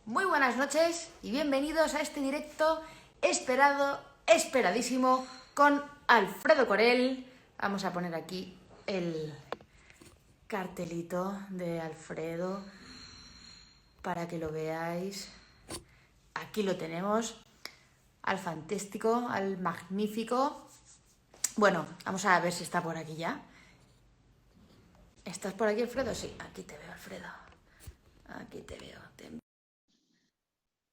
Muy buenas noches y bienvenidos a este directo esperado, esperadísimo, con Alfredo Corel. Vamos a poner aquí el cartelito de Alfredo para que lo veáis. Aquí lo tenemos, al fantástico, al magnífico. Bueno, vamos a ver si está por aquí ya. ¿Estás por aquí, Alfredo? Sí, aquí te veo, Alfredo. Aquí te veo.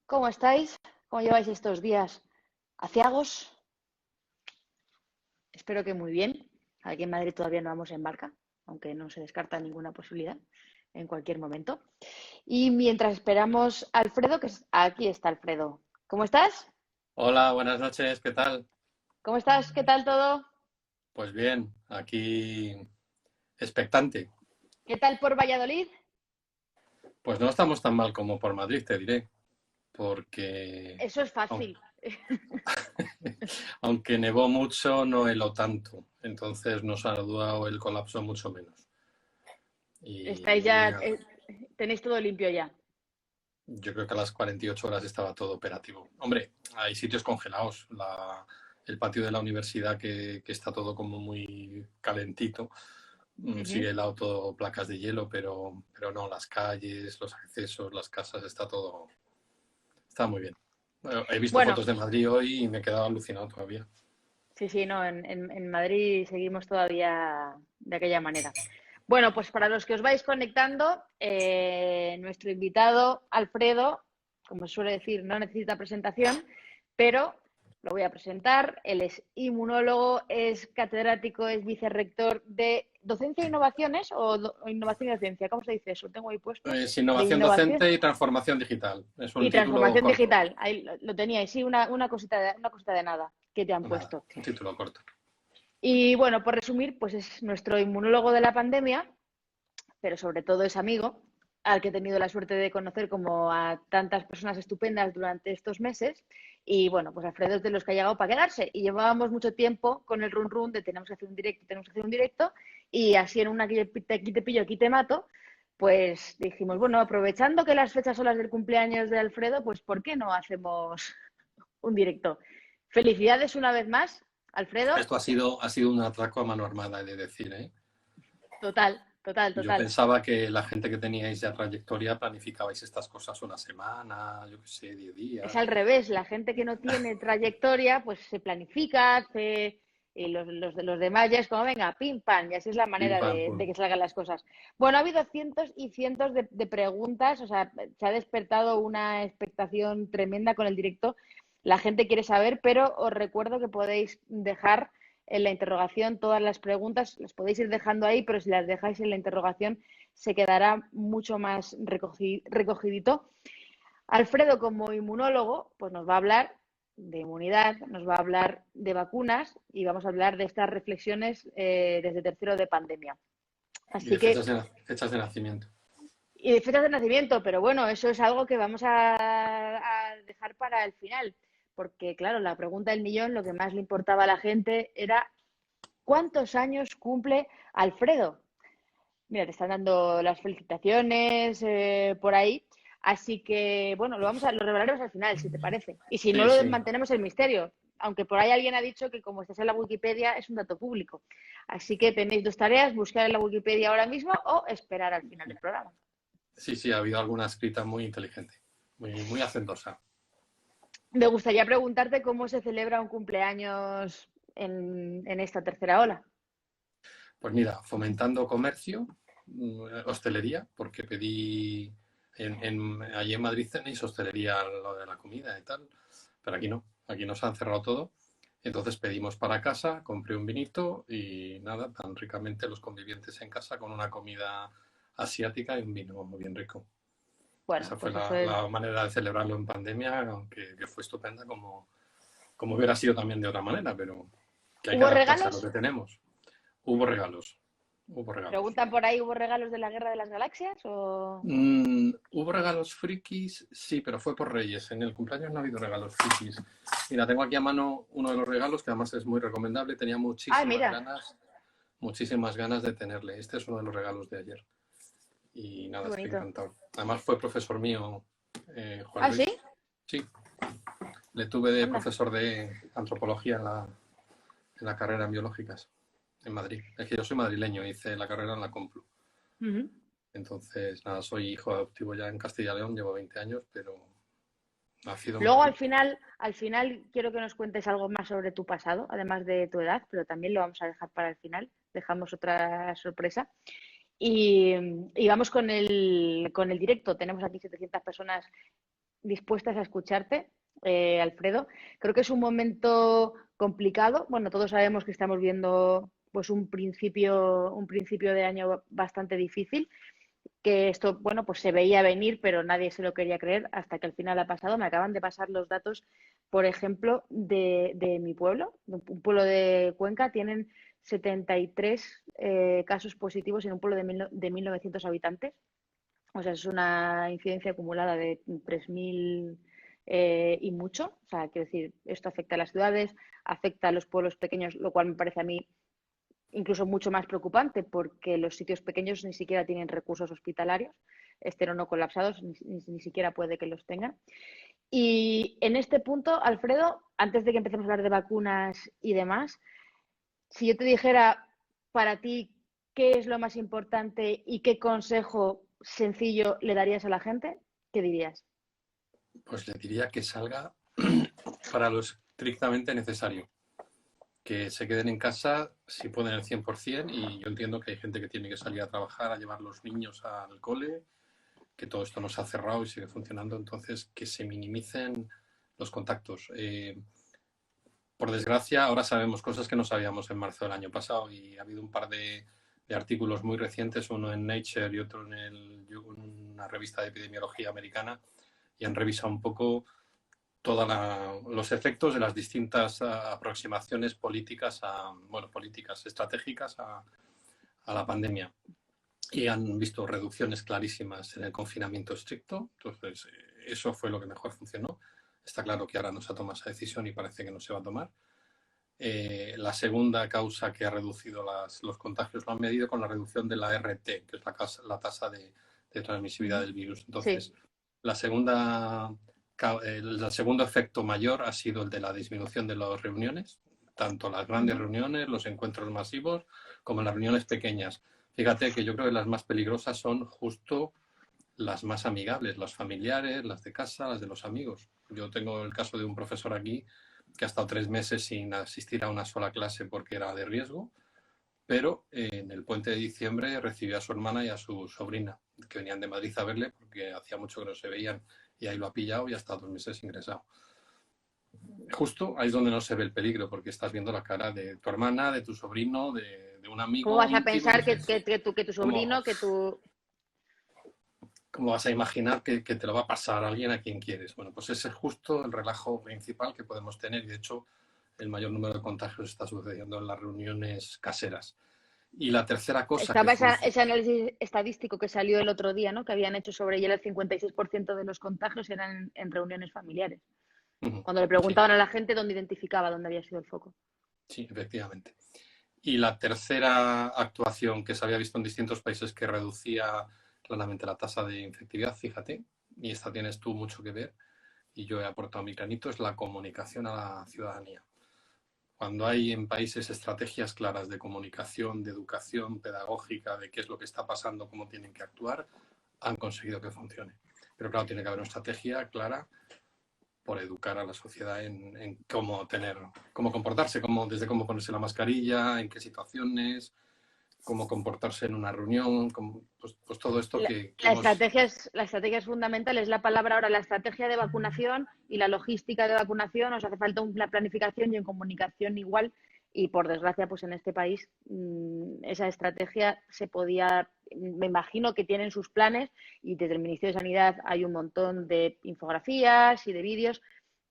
¿Cómo estáis? ¿Cómo lleváis estos días aciagos? Espero que muy bien. Aquí en Madrid todavía no vamos en barca, aunque no se descarta ninguna posibilidad en cualquier momento. Y mientras esperamos a Alfredo, aquí está Alfredo. ¿Cómo estás? Hola, buenas noches, ¿qué tal? ¿Cómo estás? ¿Qué tal todo? Pues bien, aquí expectante. ¿Qué tal por Valladolid? Pues no estamos tan mal como por Madrid, te diré, porque Eso es aun- fácil. aunque nevó mucho, no heló tanto, entonces nos ha dado el colapso mucho menos. Estáis ya, Y nada, tenéis todo limpio ya. yo creo que a las 48 horas estaba todo operativo. Hombre, hay sitios congelados, el patio de la universidad que está todo como muy calentito. Ujú. Sigue helado todo, placas de hielo, pero no, las calles, los accesos, las casas, está muy bien. Bueno, he visto Bueno, fotos de Madrid hoy y me he quedado alucinado todavía. sí, sí, no, en Madrid seguimos todavía de aquella manera. Bueno, pues para los que os vais conectando, nuestro invitado Alfredo, como se suele decir, no necesita presentación, pero lo voy a presentar. Él es inmunólogo, es catedrático, es vicerrector de Docencia e Innovaciones o Innovación y Docencia, ¿cómo se dice eso? Lo tengo ahí puesto. Es De innovación Innovación docente y transformación digital. Es un y título Transformación corto. Digital. Ahí lo teníais, sí, una cosita de nada que te han Nada, puesto. un título corto. Y bueno, por resumir, pues es nuestro inmunólogo de la pandemia, pero sobre todo es amigo, al que he tenido la suerte de conocer como a tantas personas estupendas durante estos meses. Y bueno, pues Alfredo es de los que ha llegado para quedarse. Y llevábamos mucho tiempo con el run run de tenemos que hacer un directo, tenemos que hacer un directo. Y así en una que aquí te pillo, aquí te mato, pues dijimos, bueno, aprovechando que las fechas son las del cumpleaños de Alfredo, pues ¿por qué no hacemos un directo? Felicidades una vez más, Alfredo. Esto ha sido un atraco a mano armada, he de decir, ¿eh? Total, total, Yo total. pensaba que la gente que teníais ya trayectoria planificabais estas cosas una semana, yo qué sé, 10 Es días. al revés, la gente que no tiene trayectoria, pues se planifica, y los demás ya es como, venga, pim, pam, y así es la Pim, manera pam, de pum. que salgan las cosas. Bueno, ha habido cientos y cientos de preguntas, o sea, se ha despertado una expectación tremenda con el directo. La gente quiere saber, pero os recuerdo que podéis dejar en la interrogación todas las preguntas, las podéis ir dejando ahí, pero si las dejáis en la interrogación se quedará mucho más recogidito. Alfredo, como inmunólogo, pues nos va a hablar de inmunidad, nos va a hablar de vacunas y vamos a hablar de estas reflexiones desde tercero de pandemia. Y Así de que, fechas de nacimiento. y de fechas de nacimiento, pero bueno, eso es algo que vamos a dejar para el final, porque claro, la pregunta del millón, lo que más le importaba a la gente era ¿cuántos años cumple Alfredo? Mira, te están dando las felicitaciones por ahí. Así que, bueno, lo revelaremos al final, si te parece. Y si no, Sí, lo sí. mantenemos el misterio. Aunque por ahí alguien ha dicho que como estás en la Wikipedia es un dato público. Así que tenéis dos tareas, buscar en la Wikipedia ahora mismo o esperar al final del programa. Sí, sí, ha habido alguna escrita muy inteligente, muy, muy hacendosa. Me gustaría preguntarte cómo se celebra un cumpleaños en esta tercera ola. Pues mira, fomentando comercio, hostelería, porque allí en Madrid tenéis hostelería lo de la comida y tal, pero aquí nos han cerrado todo. Entonces pedimos para casa, compré un vinito y nada, tan ricamente los convivientes en casa con una comida asiática y un vino muy bien rico. Bueno, Esa fue pues eso la es. manera de celebrarlo en pandemia, aunque que fue estupenda como hubiera sido también de otra manera, pero que hay que ¿Hubo adaptarse a lo regalos? que tenemos. Hubo regalos, hubo regalos. Preguntan por ahí, ¿hubo regalos de la Guerra de las Galaxias? O... Hubo regalos frikis, sí, pero fue por Reyes. En el cumpleaños no ha habido regalos frikis. Mira, tengo aquí a mano uno de los regalos que además es muy recomendable. Tenía Ay, mira, muchísimas ganas de tenerle. Este es uno de los regalos de ayer. Y qué nada, estoy bonito. encantado. Además fue profesor mío Juan ¿Ah, Luis. sí? Sí, le tuve de Anda. profesor de antropología en la carrera en biológicas en Madrid. Es que yo soy madrileño, hice la carrera en la Complu. Ujú. Entonces, nada, soy hijo adoptivo ya en Castilla y León, llevo 20 años, pero nacido en Luego Madrid. al final quiero que nos cuentes algo más sobre tu pasado, además de tu edad, pero también lo vamos a dejar para el final. Dejamos otra sorpresa. Y, y vamos con el directo. Tenemos aquí 700 personas dispuestas a escucharte, Alfredo. Creo que es un momento complicado. Bueno, todos sabemos que estamos viendo pues un principio de año bastante difícil, que esto, bueno, pues se veía venir, pero nadie se lo quería creer hasta que al final ha pasado. Me acaban de pasar los datos, por ejemplo, de mi pueblo, un pueblo de Cuenca, tienen 73 casos positivos en un pueblo de 1.900 habitantes. O sea, es una incidencia acumulada de 3.000 y mucho. O sea, quiero decir, esto afecta a las ciudades, afecta a los pueblos pequeños, lo cual me parece a mí incluso mucho más preocupante porque los sitios pequeños ni siquiera tienen recursos hospitalarios, estén o no colapsados, ni siquiera puede que los tengan. Y en este punto, Alfredo, antes de que empecemos a hablar de vacunas y demás, si yo te dijera para ti qué es lo más importante y qué consejo sencillo le darías a la gente, ¿qué dirías? Pues le diría que salga para lo estrictamente necesario. Que se queden en casa si pueden el 100%, y yo entiendo que hay gente que tiene que salir a trabajar, a llevar los niños al cole, que todo esto no se ha cerrado y sigue funcionando, entonces que se minimicen los contactos. Por desgracia, ahora sabemos cosas que no sabíamos en marzo del año pasado, y ha habido un par de artículos muy recientes, uno en Nature y otro en una revista de epidemiología americana, y han revisado un poco todos los efectos de las distintas aproximaciones políticas, bueno, políticas estratégicas a la pandemia. Y han visto reducciones clarísimas en el confinamiento estricto. Entonces, eso fue lo que mejor funcionó. Está claro que ahora no se ha tomado esa decisión y parece que no se va a tomar. La segunda causa que ha reducido los contagios lo han medido con la reducción de la RT, que es la tasa de transmisibilidad del virus. Sí. Entonces, la segunda, el segundo efecto mayor ha sido el de la disminución de las reuniones, tanto las grandes reuniones, los encuentros masivos, como las reuniones pequeñas. Fíjate que yo creo que las más peligrosas son justo las más amigables, las familiares, las de casa, las de los amigos. Yo tengo el caso de un profesor aquí que ha estado 3 meses sin asistir a una sola clase porque era de riesgo, pero en el puente de diciembre recibió a su hermana y a su sobrina, que venían de Madrid a verle porque hacía mucho que no se veían, y ahí lo ha pillado y ha estado 2 meses ingresado. Justo ahí es donde no se ve el peligro, porque estás viendo la cara de tu hermana, de tu sobrino, de un ¿Cómo amigo vas a íntimo. pensar que tu ¿Cómo, sobrino, que tu... ¿Cómo vas a imaginar que te lo va a pasar a alguien a quien quieres? Bueno, pues ese es justo el relajo principal que podemos tener, y de hecho el mayor número de contagios está sucediendo en las reuniones caseras. Y la tercera cosa que Estaba funciona... ese análisis estadístico que salió el otro día, ¿no? Que habían hecho sobre ella el 56% de los contagios eran en reuniones familiares. Cuando le Sí, preguntaban a la gente dónde identificaba dónde había sido el foco. sí, efectivamente. Y la tercera actuación que se había visto en distintos países que reducía claramente la tasa de infectividad, fíjate, y esta tienes tú mucho que ver, y yo he aportado mi granito, es la comunicación a la ciudadanía. Cuando hay en países estrategias claras de comunicación, de educación pedagógica, de qué es lo que está pasando, cómo tienen que actuar, han conseguido que funcione. Pero claro, tiene que haber una estrategia clara por educar a la sociedad en cómo comportarse, desde cómo ponerse la mascarilla, en qué situaciones, cómo comportarse en una reunión, pues todo esto que hemos... La estrategia es fundamental, es la palabra ahora, la estrategia de vacunación y la logística de vacunación. Os hace falta una planificación y en comunicación igual. Y por desgracia, pues en este país esa estrategia se podía, me imagino que tienen sus planes y desde el Ministerio de Sanidad hay un montón de infografías y de vídeos,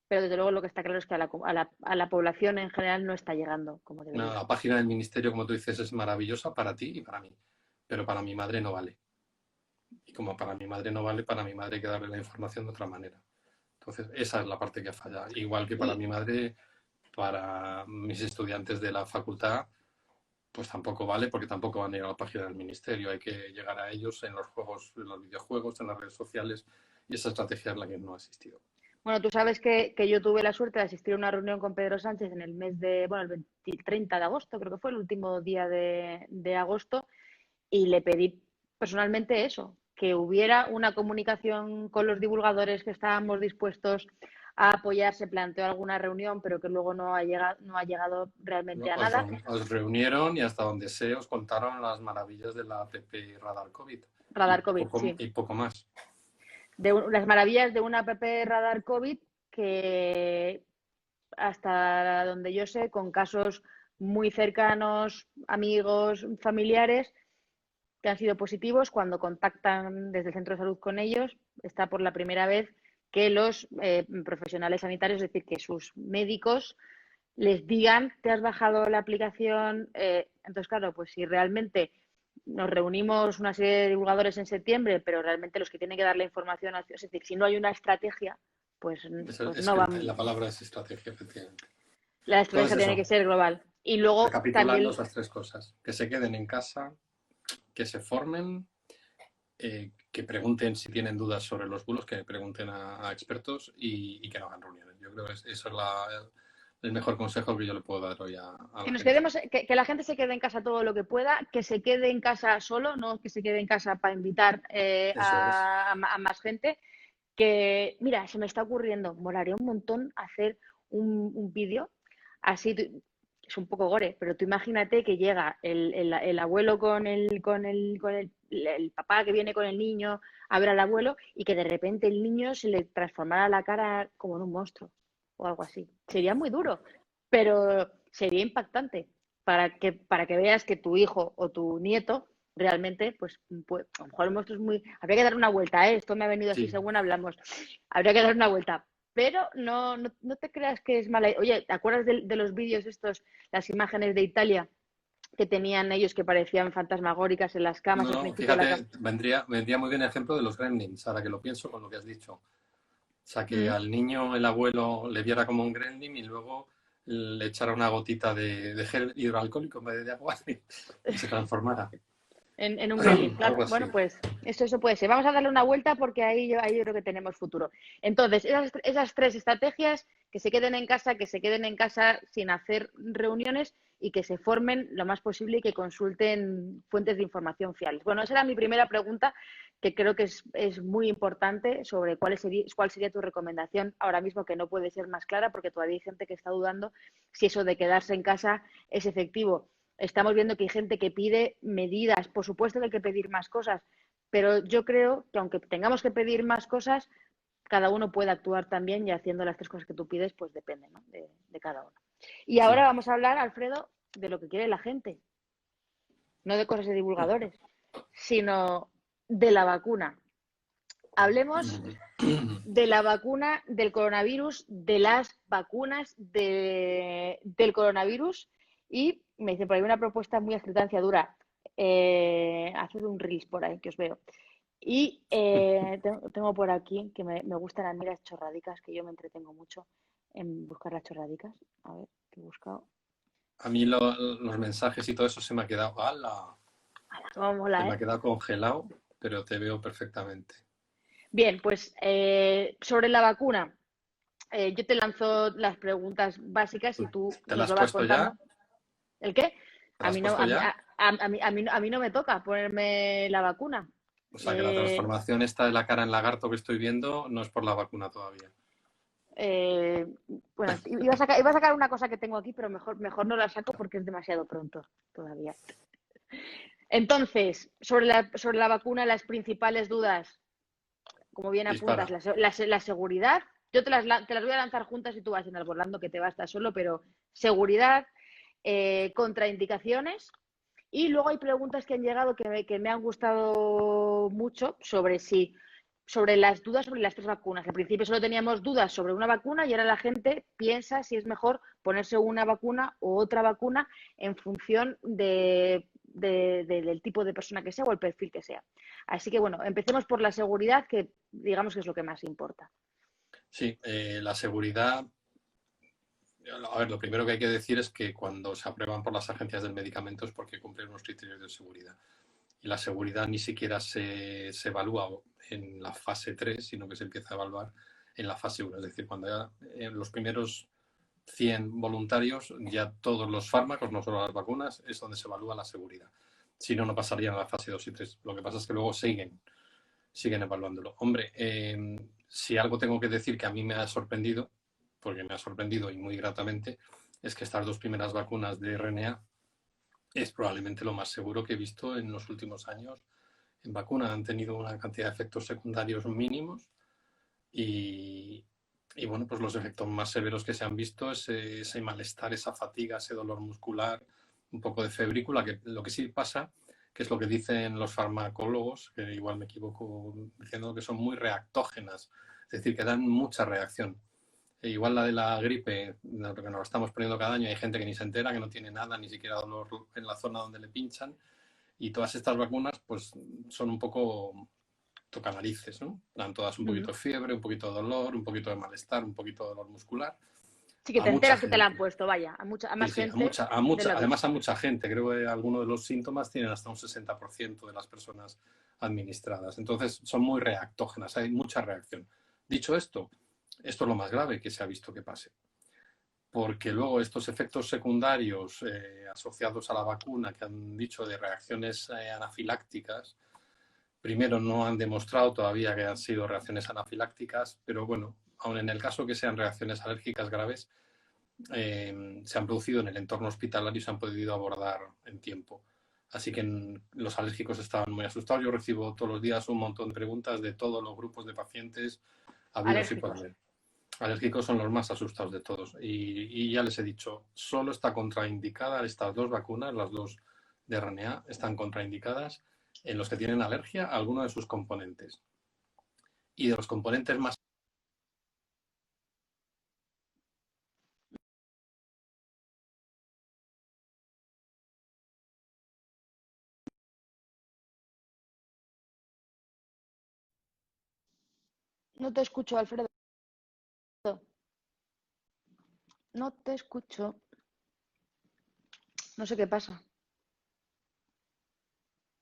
pero desde luego lo que está claro es que a la población en general no está llegando como debería. La página del ministerio, como tú dices, es maravillosa para ti y para mí, pero para mi madre no vale. Y como para mi madre no vale, para mi madre hay que darle la información de otra manera. Entonces, esa es la parte que falla. Igual que para Y mi madre, para mis estudiantes de la facultad, pues tampoco vale, porque tampoco van a ir a la página del ministerio. Hay que llegar a ellos en los juegos, en los videojuegos, en las redes sociales, y esa estrategia es la que no ha existido. Bueno, tú sabes que yo tuve la suerte de asistir a una reunión con Pedro Sánchez en el mes de, bueno, el 30 de agosto, creo que fue el último día de agosto, y le pedí personalmente eso, que hubiera una comunicación con los divulgadores, que estábamos dispuestos a apoyar. Se planteó alguna reunión, pero que luego no ha llegado realmente a nada. Os reunieron y hasta donde sé os contaron las maravillas de la app Radar COVID Radar COVID, sí. y poco más. Las maravillas de una app Radar COVID que, hasta donde yo sé, con casos muy cercanos, amigos, familiares, que han sido positivos, cuando contactan desde el centro de salud con ellos, está por la primera vez que los profesionales sanitarios, es decir, que sus médicos les digan: te has bajado la aplicación. Entonces, claro, pues si realmente nos reunimos una serie de divulgadores en septiembre, pero realmente los que tienen que dar la información, es decir, si no hay una estrategia, pues no van. La palabra es estrategia, efectivamente. La Entonces estrategia tiene que eso, ser global. Y luego recapitulando también, esas tres cosas: que se queden en casa, que se formen, que pregunten si tienen dudas sobre los bulos, que pregunten a expertos y que no hagan reuniones. Yo creo que eso es el mejor consejo que yo le puedo dar hoy a la que nos gente. quedemos, que la gente se quede en casa todo lo que pueda, que se quede en casa solo, no que se quede en casa para invitar Eso es. a más gente. Que, mira, se me está ocurriendo, molaría un montón hacer un vídeo así. Es un poco gore, pero tú imagínate que llega el abuelo con el papá que viene con el niño a ver al abuelo, y que de repente el niño se le transformara la cara como en un monstruo o algo así. Sería muy duro, pero sería impactante para que veas que tu hijo o tu nieto realmente, pues, a lo mejor el monstruo es muy. Habría que dar una vuelta, ¿eh? Esto me ha venido así Sí. según hablamos. Habría que dar una vuelta. Pero no te creas que es mala. Oye, ¿te acuerdas de los vídeos estos, las imágenes de Italia que tenían ellos, que parecían fantasmagóricas en las camas al No, principio de la cama? fíjate, vendría muy bien el ejemplo de los gremlins, ahora que lo pienso con lo que has dicho. O sea, que Mm. al niño el abuelo le viera como un gremlin y luego le echara una gotita de gel hidroalcohólico en vez de agua y se transformara. En un gremlin, claro. Algo Bueno, así. pues eso puede ser. Vamos a darle una vuelta, porque ahí yo creo que tenemos futuro. Entonces, esas tres estrategias: que se queden en casa, que se queden en casa sin hacer reuniones, y que se formen lo más posible y que consulten fuentes de información fiables. Bueno, esa era mi primera pregunta, que creo que es muy importante, sobre cuál sería tu recomendación ahora mismo, que no puede ser más clara, porque todavía hay gente que está dudando si eso de quedarse en casa es efectivo. Estamos viendo que hay gente que pide medidas. Por supuesto que hay que pedir más cosas, pero yo creo que, aunque tengamos que pedir más cosas, cada uno puede actuar también, y haciendo las tres cosas que tú pides, pues depende, ¿no? de cada uno. Y ahora Sí. vamos a hablar, Alfredo, de lo que quiere la gente, no de cosas de divulgadores, sino de la vacuna. Hablemos de la vacuna del coronavirus, de las vacunas del coronavirus. Y me dice por ahí una propuesta muy a dura. Haced un reels por ahí, que os veo. Y tengo por aquí, que me gustan a mí las chorradicas, que yo me entretengo mucho en buscar las chorradicas. A ver, que he buscado. A mí los mensajes y todo eso se me ha quedado, ¡hala! Cómo Se mola, me ¿eh? ha quedado congelado, pero te veo perfectamente. Bien, pues sobre la vacuna, yo te lanzo las preguntas básicas y tú ¿Te la nos has lo vas puesto ya? contando. ¿El qué? ¿Te la A has mí no, puesto ya? a mí no me toca ponerme la vacuna. O sea que la Eh, transformación esta de la cara en lagarto que estoy viendo no es por la vacuna todavía. eh, bueno, iba a sacar una cosa que tengo aquí, pero mejor no la saco, porque es demasiado pronto todavía. Entonces, sobre la vacuna, las principales dudas, como bien apuntas, Dispara. la seguridad. Yo te las voy a lanzar juntas y tú vas enarbolando, que te va a estar solo, pero seguridad, contraindicaciones. Y luego hay preguntas que han llegado que me han gustado mucho, sobre las dudas sobre las tres vacunas. Al principio solo teníamos dudas sobre una vacuna, y ahora la gente piensa si es mejor ponerse una vacuna o otra vacuna, en función del tipo de persona que sea o el perfil que sea. Así que, bueno, empecemos por la seguridad, que digamos que es lo que más importa. Sí, la seguridad. A ver, lo primero que hay que decir es que cuando se aprueban por las agencias del medicamento es porque cumplen unos criterios de seguridad. y la seguridad ni siquiera se evalúa en la fase 3, sino que se empieza a evaluar en la fase 1. Es decir, cuando ya en los primeros 100 voluntarios, ya todos los fármacos, no solo las vacunas, es donde se evalúa la seguridad. Si no, no pasarían a la fase 2 y 3. Lo que pasa es que luego siguen evaluándolo. Hombre, si algo tengo que decir que a mí me ha sorprendido, porque me ha sorprendido y muy gratamente, es que estas 2 primeras vacunas de RNA es probablemente lo más seguro que he visto en los últimos años en vacuna. Han tenido una cantidad de efectos secundarios mínimos y bueno, pues los efectos más severos que se han visto es ese malestar, esa fatiga, ese dolor muscular, un poco de febrícula, que lo que sí pasa, que es lo que dicen los farmacólogos, que igual me equivoco diciendo que son muy reactógenas, es decir, que dan mucha reacción. Igual la de la gripe, porque nos lo estamos poniendo cada año, hay gente que ni se entera, que no tiene nada, ni siquiera dolor en la zona donde le pinchan, y todas estas vacunas pues son un poco tocanarices, ¿no? Dan todas un poquito de fiebre, un poquito de dolor, un poquito de malestar, un poquito de dolor muscular. Sí, que te enteras que te la han puesto, vaya, a más Sí, gente. además a mucha gente. Creo que algunos de los síntomas tienen hasta un 60% de las personas administradas. Entonces son muy reactógenas, hay mucha reacción. Dicho esto es lo más grave que se ha visto que pase. Porque luego estos efectos secundarios asociados a la vacuna que han dicho de reacciones anafilácticas, primero no han demostrado todavía que han sido reacciones anafilácticas, pero bueno, aun en el caso que sean reacciones alérgicas graves, se han producido en el entorno hospitalario y se han podido abordar en tiempo. Así que los alérgicos estaban muy asustados. Yo recibo todos los días un montón de preguntas de todos los grupos de pacientes habidos y por haber. Alérgicos son los más asustados de todos. Y ya les he dicho, solo está contraindicada estas 2 vacunas, las 2 de RNA, están contraindicadas en los que tienen alergia a alguno de sus componentes. Y de los componentes más... No te escucho, Alfredo. No te escucho. No sé qué pasa.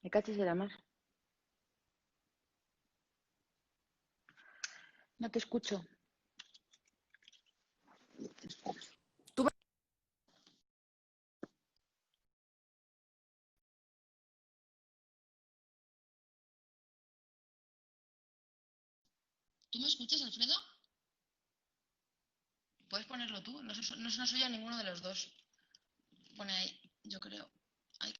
Me cachis de la mar. No te escucho. ¿Tú me escuchas, Alfredo? Puedes ponerlo tú, no se oye a ninguno de los dos. Pone ahí, yo creo. Ay.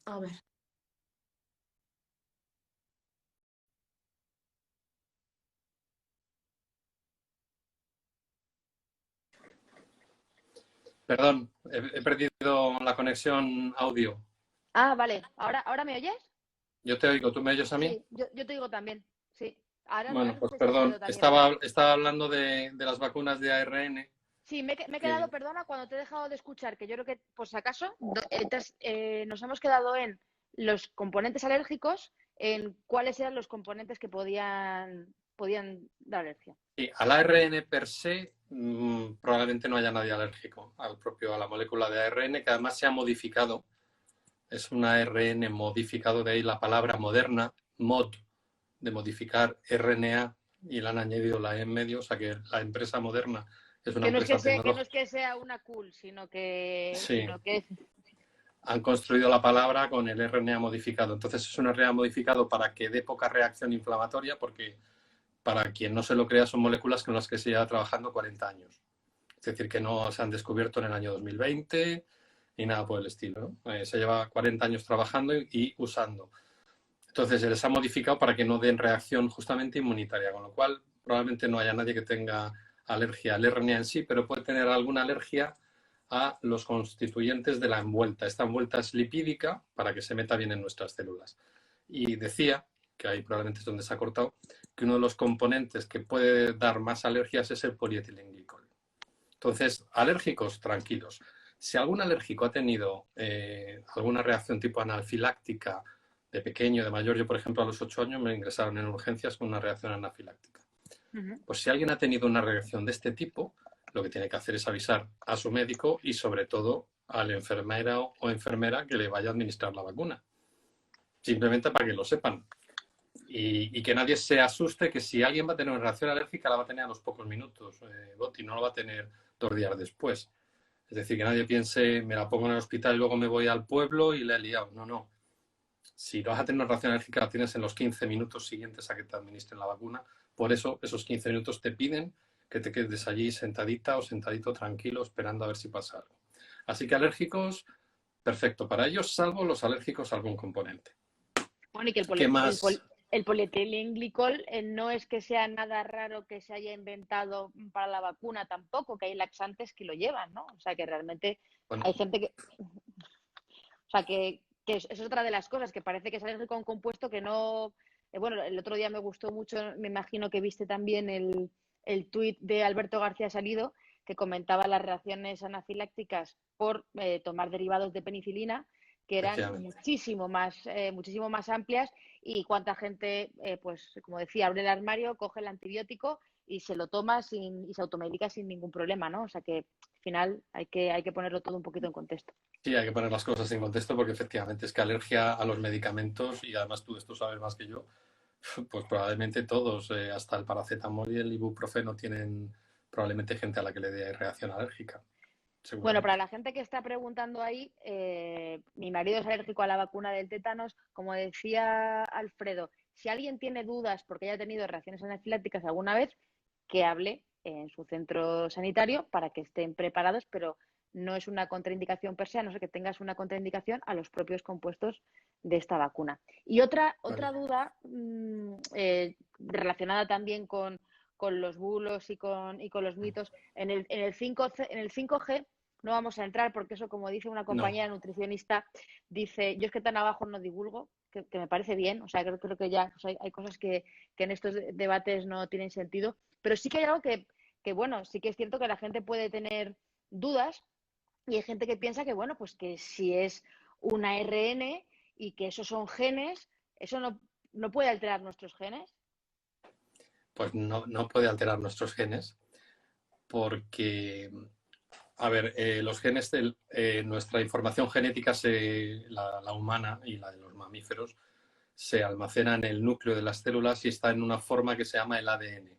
A ver. Perdón, he perdido la conexión audio. Ah, vale. ¿Ahora me oyes? Yo te oigo, ¿tú me oyes a mí? Sí, yo te digo también. Sí. Ahora Bueno, no pues sé si perdón, Alfredo también. estaba hablando de las vacunas de ARN. Sí, me he quedado, perdona, cuando te he dejado de escuchar, que yo creo que, por si acaso, nos hemos quedado en los componentes alérgicos, en cuáles eran los componentes que podían dar alergia. Sí, al ARN per se probablemente no haya nadie alérgico a la molécula de ARN, que además se ha modificado. Es un ARN modificado, de ahí la palabra moderna, mod, de modificar RNA, y le han añadido la E en medio, o sea que la empresa Moderna es una empresa tecnológica. Que no es que sea una cool, sino que... Sí. Sino que... Han construido la palabra con el RNA modificado. Entonces es un RNA modificado para que dé poca reacción inflamatoria, porque para quien no se lo crea son moléculas con las que se lleva trabajando 40 años. Es decir, que no se han descubierto en el año 2020 ni nada por el estilo, ¿no? Se lleva 40 años trabajando y usando. Entonces se les ha modificado para que no den reacción justamente inmunitaria, con lo cual probablemente no haya nadie que tenga alergia al RNA en sí, pero puede tener alguna alergia a los constituyentes de la envuelta. Esta envuelta es lipídica para que se meta bien en nuestras células. Y decía, que ahí probablemente es donde se ha cortado, que uno de los componentes que puede dar más alergias es el polietilenglicol. Entonces, alérgicos, tranquilos. Si algún alérgico ha tenido alguna reacción tipo anafiláctica de pequeño, de mayor. Yo, por ejemplo, a los 8 años me ingresaron en urgencias con una reacción anafiláctica. Pues si alguien ha tenido una reacción de este tipo, lo que tiene que hacer es avisar a su médico y sobre todo al enfermero o enfermera que le vaya a administrar la vacuna. Simplemente para que lo sepan. Y que nadie se asuste que si alguien va a tener una reacción alérgica la va a tener a los pocos minutos, Boti, no lo va a tener 2 días después. Es decir, que nadie piense, me la pongo en el hospital y luego me voy al pueblo y la he liado. No, no. Si vas a tener una reacción alérgica, la tienes en los 15 minutos siguientes a que te administren la vacuna. Por eso, esos 15 minutos te piden que te quedes allí sentadita o sentadito tranquilo esperando a ver si pasa algo. Así que alérgicos, perfecto para ellos, salvo los alérgicos a algún componente. Bueno, y que ¿Qué más? el polietilenglicol no es que sea nada raro que se haya inventado para la vacuna tampoco, que hay laxantes que lo llevan, ¿no? O sea, que realmente Bueno, hay gente que... O sea, que es otra de las cosas, que parece que es alérgico a un compuesto que no... bueno, el otro día me gustó mucho, me imagino que viste también el tuit de Alberto García Salido, que comentaba las reacciones anafilácticas por tomar derivados de penicilina, que eran muchísimo más amplias, y cuánta gente, pues como decía, abre el armario, coge el antibiótico y se lo toma y se automedica sin ningún problema, ¿no? O sea que al final hay que ponerlo todo un poquito en contexto. Sí, hay que poner las cosas en contexto porque efectivamente es que alergia a los medicamentos, y además tú esto sabes más que yo, pues probablemente todos, hasta el paracetamol y el ibuprofeno, tienen probablemente gente a la que le dé reacción alérgica. Bueno, para la gente que está preguntando ahí, mi marido es alérgico a la vacuna del tétanos. Como decía Alfredo, si alguien tiene dudas porque haya tenido reacciones anafilácticas alguna vez, que hable en su centro sanitario para que estén preparados, pero no es una contraindicación per se, a no ser que tengas una contraindicación a los propios compuestos de esta vacuna. Y otra duda relacionada también con los bulos y con los mitos, en el 5G no vamos a entrar porque eso, como dice una compañera nutricionista, dice, yo es que tan abajo no divulgo, que me parece bien, o sea, creo que ya pues hay cosas que en estos debates no tienen sentido, pero sí que hay algo que, bueno, sí que es cierto que la gente puede tener dudas, y hay gente que piensa que, bueno, pues que si es un ARN y que esos son genes, eso no puede alterar nuestros genes. Pues no puede alterar nuestros genes porque... A ver, los genes, nuestra información genética, la humana y la de los mamíferos, se almacena en el núcleo de las células y está en una forma que se llama el ADN,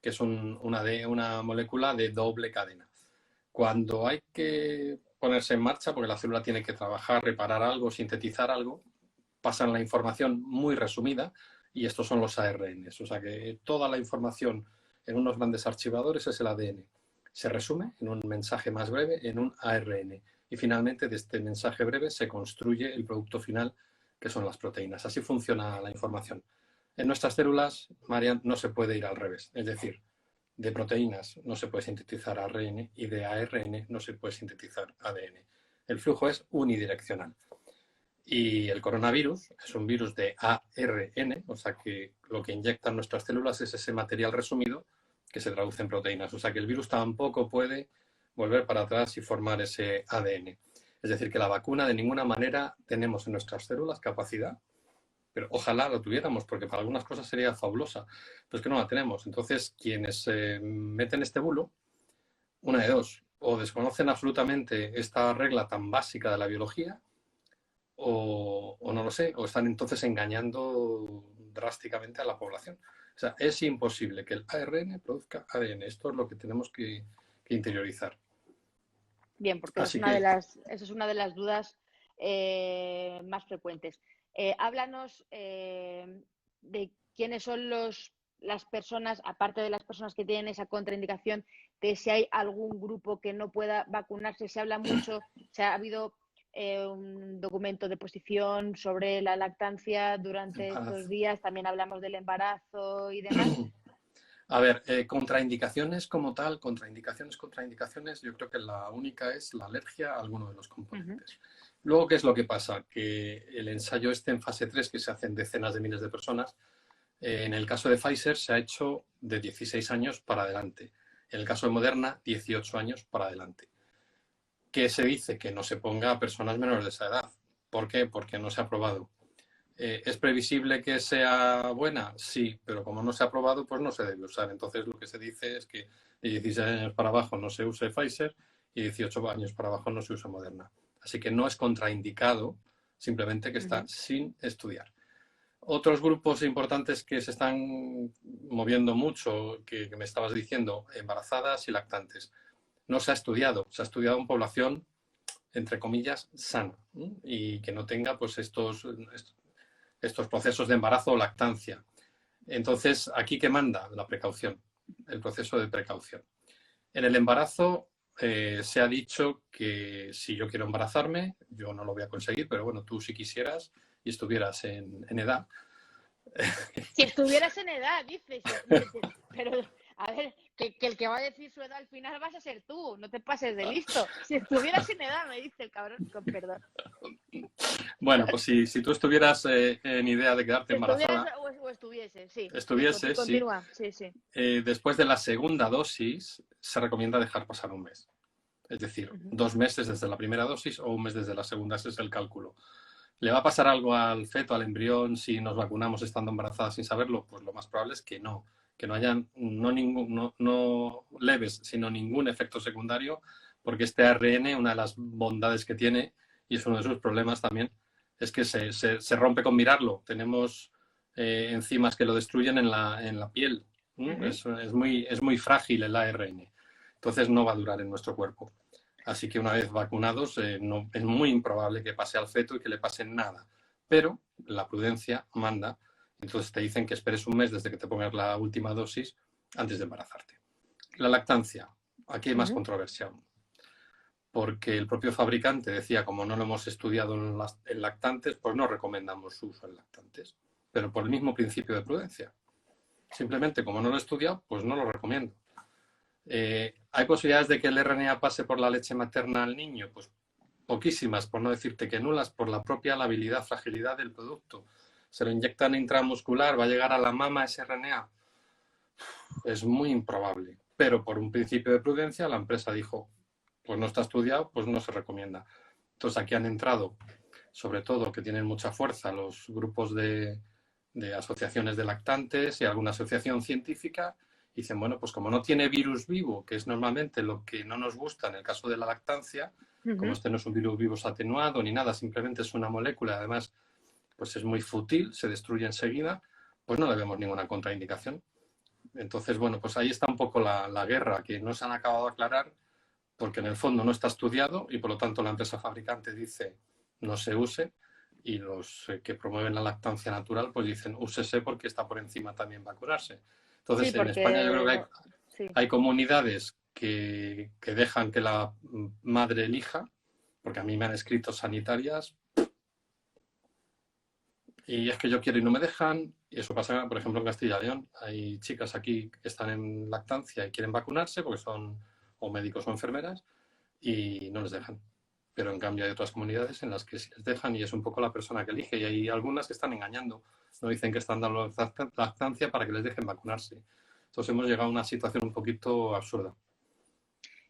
que es una molécula de doble cadena. Cuando hay que ponerse en marcha, porque la célula tiene que trabajar, reparar algo, sintetizar algo, pasan la información muy resumida y estos son los ARNs. O sea que toda la información en unos grandes archivadores es el ADN. Se resume en un mensaje más breve en un ARN. Y finalmente de este mensaje breve se construye el producto final, que son las proteínas. Así funciona la información. En nuestras células, Marian, no se puede ir al revés. Es decir, de proteínas no se puede sintetizar ARN y de ARN no se puede sintetizar ADN. El flujo es unidireccional. Y el coronavirus es un virus de ARN, o sea que lo que inyectan nuestras células es ese material resumido que se traduce en proteínas. O sea que el virus tampoco puede volver para atrás y formar ese ADN. Es decir, que la vacuna de ninguna manera tenemos en nuestras células capacidad, pero ojalá lo tuviéramos, porque para algunas cosas sería fabulosa, pero es que no la tenemos. Entonces, quienes meten este bulo, una de dos, o desconocen absolutamente esta regla tan básica de la biología, o no lo sé, o están entonces engañando drásticamente a la población. O sea, es imposible que el ARN produzca ADN. Esto es lo que tenemos que interiorizar. Bien, porque esa es una de las dudas más frecuentes. Háblanos de quiénes son las personas, aparte de las personas que tienen esa contraindicación, de si hay algún grupo que no pueda vacunarse. Se habla mucho, ha habido un documento de posición sobre la lactancia durante estos días, también hablamos del embarazo y demás. A ver, contraindicaciones como tal, contraindicaciones, yo creo que la única es la alergia a alguno de los componentes. Luego, ¿qué es lo que pasa? Que el ensayo en fase 3, que se hace en decenas de miles de personas, en el caso de Pfizer se ha hecho de 16 años para adelante. En el caso de Moderna, 18 años para adelante. ¿Qué se dice? Que no se ponga a personas menores de esa edad. ¿Por qué? Porque no se ha probado ¿Es previsible que sea buena? Sí, pero como no se ha probado, pues no se debe usar. Entonces lo que se dice es que de 16 años para abajo no se use Pfizer y 18 años para abajo no se usa Moderna. Así que no es contraindicado, simplemente que está sin estudiar. Otros grupos importantes que se están moviendo mucho, que me estabas diciendo, embarazadas y lactantes. No se ha estudiado en población, entre comillas, sana, ¿no? Y que no tenga pues estos procesos de embarazo o lactancia. Entonces, ¿aquí qué manda? La precaución, el proceso de precaución. En el embarazo se ha dicho que si yo quiero embarazarme, yo no lo voy a conseguir, pero bueno, tú si quisieras y estuvieras en edad. Si estuvieras en edad, dices, pero a ver, que el que va a decir su edad al final vas a ser tú, no te pases de listo. Si estuvieras en edad, me dice el cabrón, con perdón. Bueno, pues si tú estuvieras en idea de quedarte Si estuvieras embarazada, o estuviese, sí. estuviese, sí, Continúa, sí, sí. después de la segunda dosis se recomienda dejar pasar un mes. Es decir, 2 meses desde la primera dosis o un mes desde la segunda, ese es el cálculo. ¿Le va a pasar algo al feto, al embrión, si nos vacunamos estando embarazadas sin saberlo? Pues lo más probable es que no hayan no leves, sino ningún efecto secundario, porque este ARN, una de las bondades que tiene, y es uno de sus problemas también, es que se rompe con mirarlo. Tenemos enzimas que lo destruyen en la piel. Es muy frágil el ARN. Entonces no va a durar en nuestro cuerpo. Así que una vez vacunados, no, es muy improbable que pase al feto y que le pase nada. Pero la prudencia manda. Entonces te dicen que esperes un mes desde que te pongas la última dosis antes de embarazarte. La lactancia. Aquí hay más controversia aún. Porque el propio fabricante decía, como no lo hemos estudiado en lactantes, pues no recomendamos su uso en lactantes. Pero por el mismo principio de prudencia. Simplemente, como no lo he estudiado, pues no lo recomiendo. ¿Hay posibilidades de que el RNA pase por la leche materna al niño? Pues poquísimas, por no decirte que nulas, por la propia labilidad, fragilidad del producto. Se lo inyectan intramuscular, va a llegar a la mama ese RNA. Es muy improbable, pero por un principio de prudencia la empresa dijo, pues no está estudiado, pues no se recomienda. Entonces aquí han entrado, sobre todo que tienen mucha fuerza, los grupos de asociaciones de lactantes y alguna asociación científica. Dicen, bueno, pues como no tiene virus vivo, que es normalmente lo que no nos gusta en el caso de la lactancia, como este no es un virus vivo atenuado ni nada, simplemente es una molécula, además, pues es muy fútil, se destruye enseguida, pues no le vemos ninguna contraindicación. Entonces, bueno, pues ahí está un poco la guerra, que no se han acabado de aclarar, porque en el fondo no está estudiado y por lo tanto la empresa fabricante dice no se use, y los que promueven la lactancia natural pues dicen úsese porque está por encima también vacunarse. Entonces, Sí, en España yo creo que no, sí. hay comunidades que dejan que la madre elija, porque a mí me han escrito sanitarias y es que yo quiero y no me dejan, y eso pasa, por ejemplo, en Castilla y León. Hay chicas aquí que están en lactancia y quieren vacunarse porque son o médicos o enfermeras y no les dejan. Pero en cambio hay otras comunidades en las que sí les dejan y es un poco la persona que elige. Y hay algunas que están engañando. No dicen que están dando lactancia para que les dejen vacunarse. Entonces hemos llegado a una situación un poquito absurda.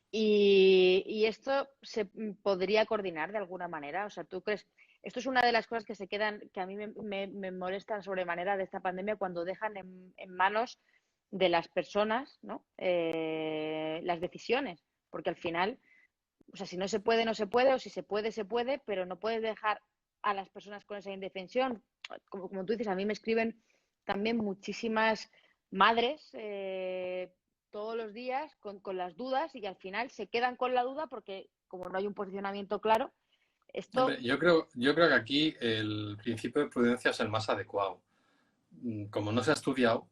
Y esto se podría coordinar de alguna manera. O sea, ¿tú crees? Esto es una de las cosas que se quedan, que a mí me molestan sobremanera de esta pandemia cuando dejan en manos de las personas, ¿no? Las decisiones. Porque al final, o sea, si no se puede, no se puede, o si se puede, pero no puedes dejar a las personas con esa indefensión. Como tú dices, a mí me escriben también muchísimas madres todos los días con las dudas y al final se quedan con la duda porque como no hay un posicionamiento claro, esto... Hombre, yo creo que aquí el principio de prudencia es el más adecuado. Como no se ha estudiado,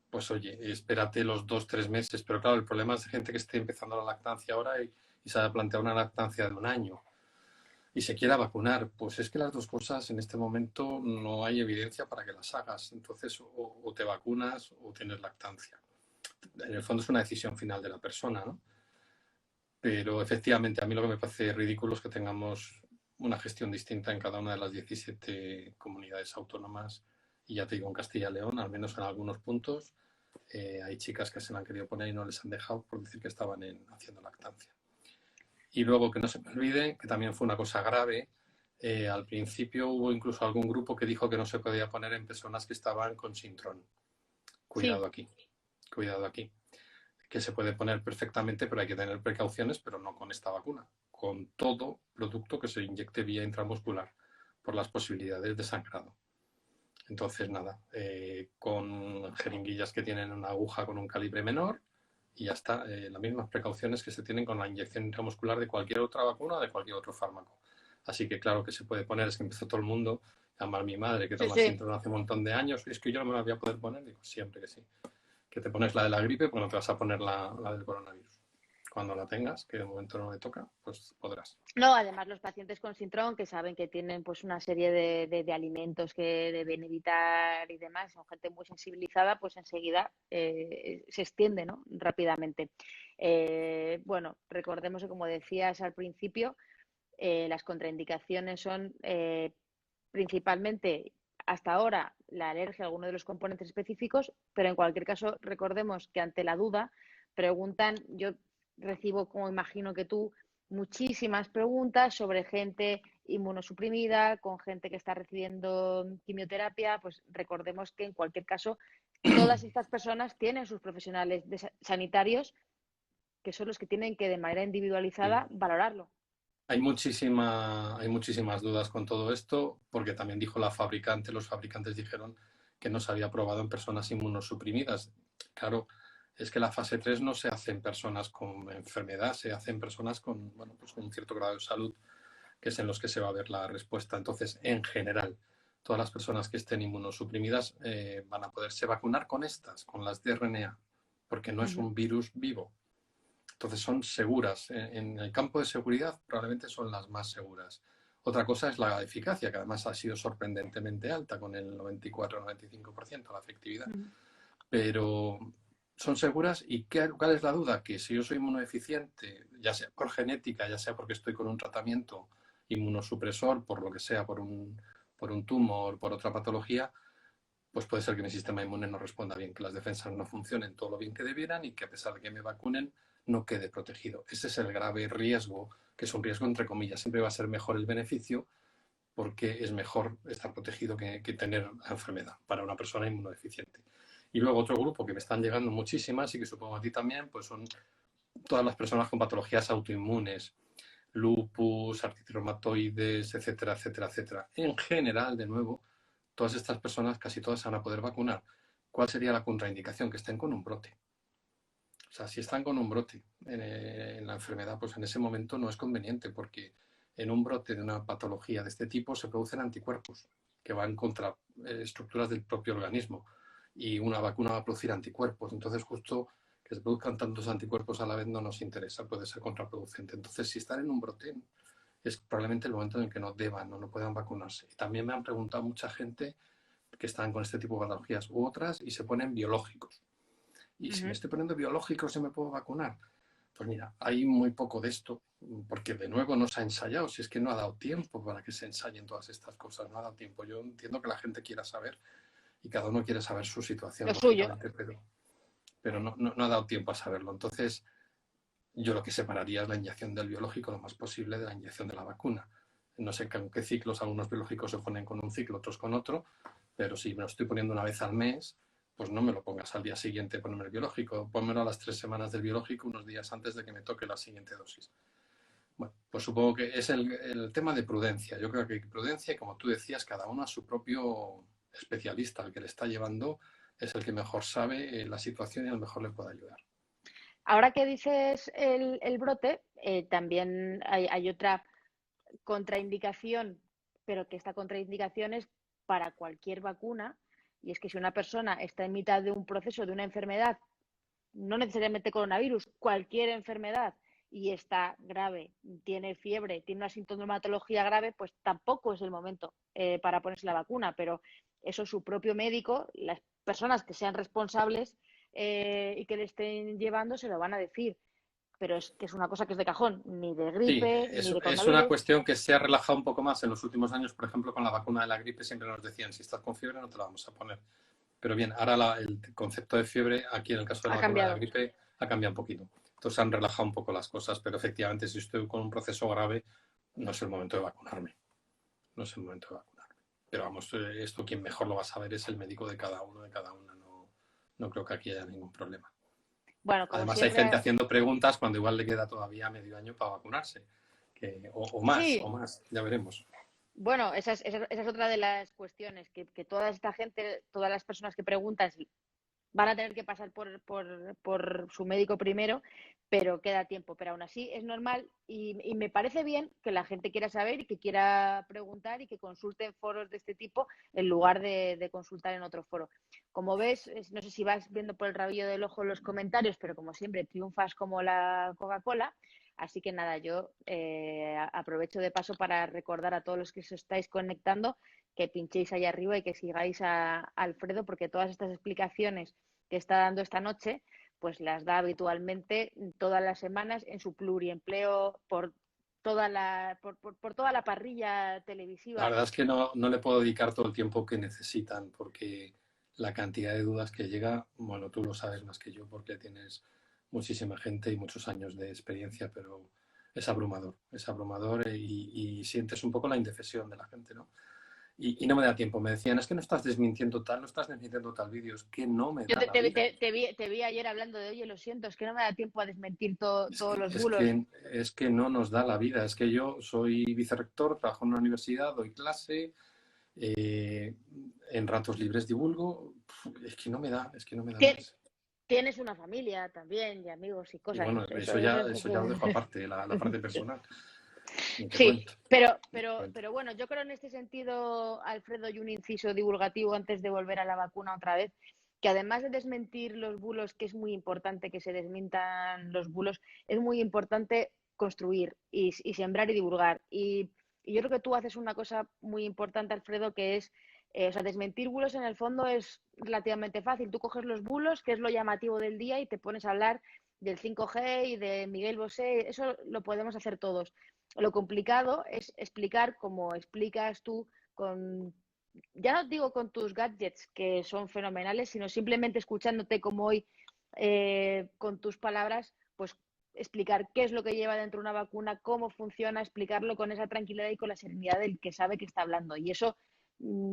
pues oye, espérate los 2 o 3 meses. Pero claro, el problema es de gente que esté empezando la lactancia ahora y se ha planteado una lactancia de 1 año y se quiera vacunar. Pues es que las dos cosas en este momento no hay evidencia para que las hagas. Entonces, o te vacunas o tienes lactancia. En el fondo es una decisión final de la persona, ¿no? Pero efectivamente, a mí lo que me parece ridículo es que tengamos una gestión distinta en cada una de las 17 comunidades autónomas. Y ya te digo, en Castilla y León, al menos en algunos puntos, hay chicas que se la han querido poner y no les han dejado por decir que estaban haciendo lactancia. Y luego, que no se me olvide, que también fue una cosa grave, Al principio hubo incluso algún grupo que dijo que no se podía poner en personas que estaban con Sintrón. Cuidado Sí, aquí, cuidado aquí. Que se puede poner perfectamente, pero hay que tener precauciones, pero no con esta vacuna, con todo producto que se inyecte vía intramuscular, por las posibilidades de sangrado. Entonces, nada, con jeringuillas que tienen una aguja con un calibre menor y ya está. Las mismas precauciones que se tienen con la inyección intramuscular de cualquier otra vacuna o de cualquier otro fármaco. Así que claro que se puede poner, es que empezó todo el mundo a llamar a mi madre que sí, toma sí. Sintrom hace un montón de años, es que yo no me la voy a poder poner, digo, siempre que sí. Que te pones la de la gripe, pues no te vas a poner la del coronavirus. Cuando la tengas, que de momento no le toca, pues podrás. No, además los pacientes con Sintrón que saben que tienen pues una serie de alimentos que deben evitar y demás, son gente muy sensibilizada, pues enseguida se extiende, ¿no? Rápidamente. Bueno, recordemos que como decías al principio, las contraindicaciones son principalmente hasta ahora la alergia a alguno de los componentes específicos, pero en cualquier caso recordemos que ante la duda preguntan, yo recibo, como imagino que tú, muchísimas preguntas sobre gente inmunosuprimida, con gente que está recibiendo quimioterapia, pues recordemos que en cualquier caso todas estas personas tienen sus profesionales sanitarios que son los que tienen que de manera Sí. individualizada valorarlo. Hay muchísimas dudas con todo esto, porque también dijo la fabricante, los fabricantes dijeron que no se había probado en personas inmunosuprimidas. Claro, es que la fase 3 no se hace en personas con enfermedad, se hace en personas con, bueno, pues con un cierto grado de salud, que es en los que se va a ver la respuesta. Entonces, en general, todas las personas que estén inmunosuprimidas van a poderse vacunar con estas, con las de RNA, porque no es Ujú. un virus vivo. Entonces son seguras. En el campo de seguridad probablemente son las más seguras. Otra cosa es la eficacia, que además ha sido sorprendentemente alta, con el 94-95% la efectividad. Ujú. Pero son seguras y ¿cuál es la duda? Que si yo soy inmunodeficiente, ya sea por genética, ya sea porque estoy con un tratamiento inmunosupresor, por lo que sea, por un tumor, por otra patología, pues puede ser que mi sistema inmune no responda bien, que las defensas no funcionen todo lo bien que debieran y que a pesar de que me vacunen, no quede protegido. Ese es el grave riesgo, que es un riesgo entre comillas. Siempre va a ser mejor el beneficio porque es mejor estar protegido que tener la enfermedad para una persona inmunodeficiente. Y luego otro grupo que me están llegando muchísimas y que supongo a ti también, pues son todas las personas con patologías autoinmunes, lupus, artritis reumatoides, etcétera, etcétera, etcétera. En general, de nuevo, todas estas personas, casi todas, se van a poder vacunar. ¿Cuál sería la contraindicación? Que estén con un brote. O sea, si están con un brote en la enfermedad, pues en ese momento no es conveniente porque en un brote de una patología de este tipo se producen anticuerpos que van contra estructuras del propio organismo y una vacuna va a producir anticuerpos. Entonces, justo que se produzcan tantos anticuerpos a la vez no nos interesa, puede ser contraproducente. Entonces, si están en un brote, es probablemente el momento en el que no deban o no puedan vacunarse. Y también me han preguntado mucha gente que están con este tipo de patologías u otras y se ponen biológicos. Y si me Ujú. estoy poniendo biológicos, ¿se me puedo vacunar? Pues mira, hay muy poco de esto, porque de nuevo no se ha ensayado, si es que no ha dado tiempo para que se ensayen todas estas cosas, no ha dado tiempo. Yo entiendo que la gente quiera saber y cada uno quiere saber su situación, Lo suyo. lógicamente, pero no ha dado tiempo a saberlo. Entonces, yo lo que separaría es la inyección del biológico lo más posible de la inyección de la vacuna. No sé con qué ciclos, algunos biológicos se ponen con un ciclo, otros con otro, pero si me lo estoy poniendo una vez al mes, pues no me lo pongas al día siguiente ponerme el biológico, pónmelo a las 3 semanas del biológico, unos días antes de que me toque la siguiente dosis. Bueno, pues supongo que es el tema de prudencia. Yo creo que prudencia, y como tú decías, cada uno a su propio especialista, el que le está llevando, es el que mejor sabe la situación y el mejor le puede ayudar. Ahora que dices el brote, también hay otra contraindicación, pero que esta contraindicación es para cualquier vacuna, y es que si una persona está en mitad de un proceso de una enfermedad, no necesariamente coronavirus, cualquier enfermedad, y está grave, tiene fiebre, tiene una sintomatología grave, pues tampoco es el momento para ponerse la vacuna, pero eso su propio médico, las personas que sean responsables y que le estén llevando se lo van a decir, pero es que es una cosa que es de cajón, ni de Sí, gripe, ni de es una coronavirus. cuestión que se ha relajado un poco más en los últimos años. Por ejemplo, con la vacuna de la gripe siempre nos decían, si estás con fiebre no te la vamos a poner. Pero bien, ahora el concepto de fiebre, aquí en el caso de Ha la vacuna de la cambiado. gripe, ha cambiado un poquito. Entonces han relajado un poco las cosas, pero efectivamente si estoy con un proceso grave, no es el momento de vacunarme. no es el momento de vacunar. Pero vamos, esto quien mejor lo va a saber es el médico de cada uno, de cada una. No creo que aquí haya ningún problema. Bueno, como Además siempre... hay gente haciendo preguntas cuando igual le queda todavía medio año para vacunarse. O Sí, más, ya veremos. bueno, esa es otra de las cuestiones, que toda esta gente, todas las personas que preguntan van a tener que pasar por su médico primero, pero queda tiempo. Pero aún así es normal y me parece bien que la gente quiera saber y que quiera preguntar y que consulte en foros de este tipo en lugar de consultar en otro foro. Como ves, no sé si vas viendo por el rabillo del ojo los comentarios, pero como siempre triunfas como la Coca-Cola. Así que nada, yo aprovecho de paso para recordar a todos los que os estáis conectando que pinchéis ahí arriba y que sigáis a Alfredo, porque todas estas explicaciones que está dando esta noche, pues las da habitualmente todas las semanas en su pluriempleo por toda la parrilla La televisiva. verdad es que no le puedo dedicar todo el tiempo que necesitan, porque la cantidad de dudas que llega, bueno, tú lo sabes más que yo, porque tienes muchísima gente y muchos años de experiencia, pero es abrumador y sientes un poco la indefensión de la gente, ¿no? Y no me da tiempo. Me decían, es que no estás desmintiendo tal, no estás desmintiendo tal vídeo, es que no me Yo da la vida. te vi ayer hablando de, oye, lo siento, es que no me da tiempo a desmentir Es todos que, los es bulos. que, es que no nos da la vida. Es que yo soy vicerrector, trabajo en una universidad, doy clase, eh, en ratos libres divulgo. Es que no me da más. Tienes una familia también y amigos y Y cosas. bueno, eso ya lo dejo aparte, la parte personal. Ni te Sí, cuento. pero bueno, yo creo en este sentido, Alfredo, y un inciso divulgativo antes de volver a la vacuna otra vez, que además de desmentir los bulos, que es muy importante que se desmientan los bulos, es muy importante construir y sembrar y divulgar. Y yo creo que tú haces una cosa muy importante, Alfredo, que es, o sea, desmentir bulos en el fondo es relativamente fácil. Tú coges los bulos, que es lo llamativo del día, y te pones a hablar del 5G y de Miguel Bosé. Eso lo podemos hacer todos. Lo complicado es explicar como explicas tú con, ya no digo con tus gadgets que son fenomenales, sino simplemente escuchándote como hoy con tus palabras, pues explicar qué es lo que lleva dentro una vacuna, cómo funciona, explicarlo con esa tranquilidad y con la serenidad del que sabe que está hablando. Y eso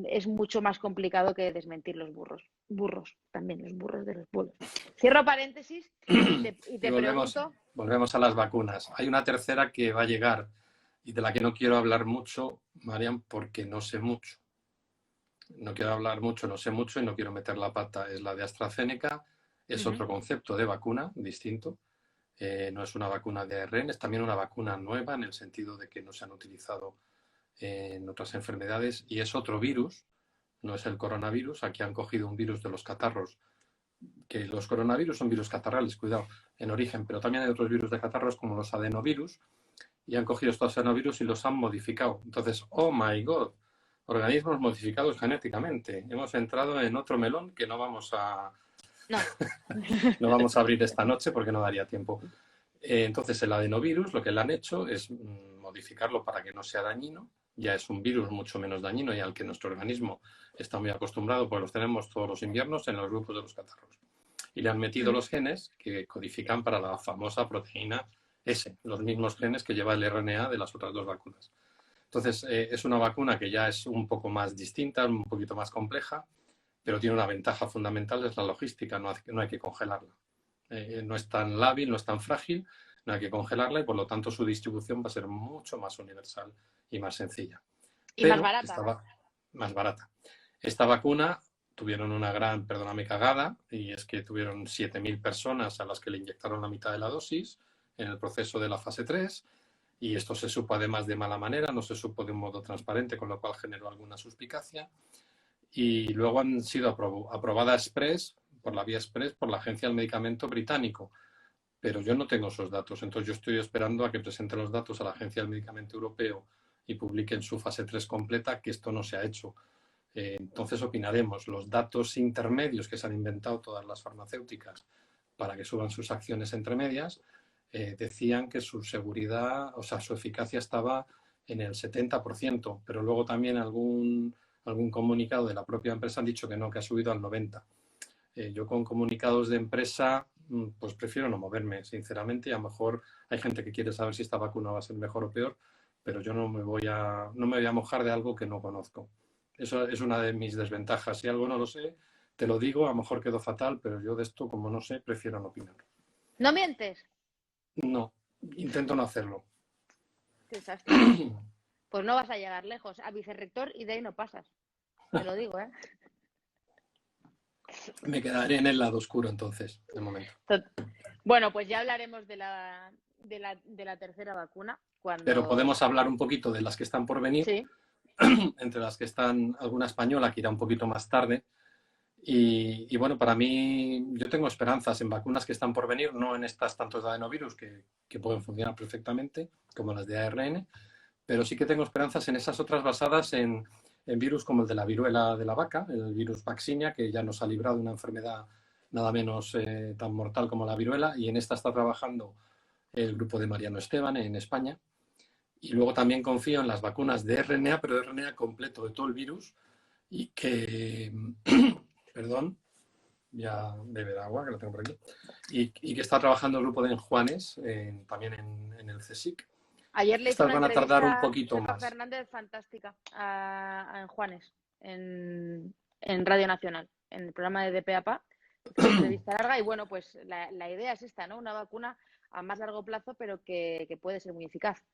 es mucho más complicado que desmentir los burros. Burros, también los burros de los pueblos. Cierro paréntesis y Y te pregunto. volvemos a las vacunas. Hay una tercera que va a llegar y de la que no quiero hablar mucho, Marian, porque no sé mucho. No quiero hablar mucho, no sé mucho y no quiero meter la pata. Es la de AstraZeneca, es otro concepto de vacuna distinto. No es una vacuna de ARN, es también una vacuna nueva en el sentido de que no se han utilizado en otras enfermedades y es otro virus, no es el coronavirus. Aquí han cogido un virus de los catarros, que los coronavirus son virus catarrales, cuidado, en origen, pero también hay otros virus de catarros como los adenovirus y han cogido estos adenovirus y los han modificado. Entonces, oh my god, organismos modificados genéticamente. Hemos entrado en otro melón que no vamos a, No. no vamos a abrir esta noche porque no daría tiempo. Entonces, el adenovirus lo que le han hecho es modificarlo para que no sea dañino. Ya es un virus mucho menos dañino y al que nuestro organismo está muy acostumbrado, pues los tenemos todos los inviernos en los grupos de los catarros. Y le han metido los genes que codifican para la famosa proteína S, los mismos genes que lleva el RNA de las otras dos vacunas. Entonces, es una vacuna que ya es un poco más distinta, un poquito más compleja, pero tiene una ventaja fundamental, es la logística, no hay que congelarla. No es tan lábil, no es tan frágil, no hay que congelarla y por lo tanto su distribución va a ser mucho más universal y más sencilla. Y más Pero barata. estaba más barata. Esta vacuna tuvieron una gran, perdóname, cagada, y es que tuvieron 7.000 personas a las que le inyectaron la mitad de la dosis en el proceso de la fase 3, y esto se supo además de mala manera, no se supo de un modo transparente, con lo cual generó alguna suspicacia. Y luego han sido aprobadas por la vía express, por la Agencia del Medicamento británico. Pero yo no tengo esos datos, entonces yo estoy esperando a que presenten los datos a la Agencia del Medicamento Europeo y publiquen su fase 3 completa, que esto no se ha hecho. Entonces opinaremos. Los datos intermedios que se han inventado todas las farmacéuticas para que suban sus acciones entre medias, decían que su seguridad, o sea, su eficacia estaba en el 70%, pero luego también algún comunicado de la propia empresa han dicho que no, que ha subido al 90%. Yo con comunicados de empresa, pues prefiero no moverme, sinceramente, y a lo mejor hay gente que quiere saber si esta vacuna va a ser mejor o peor, pero yo no me voy a mojar de algo que no conozco. Eso es una de mis desventajas. Si algo no lo sé, te lo digo, a lo mejor quedo fatal, pero yo de esto, como no sé, prefiero no opinar. ¿No mientes? No, intento no hacerlo. Qué desastre. Pues no vas a llegar lejos. A vicerrector y de ahí no pasas. Te lo digo, ¿eh? Me quedaré en el lado oscuro entonces, de momento. Bueno, pues ya hablaremos de la tercera vacuna. Pero Cuando... podemos hablar un poquito de las que están por venir, Sí. entre las que están alguna española que irá un poquito más tarde. Y bueno, para mí, yo tengo esperanzas en vacunas que están por venir, no en estas tantos de adenovirus que pueden funcionar perfectamente, como las de ARN, pero sí que tengo esperanzas en esas otras basadas en virus como el de la viruela de la vaca, el virus Vaccinia, que ya nos ha librado de una enfermedad nada menos tan mortal como la viruela, y en esta está trabajando el grupo de Mariano Esteban en España. Y luego también confío en las vacunas de RNA, pero de RNA completo de todo el virus, y que, perdón, ya beber agua, que lo tengo por aquí, y que está trabajando el grupo de Enjuanes, también en el CSIC. Ayer le hice Estas una van a tardar un entrevista poquito Pepa más. Fernández fantástica a Juanes en Radio Nacional, en el programa de DPAPA. Una entrevista larga y bueno, pues la idea es esta, ¿no? Una vacuna a más largo plazo, pero que puede ser muy eficaz.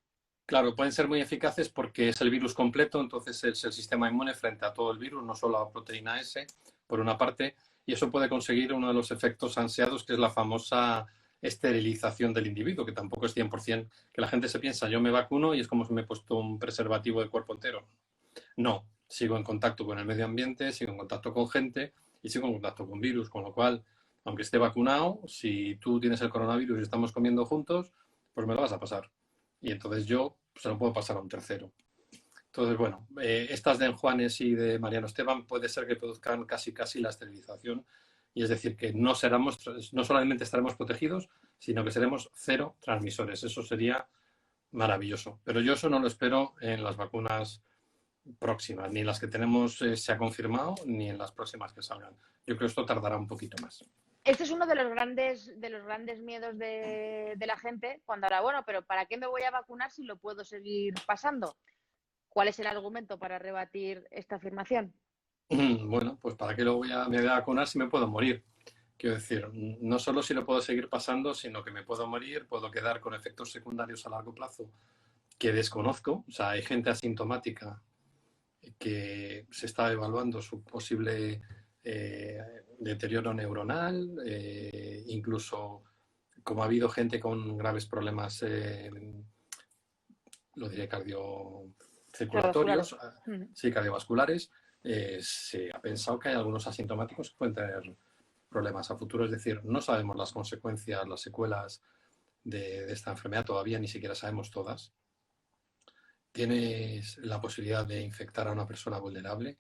Claro, pueden ser muy eficaces porque es el virus completo, entonces es el sistema inmune frente a todo el virus, no solo a la proteína S, por una parte, y eso puede conseguir uno de los efectos ansiados, que es la famosa esterilización del individuo, que tampoco es 100%, que la gente se piensa, yo me vacuno y es como si me he puesto un preservativo de cuerpo entero. No, sigo en contacto con el medio ambiente, sigo en contacto con gente y sigo en contacto con virus, con lo cual, aunque esté vacunado, si tú tienes el coronavirus y estamos comiendo juntos, pues me lo vas a pasar. Y entonces yo se lo puedo pasar a un tercero. Entonces, bueno, estas de Juanes y de Mariano Esteban puede ser que produzcan casi la esterilización, y es decir, que no solamente estaremos protegidos, sino que seremos cero transmisores. Eso sería maravilloso. Pero yo eso no lo espero en las vacunas próximas, ni en las que tenemos se ha confirmado, ni en las próximas que salgan. Yo creo que esto tardará un poquito más. Este es uno de los grandes miedos de la gente cuando ahora, bueno, pero ¿para qué me voy a vacunar si lo puedo seguir pasando? ¿Cuál es el argumento para rebatir esta afirmación? Bueno, pues ¿para qué me voy a vacunar si me puedo morir? Quiero decir, no solo si lo puedo seguir pasando, sino que me puedo morir, puedo quedar con efectos secundarios a largo plazo que desconozco. O sea, hay gente asintomática que se está evaluando su posible deterioro neuronal, incluso como ha habido gente con graves problemas, lo diré, cardiocirculatorios, sí, cardiovasculares, se ha pensado que hay algunos asintomáticos que pueden tener problemas a futuro. Es decir, no sabemos las consecuencias, las secuelas de esta enfermedad, todavía ni siquiera sabemos todas. Tienes la posibilidad de infectar a una persona vulnerable.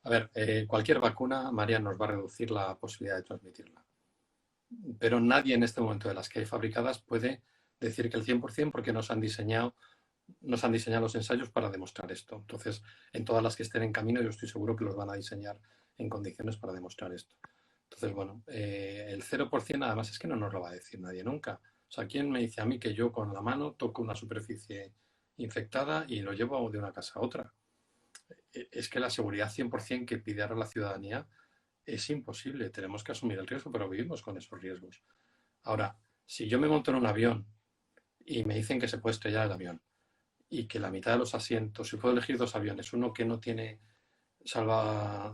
A ver, cualquier vacuna, María, nos va a reducir la posibilidad de transmitirla. Pero nadie en este momento de las que hay fabricadas puede decir que el 100%, porque nos han diseñado los ensayos para demostrar esto. Entonces, en todas las que estén en camino, yo estoy seguro que los van a diseñar en condiciones para demostrar esto. Entonces, bueno, el 0% además es que no nos lo va a decir nadie nunca. O sea, ¿quién me dice a mí que yo con la mano toco una superficie infectada y lo llevo de una casa a otra? Es que la seguridad 100% que pide ahora la ciudadanía es imposible. Tenemos que asumir el riesgo, pero vivimos con esos riesgos. Ahora, si yo me monto en un avión y me dicen que se puede estrellar el avión y que la mitad de los asientos, si puedo elegir dos aviones, uno que no tiene salvavidas,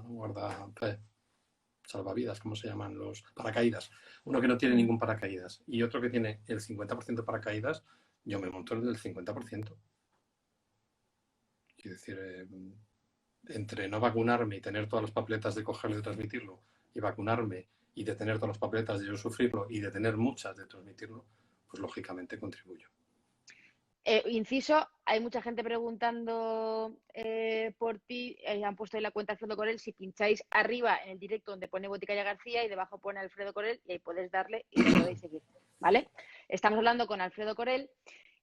¿cómo se llaman? Los paracaídas. Uno que no tiene ningún paracaídas y otro que tiene el 50% de paracaídas, yo me monto en el del 50%. Quiero decir, entre no vacunarme y tener todas las papeletas de cogerlo y de transmitirlo, y vacunarme y de tener todas las papeletas de yo sufrirlo y de tener muchas de transmitirlo, pues lógicamente contribuyo. Inciso, hay mucha gente preguntando por ti, han puesto ahí la cuenta Alfredo Corel, si pincháis arriba en el directo donde pone Boticaya García y debajo pone Alfredo Corel y ahí podéis darle y le podéis seguir, ¿vale? Estamos hablando con Alfredo Corel,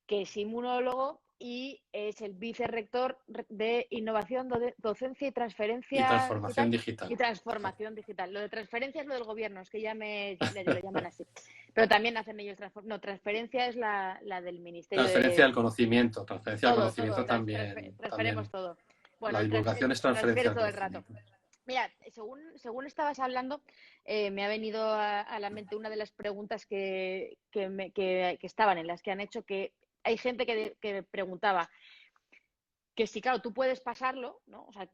que es inmunólogo y es el vicerrector de Innovación, Docencia y Y Transferencia transformación Digital digital. y Transformación Digital. Lo de transferencia es lo del gobierno, es que ya lo llaman así. Pero también hacen ellos transferencia es la del Ministerio Transferencia de del conocimiento. Transferencia del todo, conocimiento también. transferemos todo. La Bueno, divulgación es transferencia transfieres del todo el rato. conocimiento. Mira, según estabas hablando, me ha venido a la mente una de las preguntas que estaban en las que han hecho, que hay gente que preguntaba que si, claro, tú puedes pasarlo, ¿no? O sea,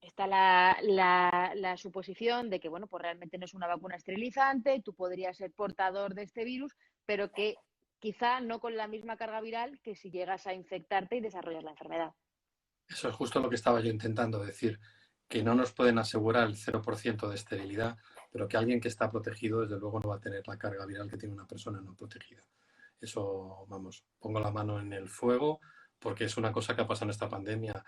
está la suposición de que, bueno, pues realmente no es una vacuna esterilizante, tú podrías ser portador de este virus, pero que quizá no con la misma carga viral que si llegas a infectarte y desarrollas la enfermedad. Eso es justo lo que estaba yo intentando decir, que no nos pueden asegurar el 0% de esterilidad, pero que alguien que está protegido, desde luego, no va a tener la carga viral que tiene una persona no protegida. Eso, vamos, pongo la mano en el fuego, porque es una cosa que ha pasado en esta pandemia.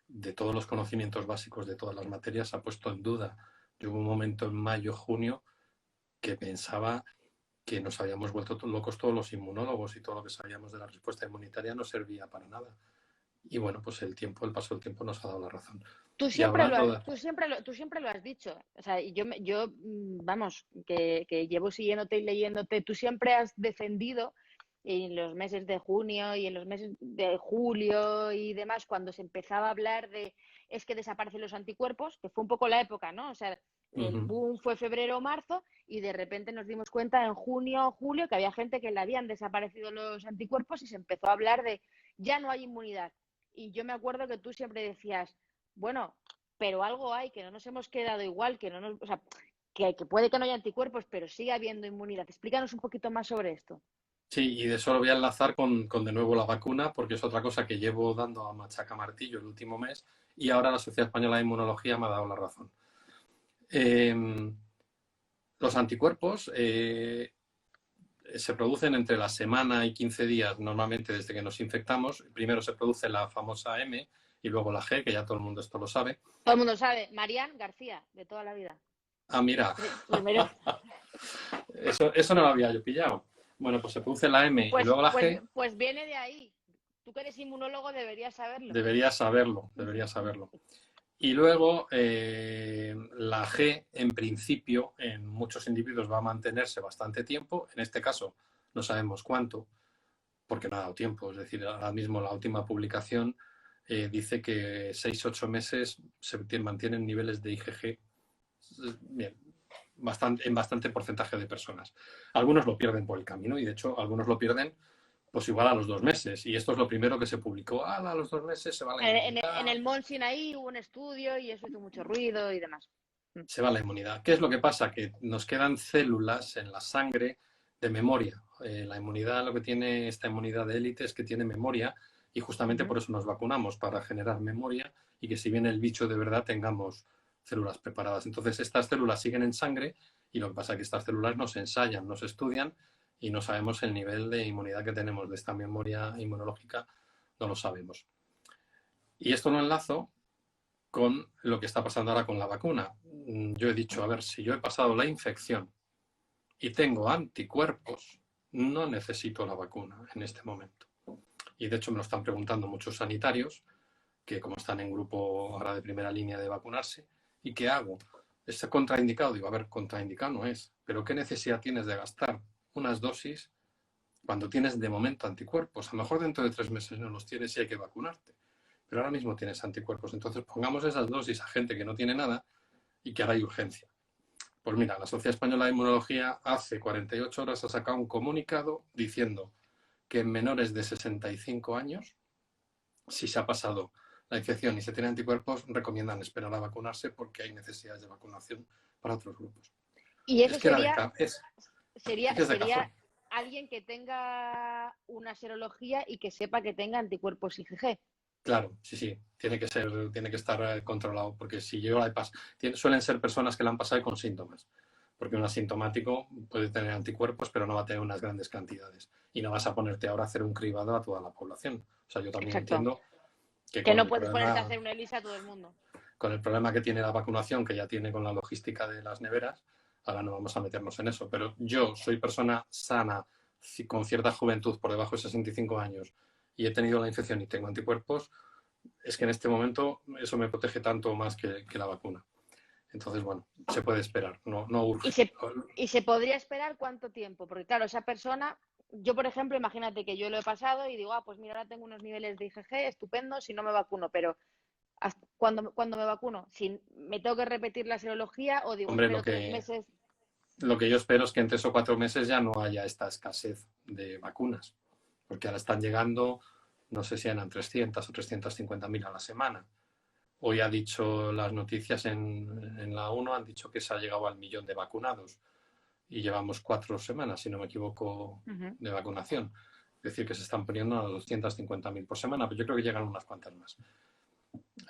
De todos los conocimientos básicos de todas las materias, se ha puesto en duda. Yo hubo un momento en mayo, junio, que pensaba que nos habíamos vuelto locos todos los inmunólogos y todo lo que sabíamos de la respuesta inmunitaria no servía para nada. Y bueno, pues el paso del tiempo nos ha dado la razón. Tú Y siempre hablando de... tú siempre lo has dicho. O sea, yo vamos, que llevo siguiéndote y leyéndote, tú siempre has defendido en los meses de junio y en los meses de julio y demás, cuando se empezaba a hablar de es que desaparecen los anticuerpos, que fue un poco la época, ¿no? O sea, el boom fue febrero o marzo y de repente nos dimos cuenta en junio o julio que había gente que le habían desaparecido los anticuerpos y se empezó a hablar de ya no hay inmunidad. Y yo me acuerdo que tú siempre decías, bueno, pero algo hay, que no nos hemos quedado igual, que no nos, o sea, que puede que no haya anticuerpos, pero sigue habiendo inmunidad. Explícanos un poquito más sobre esto. Sí, y de eso lo voy a enlazar con de nuevo la vacuna, porque es otra cosa que llevo dando a machaca martillo el último mes y ahora la Sociedad Española de Inmunología me ha dado la razón. Los anticuerpos se producen entre la semana y 15 días normalmente desde que nos infectamos. Primero se produce la famosa M y luego la G, que ya todo el mundo esto lo sabe. Todo el mundo sabe, Marian García, de toda la vida. Ah, mira, Primero. eso no lo había yo pillado. Bueno, pues se produce la M y luego la G. Pues viene de ahí. Tú que eres inmunólogo deberías saberlo. Debería saberlo. Y luego la G, en principio, en muchos individuos va a mantenerse bastante tiempo. En este caso, no sabemos cuánto, porque no ha dado tiempo. Es decir, ahora mismo la última publicación dice que 6-8 meses se mantienen niveles de IgG bien, en bastante porcentaje de personas. Algunos lo pierden por el camino y, de hecho, algunos lo pierden pues igual a los 2 meses. Y esto es lo primero que se publicó. A los 2 meses se va la inmunidad. En el Monsin ahí hubo un estudio y eso hizo mucho ruido y demás. Se va la inmunidad. ¿Qué es lo que pasa? Que nos quedan células en la sangre de memoria. La inmunidad, lo que tiene esta inmunidad de élite es que tiene memoria y justamente por eso nos vacunamos, para generar memoria y que si viene el bicho de verdad tengamos células preparadas. Entonces estas células siguen en sangre y lo que pasa es que estas células no se ensayan, no se estudian y no sabemos el nivel de inmunidad que tenemos de esta memoria inmunológica, no lo sabemos. Y esto lo enlazo con lo que está pasando ahora con la vacuna. Yo he dicho, a ver, si yo he pasado la infección y tengo anticuerpos, no necesito la vacuna en este momento. Y de hecho me lo están preguntando muchos sanitarios, que como están en grupo ahora de primera línea de vacunarse, ¿y qué hago? ¿Está contraindicado? Digo, a ver, contraindicado no es, pero ¿qué necesidad tienes de gastar unas dosis cuando tienes de momento anticuerpos? A lo mejor dentro de 3 meses no los tienes y hay que vacunarte, pero ahora mismo tienes anticuerpos. Entonces pongamos esas dosis a gente que no tiene nada y que ahora hay urgencia. Pues mira, la Sociedad Española de Inmunología hace 48 horas ha sacado un comunicado diciendo que en menores de 65 años, si se ha pasado la infección y se tiene anticuerpos, recomiendan esperar a vacunarse porque hay necesidades de vacunación para otros grupos. Y eso es que sería alguien que tenga una serología y que sepa que tenga anticuerpos IgG. Claro, sí, tiene que estar controlado, porque si yo la he pasado, suelen ser personas que la han pasado con síntomas, porque un asintomático puede tener anticuerpos, pero no va a tener unas grandes cantidades. Y no vas a ponerte ahora a hacer un cribado a toda la población. O sea, yo también entiendo que no puedes ponerte a hacer una ELISA a todo el mundo. Con el problema que tiene la vacunación, que ya tiene con la logística de las neveras, ahora no vamos a meternos en eso. Pero yo soy persona sana, con cierta juventud, por debajo de 65 años, y he tenido la infección y tengo anticuerpos, es que en este momento eso me protege tanto más que la vacuna. Entonces, bueno, se puede esperar, no urge. ¿Y se podría esperar cuánto tiempo? Porque claro, esa persona, yo por ejemplo, imagínate que yo lo he pasado y digo, pues mira, ahora tengo unos niveles de IgG estupendo si no me vacuno, pero cuando me vacuno, si me tengo que repetir la serología o digo, Hombre, espero 3 meses. lo que yo espero es que en 3 o 4 meses ya no haya esta escasez de vacunas, porque ahora están llegando, no sé si eran 300 o 350.000 a la semana. Hoy ha dicho las noticias en la ONU, han dicho que se ha llegado al 1.000.000 de vacunados y llevamos 4 semanas, si no me equivoco, de vacunación. Es decir, que se están poniendo a 250.000 por semana, pero yo creo que llegan unas cuantas más.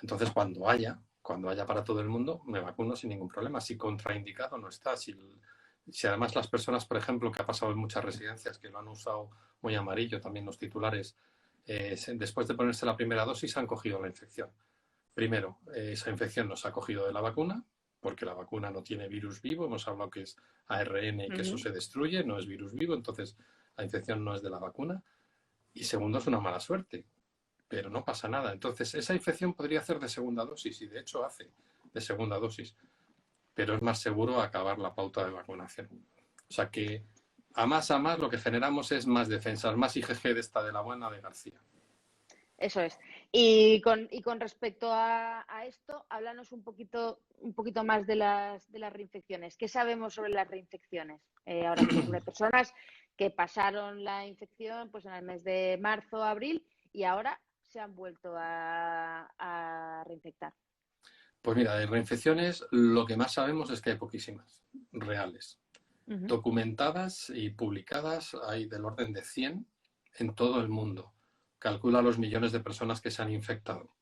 Entonces, cuando haya para todo el mundo, me vacuno sin ningún problema. Si contraindicado no está, si además las personas, por ejemplo, que ha pasado en muchas residencias, que lo han usado muy amarillo, también los titulares, después de ponerse la primera dosis han cogido la infección. Primero, esa infección no se ha cogido de la vacuna, porque la vacuna no tiene virus vivo, hemos hablado que es ARN y que eso se destruye, no es virus vivo, entonces la infección no es de la vacuna. Y segundo, es una mala suerte, pero no pasa nada. Entonces, esa infección podría hacer de segunda dosis, y de hecho hace de segunda dosis, pero es más seguro acabar la pauta de vacunación. O sea que, a más lo que generamos es más defensas, más IgG de esta de la buena de García. Eso es. Y con respecto a esto, háblanos un poquito más de las reinfecciones. ¿Qué sabemos sobre las reinfecciones? Ahora mismo sobre personas que pasaron la infección pues en el mes de marzo, abril y ahora se han vuelto a reinfectar. Pues mira, de reinfecciones lo que más sabemos es que hay poquísimas reales. Documentadas y publicadas hay del orden de 100 en todo el mundo. Calcula los millones de personas que se han infectado.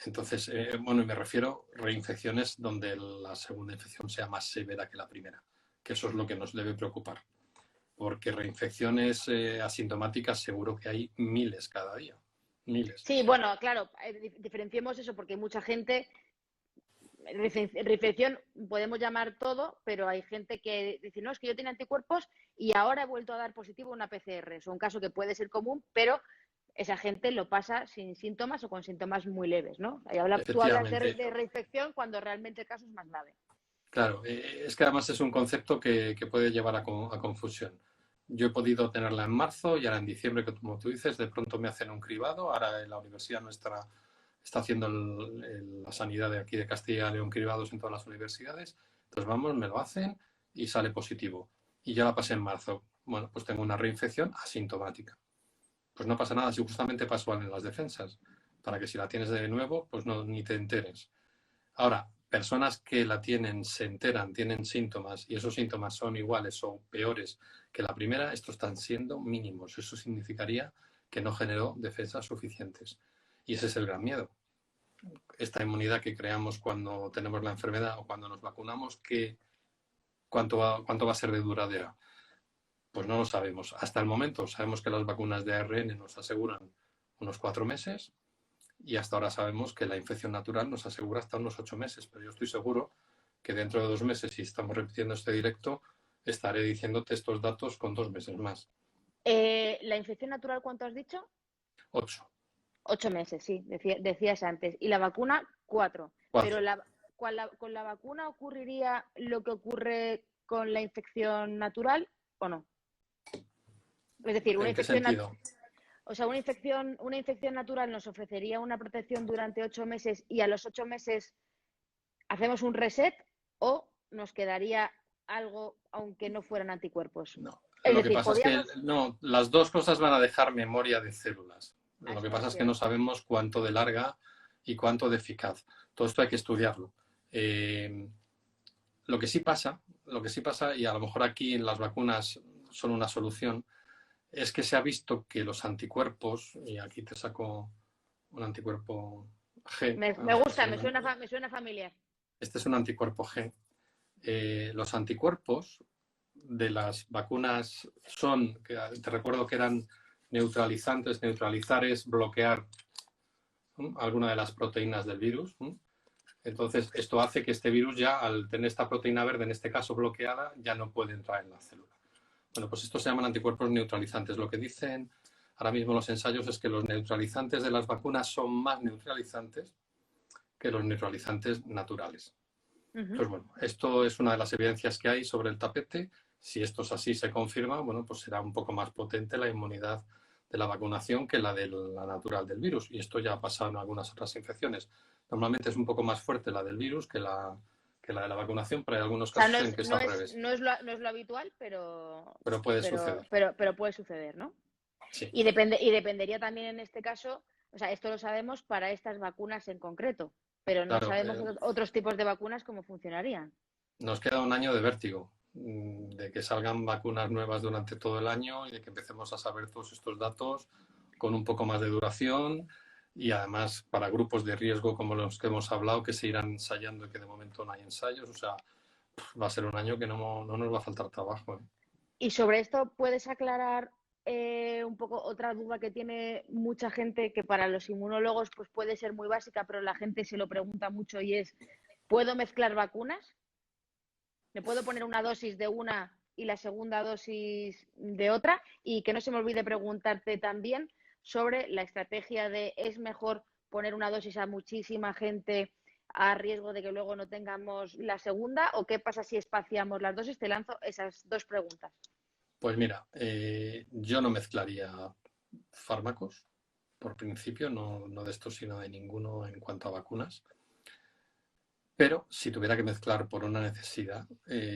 Entonces, bueno, y me refiero a reinfecciones donde la segunda infección sea más severa que la primera, que eso es lo que nos debe preocupar. Porque reinfecciones asintomáticas seguro que hay miles cada día. Miles. Sí, bueno, claro, diferenciemos eso porque hay mucha gente. Reinfección podemos llamar todo, pero hay gente que dice, no, es que yo tenía anticuerpos y ahora he vuelto a dar positivo una PCR. Es un caso que puede ser común, pero esa gente lo pasa sin síntomas o con síntomas muy leves, ¿no? Tú hablas de reinfección cuando realmente el caso es más grave. Claro, es que además es un concepto que puede llevar a confusión. Yo he podido tenerla en marzo y ahora en diciembre, que como tú dices, de pronto me hacen un cribado. Ahora en la universidad nuestra está haciendo la sanidad de aquí de Castilla y León cribados en todas las universidades. Entonces vamos, me lo hacen y sale positivo. Y ya la pasé en marzo. Bueno, pues tengo una reinfección asintomática. Pues no pasa nada si justamente pasó en las defensas, para que si la tienes de nuevo, pues no, ni te enteres. Ahora, personas que la tienen, se enteran, tienen síntomas y esos síntomas son iguales o peores que la primera, estos están siendo mínimos. Eso significaría que no generó defensas suficientes. Y ese es el gran miedo. Esta inmunidad que creamos cuando tenemos la enfermedad o cuando nos vacunamos, ¿cuánto va a ser de duradera? Pues no lo sabemos. Hasta el momento sabemos que las vacunas de ARN nos aseguran unos 4 meses y hasta ahora sabemos que la infección natural nos asegura hasta unos 8 meses. Pero yo estoy seguro que dentro de 2 meses, si estamos repitiendo este directo, estaré diciéndote estos datos con 2 meses más. ¿La infección natural cuánto has dicho? 8. 8 meses, sí, decías antes. Y la vacuna, 4. Pero con la vacuna ocurriría lo que ocurre con la infección natural o no. Es decir, ¿En qué sentido? O sea, una infección natural nos ofrecería una protección durante 8 meses y a los 8 meses hacemos un reset o nos quedaría algo aunque no fueran anticuerpos. No. Lo que pasa es que no, las dos cosas van a dejar memoria de células. Lo que pasa es que no sabemos cuánto de larga y cuánto de eficaz. Todo esto hay que estudiarlo. Lo que sí pasa, y a lo mejor aquí las vacunas son una solución, es que se ha visto que los anticuerpos, y aquí te saco un anticuerpo G. Me gusta, me suena familiar. Este es un anticuerpo G. Los anticuerpos de las vacunas son, que te recuerdo que eran neutralizantes, neutralizar es bloquear alguna de las proteínas del virus. Entonces, esto hace que este virus ya, al tener esta proteína verde, en este caso bloqueada, ya no puede entrar en la célula. Bueno, pues estos se llaman anticuerpos neutralizantes. Lo que dicen ahora mismo los ensayos es que los neutralizantes de las vacunas son más neutralizantes que los neutralizantes naturales. Entonces, bueno, esto es una de las evidencias que hay sobre el tapete. Si esto es así, se confirma, bueno, pues será un poco más potente la inmunidad de la vacunación que la de la natural del virus. Y esto ya ha pasado en algunas otras infecciones. Normalmente es un poco más fuerte la del virus que la de la vacunación, pero hay algunos O sea, casos en que es al revés. no es lo habitual, Pero puede suceder. pero puede suceder, ¿no? Sí. Y dependería también en este caso, o sea, esto lo sabemos para estas vacunas en concreto, pero no Claro, sabemos otros tipos de vacunas cómo funcionarían. nos queda un año de vértigo, de que salgan vacunas nuevas durante todo el año y de que empecemos a saber todos estos datos con un poco más de duración y además para grupos de riesgo como los que hemos hablado, que se irán ensayando y que de momento no hay ensayos. O sea, va a ser un año que no nos va a faltar trabajo, ¿eh? Y sobre esto, ¿puedes aclarar un poco otra duda que tiene mucha gente, que para los inmunólogos pues puede ser muy básica, pero la gente se lo pregunta mucho, y es, ¿puedo mezclar vacunas? ¿Me puedo poner una dosis de una y la segunda dosis de otra? Y que no se me olvide preguntarte también sobre la estrategia de, ¿es mejor poner una dosis a muchísima gente a riesgo de que luego no tengamos la segunda? ¿O qué pasa si espaciamos las dosis? Te lanzo esas dos preguntas. Pues mira, yo no mezclaría fármacos, por principio, no de estos sino de ninguno en cuanto a vacunas. Pero si tuviera que mezclar por una necesidad,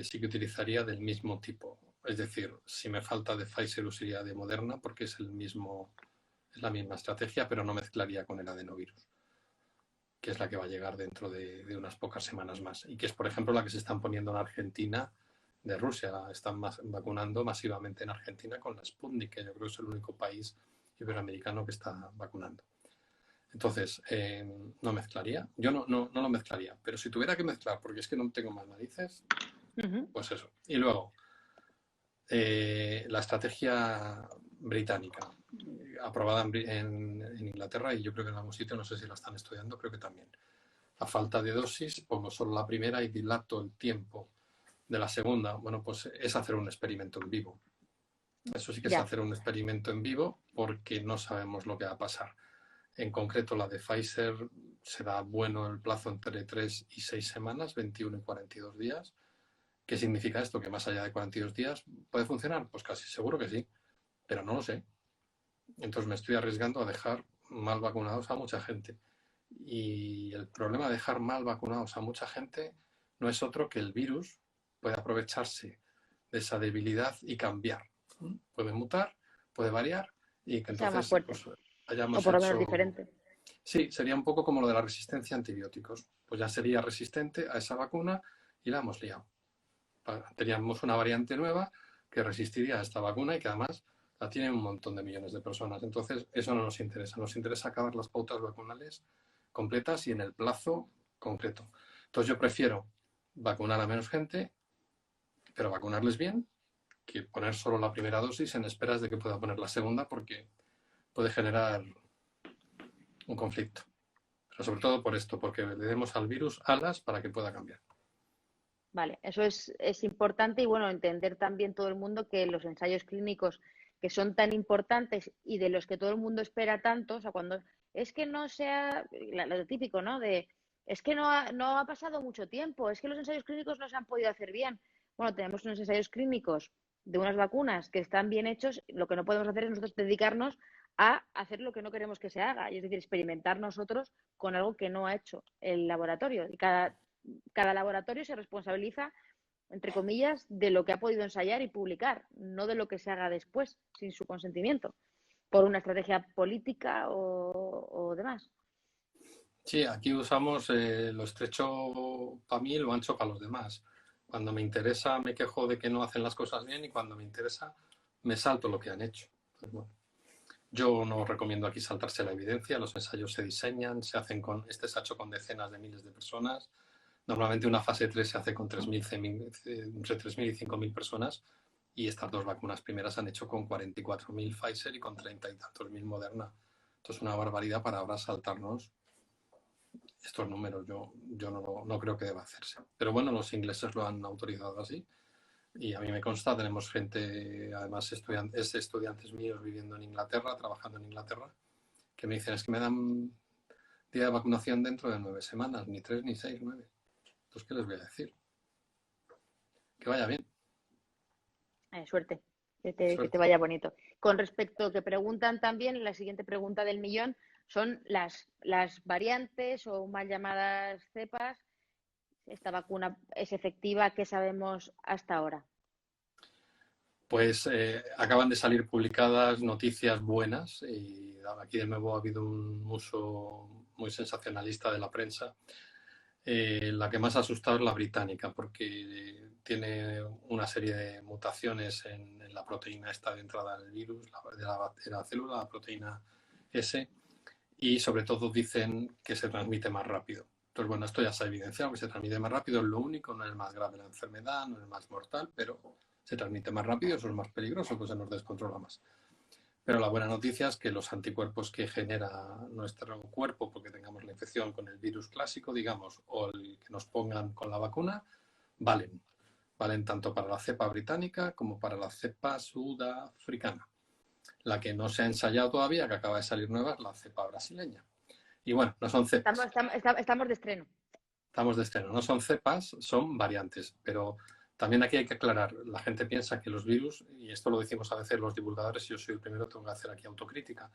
sí que utilizaría del mismo tipo. Es decir, si me falta de Pfizer, usaría de Moderna porque es la misma estrategia, pero no mezclaría con el adenovirus, que es la que va a llegar dentro de unas pocas semanas más. Y que es, por ejemplo, la que se están poniendo en Argentina de Rusia. Están vacunando masivamente en Argentina con la Sputnik, que yo creo que es el único país iberoamericano que está vacunando. Entonces, no mezclaría. Yo no lo mezclaría. Pero si tuviera que mezclar, porque es que no tengo más narices, pues eso. Y luego, la estrategia británica, aprobada en Inglaterra, y yo creo que en algún sitio, no sé si la están estudiando, creo que también. A falta de dosis, pongo solo la primera y dilato el tiempo de la segunda. Bueno, pues es hacer un experimento en vivo. Eso sí que es hacer un experimento en vivo, porque no sabemos lo que va a pasar. En concreto, la de Pfizer se da bueno el plazo entre 3 y 6 semanas, 21 y 42 días. ¿Qué significa esto? ¿Que más allá de 42 días puede funcionar? Pues casi seguro que sí, pero no lo sé. Entonces me estoy arriesgando a dejar mal vacunados a mucha gente. Y el problema de dejar mal vacunados a mucha gente no es otro que el virus puede aprovecharse de esa debilidad y cambiar. Puede mutar, puede variar y que Sea más entonces fuerte. pues, hayamos O por lo menos hecho... diferente. Sí, sería un poco como lo de la resistencia a antibióticos. Pues ya sería resistente a esa vacuna y la hemos liado. Teníamos una variante nueva que resistiría a esta vacuna y que además la tienen un montón de millones de personas. Entonces, eso no nos interesa. Nos interesa acabar las pautas vacunales completas y en el plazo concreto. Entonces, yo prefiero vacunar a menos gente, pero vacunarles bien, que poner solo la primera dosis en esperas de que pueda poner la segunda, porque puede generar un conflicto. Pero sobre todo por esto, porque le demos al virus alas para que pueda cambiar. Vale, eso es importante, y bueno, entender también todo el mundo que los ensayos clínicos, que son tan importantes y de los que todo el mundo espera tanto, o sea, cuando es que no sea lo típico, ¿no? Es que no ha pasado mucho tiempo, es que los ensayos clínicos no se han podido hacer bien. Bueno, tenemos unos ensayos clínicos de unas vacunas que están bien hechos, lo que no podemos hacer es nosotros dedicarnos a hacer lo que no queremos que se haga, y es decir, experimentar nosotros con algo que no ha hecho el laboratorio. Y cada laboratorio se responsabiliza, entre comillas, de lo que ha podido ensayar y publicar, no de lo que se haga después, sin su consentimiento, por una estrategia política o demás. Sí, aquí usamos lo estrecho para mí, lo ancho para los demás. Cuando me interesa me quejo de que no hacen las cosas bien y cuando me interesa me salto lo que han hecho. Pues bueno, yo no recomiendo aquí saltarse la evidencia. Los ensayos se diseñan, se hacen se ha hecho con decenas de miles de personas. Normalmente una fase 3 se hace con entre 3.000 y 5.000 personas, y estas dos vacunas primeras se han hecho con 44.000 Pfizer y con 30 y tantos mil Moderna. Esto es una barbaridad para ahora saltarnos estos números. Yo no creo que deba hacerse. Pero bueno, los ingleses lo han autorizado así Y a mí me consta, tenemos gente, además estudiantes míos viviendo en Inglaterra, trabajando en Inglaterra, que me dicen, es que me dan día de vacunación dentro de 9 semanas, ni 3, ni 6, 9. Entonces, ¿qué les voy a decir? Que vaya bien. Suerte, que te Suerte. vaya bonito. Con respecto que preguntan también, la siguiente pregunta del millón son las variantes o mal llamadas cepas. ¿Esta vacuna es efectiva? ¿Qué sabemos hasta ahora? Pues acaban de salir publicadas noticias buenas y aquí de nuevo ha habido un uso muy sensacionalista de la prensa. La que más ha asustado es la británica porque tiene una serie de mutaciones en la proteína esta de entrada del virus, de la célula, la proteína S, y sobre todo dicen que se transmite más rápido. Entonces, bueno, esto ya se ha evidenciado que se transmite más rápido, es lo único, no es más grave la enfermedad, no es más mortal, pero se transmite más rápido, eso es más peligroso, pues se nos descontrola más. Pero la buena noticia es que los anticuerpos que genera nuestro cuerpo porque tengamos la infección con el virus clásico, digamos, o el que nos pongan con la vacuna, valen. Valen tanto para la cepa británica como para la cepa sudafricana. La que no se ha ensayado todavía, que acaba de salir nueva, es la cepa brasileña. Y bueno, no son cepas. Estamos de estreno. Estamos de estreno. No son cepas, son variantes. Pero también aquí hay que aclarar. La gente piensa que los virus, y esto lo decimos a veces los divulgadores, y yo soy el primero que tengo que hacer aquí autocrítica,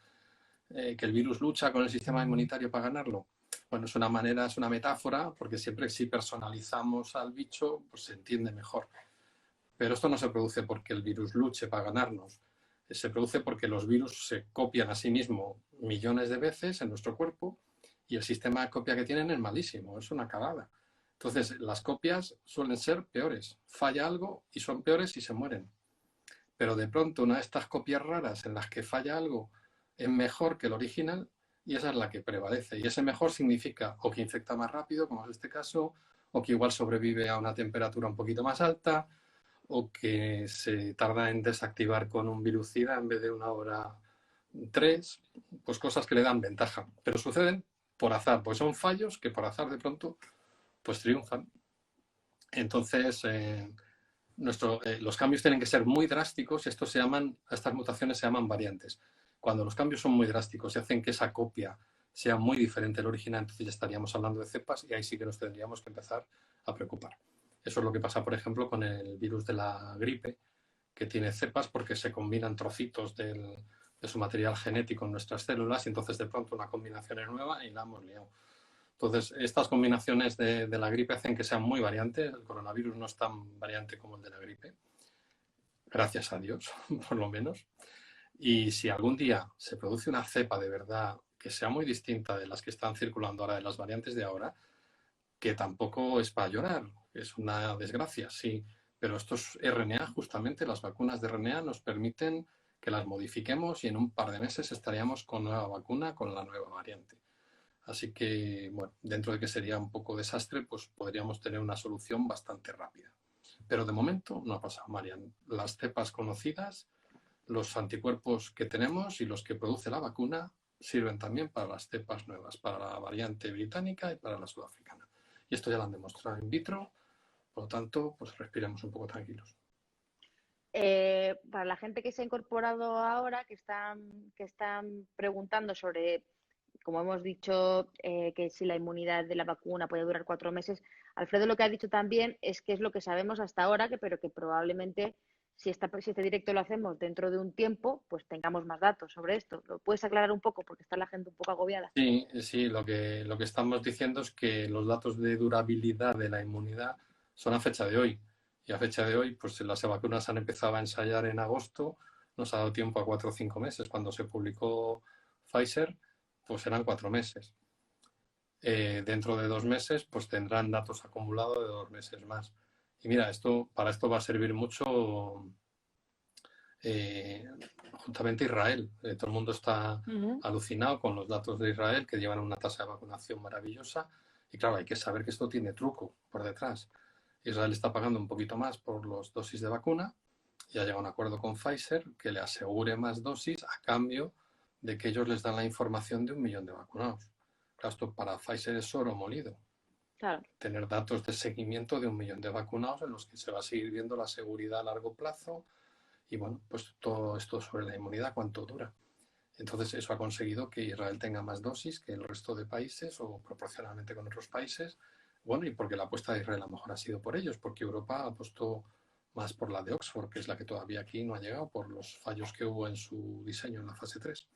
que el virus lucha con el sistema inmunitario para ganarlo. Bueno, es una manera, es una metáfora, porque siempre si personalizamos al bicho, pues se entiende mejor. Pero esto no se produce porque el virus luche para ganarnos. Se produce porque los virus se copian a sí mismos millones de veces en nuestro cuerpo y el sistema de copia que tienen es malísimo, es una cagada. Entonces, las copias suelen ser peores. Falla algo y son peores y se mueren. Pero de pronto una de estas copias raras en las que falla algo es mejor que el original y esa es la que prevalece. Y ese mejor significa o que infecta más rápido, como es este caso, o que igual sobrevive a una temperatura un poquito más alta, o que se tarda en desactivar con un virucida en vez de 1 hora 3, pues cosas que le dan ventaja. Pero suceden por azar, pues son fallos que por azar de pronto pues triunfan. Entonces, los cambios tienen que ser muy drásticos y estas mutaciones se llaman variantes. Cuando los cambios son muy drásticos y hacen que esa copia sea muy diferente del original, entonces ya estaríamos hablando de cepas y ahí sí que nos tendríamos que empezar a preocupar. Eso es lo que pasa, por ejemplo, con el virus de la gripe, que tiene cepas porque se combinan trocitos de su material genético en nuestras células y entonces de pronto una combinación es nueva y la hemos liado. Entonces, estas combinaciones de la gripe hacen que sean muy variantes. El coronavirus no es tan variante como el de la gripe, gracias a Dios, por lo menos. Y si algún día se produce una cepa de verdad que sea muy distinta de las que están circulando ahora, de las variantes de ahora, que tampoco es para llorar, es una desgracia, sí, pero estos RNA, justamente las vacunas de RNA nos permiten que las modifiquemos y en un par de meses estaríamos con nueva vacuna, con la nueva variante. Así que, bueno, dentro de que sería un poco desastre, pues podríamos tener una solución bastante rápida. Pero de momento no ha pasado, Marian. Las cepas conocidas, los anticuerpos que tenemos y los que produce la vacuna sirven también para las cepas nuevas, para la variante británica y para la sudafricana. Y esto ya lo han demostrado in vitro, por lo tanto, pues respiremos un poco tranquilos. Para la gente que se ha incorporado ahora, que están preguntando sobre, como hemos dicho, que si la inmunidad de la vacuna puede durar 4 meses, Alfredo lo que ha dicho también es que es lo que sabemos hasta ahora, pero que probablemente si este directo lo hacemos dentro de un tiempo, pues tengamos más datos sobre esto. ¿Lo puedes aclarar un poco? Porque está la gente un poco agobiada. Sí, sí, lo que estamos diciendo es que los datos de durabilidad de la inmunidad son a fecha de hoy. Y a fecha de hoy, pues las vacunas han empezado a ensayar en agosto, nos ha dado tiempo a 4 o 5 meses. Cuando se publicó Pfizer, pues eran 4 meses. Dentro de 2 meses, pues tendrán datos acumulados de 2 meses más. Y mira, para esto va a servir mucho juntamente Israel. Todo el mundo está alucinado con los datos de Israel, que llevan una tasa de vacunación maravillosa. Y claro, hay que saber que esto tiene truco por detrás. Israel está pagando un poquito más por las dosis de vacuna y ha llegado a un acuerdo con Pfizer que le asegure más dosis a cambio de que ellos les dan la información de 1 millón de vacunados. Claro, esto para Pfizer es oro molido. Claro. tener datos de seguimiento de 1 millón de vacunados en los que se va a seguir viendo la seguridad a largo plazo y, bueno, pues todo esto sobre la inmunidad, cuánto dura. Entonces, eso ha conseguido que Israel tenga más dosis que el resto de países o proporcionalmente con otros países. Bueno, y porque la apuesta de Israel a lo mejor ha sido por ellos, porque Europa ha apostado más por la de Oxford, que es la que todavía aquí no ha llegado por los fallos que hubo en su diseño en la fase 3.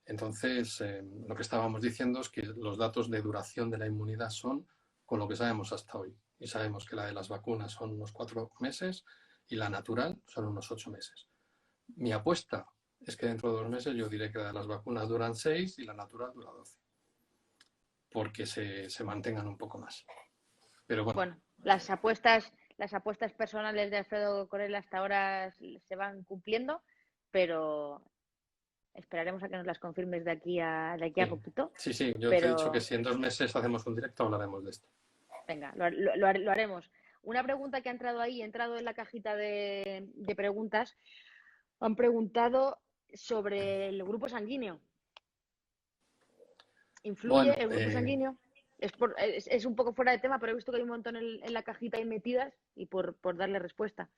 Entonces, lo que estábamos diciendo es que los datos de duración de la inmunidad son con lo que sabemos hasta hoy. Y sabemos que la de las vacunas son unos 4 meses y la natural son unos 8 meses. Mi apuesta es que dentro de 2 meses yo diré que la de las vacunas duran 6 y la natural dura 12. Porque se mantengan un poco más. Pero bueno. Bueno, las apuestas personales de Alfredo Corel hasta ahora se van cumpliendo, pero esperaremos a que nos las confirmes de aquí a poquito. Sí, yo te he dicho que Pero si en 2 meses hacemos un directo hablaremos de esto. venga, lo haremos. Una pregunta que ha entrado ahí, ha entrado en la cajita de preguntas, han preguntado sobre el grupo sanguíneo. ¿Influye Bueno, el grupo sanguíneo? Es un poco fuera de tema, pero he visto que hay un montón en la cajita ahí metidas y por darle respuesta.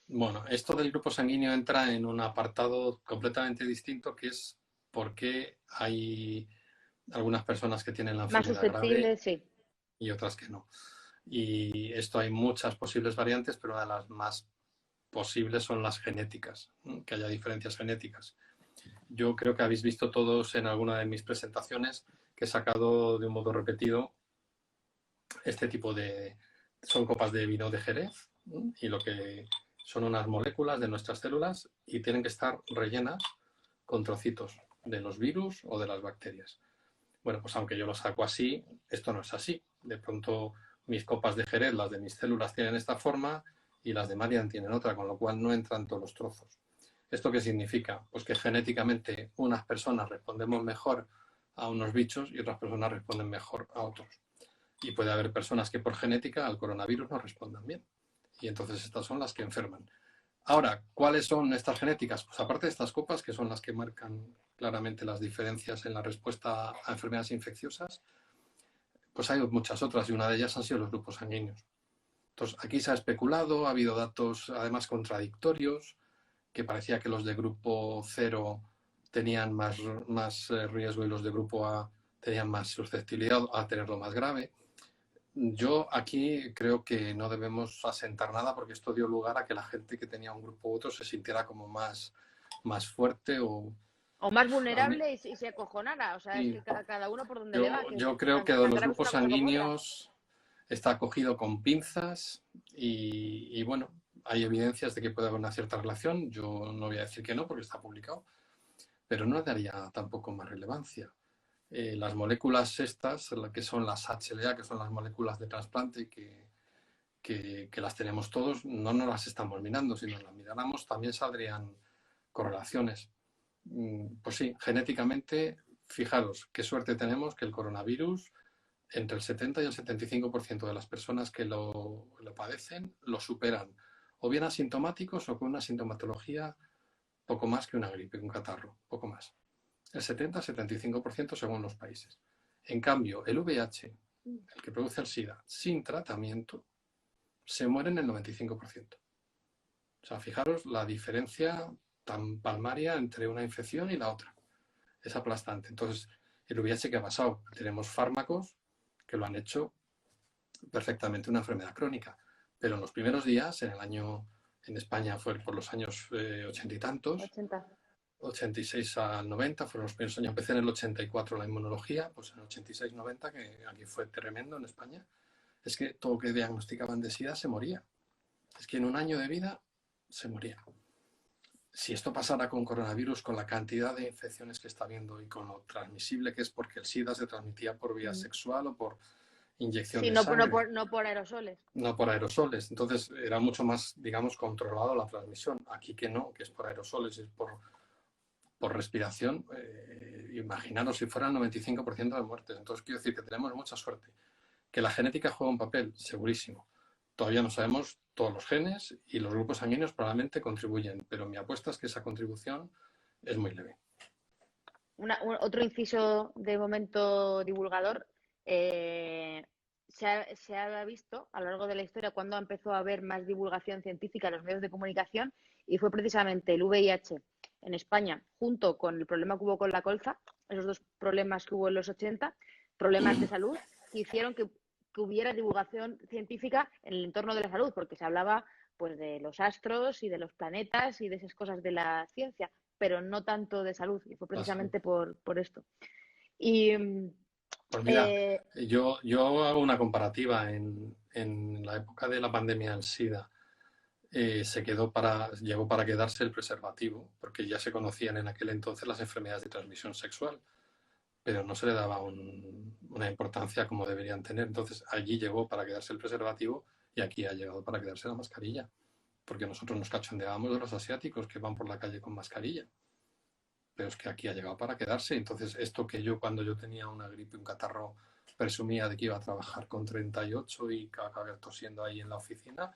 Bueno, esto del grupo sanguíneo entra en un apartado completamente distinto, que es por qué hay algunas personas que tienen la Más enfermedad grave susceptibles, sí. y otras que no. Y esto hay muchas posibles variantes, pero una de las más posibles son las genéticas, que haya diferencias genéticas. Yo creo que habéis visto todos en alguna de mis presentaciones que he sacado de un modo repetido este tipo de... Son copas de vino de Jerez y lo que son unas moléculas de nuestras células y tienen que estar rellenas con trocitos de los virus o de las bacterias. Bueno, pues aunque yo lo saco así, esto no es así. De pronto mis copas de Jerez, las de mis células tienen esta forma y las de Marian tienen otra, con lo cual no entran todos los trozos. ¿Esto qué significa? Pues que genéticamente unas personas respondemos mejor a unos bichos y otras personas responden mejor a otros. Y puede haber personas que por genética al coronavirus no respondan bien. Y entonces estas son las que enferman. Ahora, ¿cuáles son estas genéticas? Pues aparte de estas copas, que son las que marcan claramente las diferencias en la respuesta a enfermedades infecciosas, pues hay muchas otras y una de ellas han sido los grupos sanguíneos. Entonces, aquí se ha especulado, ha habido datos además contradictorios, que parecía que los de grupo 0 tenían más riesgo y los de grupo A tenían más susceptibilidad a tenerlo más grave. Yo aquí creo que no debemos asentar nada porque esto dio lugar a que la gente que tenía un grupo u otro se sintiera como más fuerte o más vulnerable y se acojonara. O sea, es sí. que cada uno por donde le va. Yo creo que de los grupos una cosa como otra. sanguíneos está cogido con pinzas y bueno, hay evidencias de que puede haber una cierta relación. Yo no voy a decir que no porque está publicado, pero no le daría tampoco más relevancia. Las moléculas estas, que son las HLA, que son las moléculas de trasplante que las tenemos todos, no nos las estamos mirando. Si nos las miráramos también saldrían correlaciones. Pues sí, genéticamente, fijaros qué suerte tenemos que el coronavirus, entre el 70 y el 75% de las personas que lo padecen lo superan, o bien asintomáticos o con una sintomatología poco más que una gripe, un catarro, poco más. El 70-75% según los países. En cambio, el VIH, el que produce el SIDA, sin tratamiento, se muere en el 95%. O sea, fijaros la diferencia tan palmaria entre una infección y la otra. Es aplastante. Entonces, el VIH, ¿qué ha pasado? Tenemos fármacos que lo han hecho perfectamente una enfermedad crónica. Pero en los primeros días, en España fue por los años 80 y tantos, 86 al 90 fueron los primeros años. Empecé en el 84 la inmunología, pues en el 86-90, que aquí fue tremendo en España, es que todo lo que diagnosticaban de SIDA se moría. Es que en un año de vida se moría. Si esto pasara con coronavirus, con la cantidad de infecciones que está habiendo y con lo transmisible que es, porque el SIDA se transmitía por vía sexual o por inyección de sangre. No por aerosoles. No por aerosoles. Entonces era mucho más, digamos, controlado la transmisión. Aquí que no, que es por aerosoles, es por respiración. Imaginaros si fuera el 95% de muertes. Entonces quiero decir que tenemos mucha suerte. Que la genética juega un papel, segurísimo. Todavía no sabemos todos los genes y los grupos sanguíneos probablemente contribuyen, pero mi apuesta es que esa contribución es muy leve. Otro inciso de momento divulgador. se ha visto a lo largo de la historia cuando empezó a haber más divulgación científica en los medios de comunicación y fue precisamente el VIH en España, junto con el problema que hubo con la colza, esos dos problemas que hubo en los 80, problemas de salud, que hicieron que hubiera divulgación científica en el entorno de la salud, porque se hablaba pues de los astros y de los planetas y de esas cosas de la ciencia, pero no tanto de salud, y fue La salud. precisamente por esto. Y Pues mira, eh, yo hago una comparativa. En la época de la pandemia del SIDA, llegó para quedarse el preservativo, porque ya se conocían en aquel entonces las enfermedades de transmisión sexual, pero no se le daba una importancia como deberían tener. Entonces allí llegó para quedarse el preservativo y aquí ha llegado para quedarse la mascarilla, porque nosotros nos cachondeábamos de los asiáticos que van por la calle con mascarilla, pero es que aquí ha llegado para quedarse. Entonces esto que yo cuando yo tenía una gripe, un catarro, presumía de que iba a trabajar con 38 y que acabé tosiendo ahí en la oficina,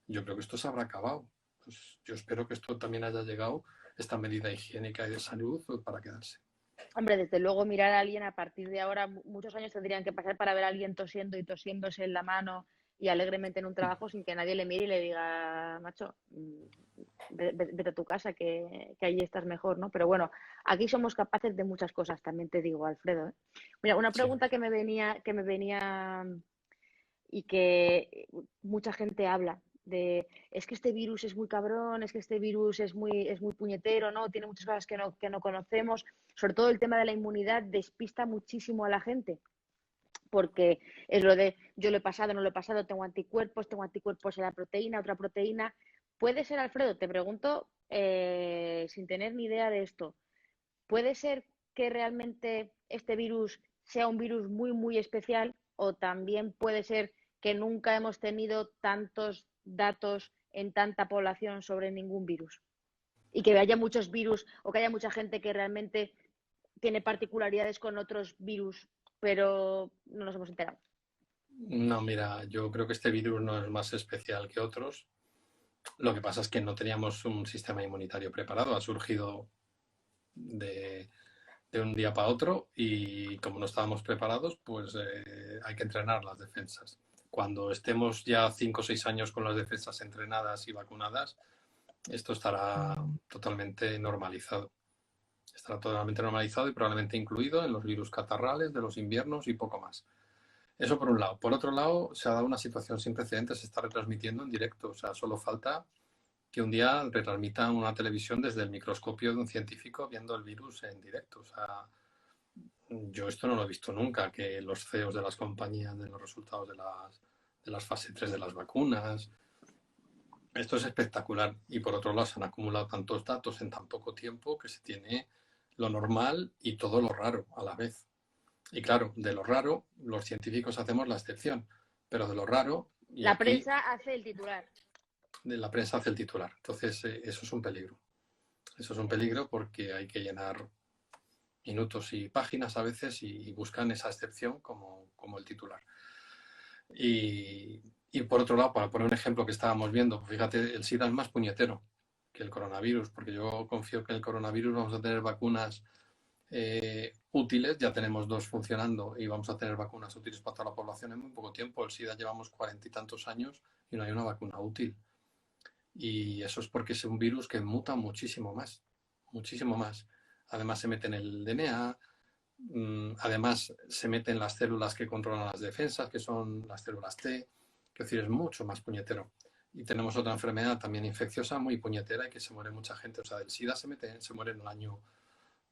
yo creo que esto se habrá acabado. Pues yo espero que esto también haya llegado, esta medida higiénica y de salud, para quedarse. Hombre, desde luego mirar a alguien a partir de ahora, muchos años tendrían que pasar para ver a alguien tosiendo y tosiéndose en la mano y alegremente en un trabajo sin que nadie le mire y le diga, macho, vete a tu casa, que allí estás mejor, ¿no? Pero bueno, aquí somos capaces de muchas cosas, también te digo, Alfredo, ¿eh? Mira, una Sí. pregunta que me venía y que mucha gente habla de es que este virus es muy cabrón, es que este virus es muy puñetero, ¿no? Tiene muchas cosas que no conocemos. Sobre todo el tema de la inmunidad despista muchísimo a la gente, porque es lo de yo lo he pasado, no lo he pasado, tengo anticuerpos a la proteína, otra proteína. Puede ser, Alfredo, te pregunto, sin tener ni idea de esto, ¿puede ser que realmente este virus sea un virus muy, muy especial o también puede ser que nunca hemos tenido tantos datos en tanta población sobre ningún virus? Y que haya muchos virus o que haya mucha gente que realmente tiene particularidades con otros virus, pero no nos hemos enterado. No, mira, yo creo que este virus no es más especial que otros. Lo que pasa es que no teníamos un sistema inmunitario preparado. Ha surgido de, de un día para otro y como no estábamos preparados, pues hay que entrenar las defensas. Cuando estemos ya 5 o 6 años con las defensas entrenadas y vacunadas, esto estará totalmente normalizado. Estará totalmente normalizado y probablemente incluido en los virus catarrales de los inviernos y poco más. Eso por un lado. Por otro lado, se ha dado una situación sin precedentes, se está retransmitiendo en directo. O sea, solo falta que un día retransmitan una televisión desde el microscopio de un científico viendo el virus en directo. O sea, yo esto no lo he visto nunca, que los CEOs de las compañías den los resultados de las fase 3 de las vacunas. Esto es espectacular. Y por otro lado, se han acumulado tantos datos en tan poco tiempo que se tiene lo normal y todo lo raro a la vez. Y claro, de lo raro, los científicos hacemos la excepción, pero de lo raro, y La aquí prensa hace el titular. de la prensa hace el titular. Entonces, eso es un peligro. Eso es un peligro porque hay que llenar minutos y páginas a veces y buscan esa excepción como el titular. Y por otro lado, para poner un ejemplo que estábamos viendo, fíjate, el SIDA es más puñetero que el coronavirus, porque yo confío que el coronavirus vamos a tener vacunas útiles, ya tenemos 2 funcionando y vamos a tener vacunas útiles para toda la población en muy poco tiempo. El SIDA llevamos 40 y tantos años y no hay una vacuna útil. Y eso es porque es un virus que muta muchísimo más, muchísimo más. Además se mete en el DNA, además se mete en las células que controlan las defensas, que son las células T, es decir, es mucho más puñetero. Y tenemos otra enfermedad también infecciosa muy puñetera y que se muere mucha gente. O sea, del SIDA se muere en el año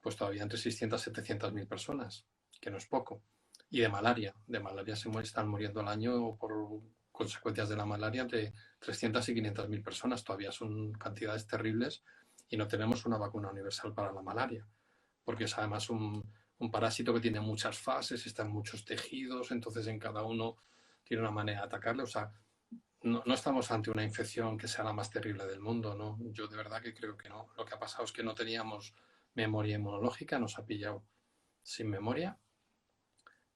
pues todavía entre 600 y 700 mil personas, que no es poco. Y de malaria están muriendo al año por consecuencias de la malaria entre 300 y 500 mil personas. Todavía son cantidades terribles y no tenemos una vacuna universal para la malaria, porque es además un parásito que tiene muchas fases, está en muchos tejidos, entonces en cada uno tiene una manera de atacarle. O sea, no estamos ante una infección que sea la más terrible del mundo, ¿no? Yo de verdad que creo que no. Lo que ha pasado es que no teníamos memoria inmunológica, nos ha pillado sin memoria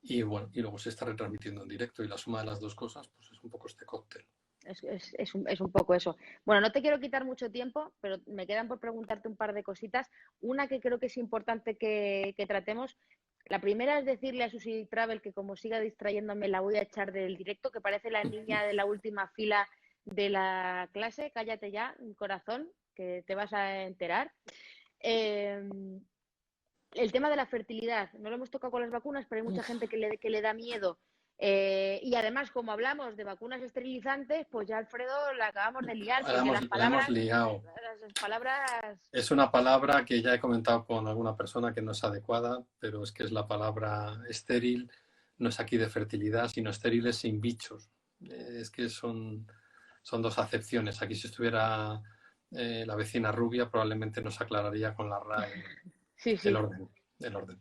y bueno, y luego se está retransmitiendo en directo y la suma de las dos cosas pues es un poco este cóctel. Es un poco eso. Bueno, no te quiero quitar mucho tiempo, pero me quedan por preguntarte un par de cositas. Una que creo que es importante que tratemos. La primera es decirle a Susi Travel que como siga distrayéndome la voy a echar del directo, que parece la niña de la última fila de la clase. Cállate ya, corazón, que te vas a enterar. El tema de la fertilidad, no lo hemos tocado con las vacunas, pero hay mucha gente que le da miedo. Y además, como hablamos de vacunas esterilizantes, pues ya Alfredo la acabamos de liar, porque La hemos liado. las palabras... Es una palabra que ya he comentado con alguna persona que no es adecuada, pero es que es la palabra estéril, no es aquí de fertilidad, sino estériles sin bichos. Es que son dos acepciones. Aquí si estuviera la vecina rubia probablemente nos aclararía con la RAE Sí, sí. el orden.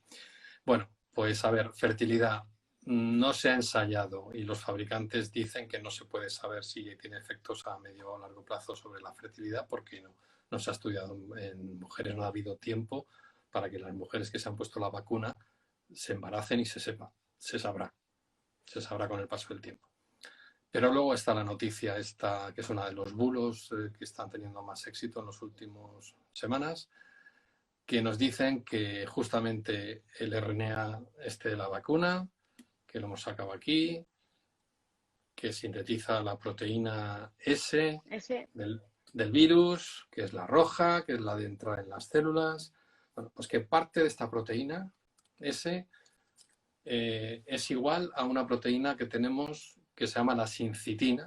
Bueno, pues a ver, fertilidad no se ha ensayado y los fabricantes dicen que no se puede saber si tiene efectos a medio o largo plazo sobre la fertilidad porque no se ha estudiado en mujeres, no ha habido tiempo para que las mujeres que se han puesto la vacuna se embaracen y se sepa, se sabrá con el paso del tiempo. Pero luego está la noticia esta, que es una de los bulos que están teniendo más éxito en las últimas semanas, que nos dicen que justamente el RNA de la vacuna, que lo hemos sacado aquí, que sintetiza la proteína S del virus, que es la roja, que es la de entrar en las células. Bueno, pues que parte de esta proteína S es igual a una proteína que tenemos que se llama la sincitina,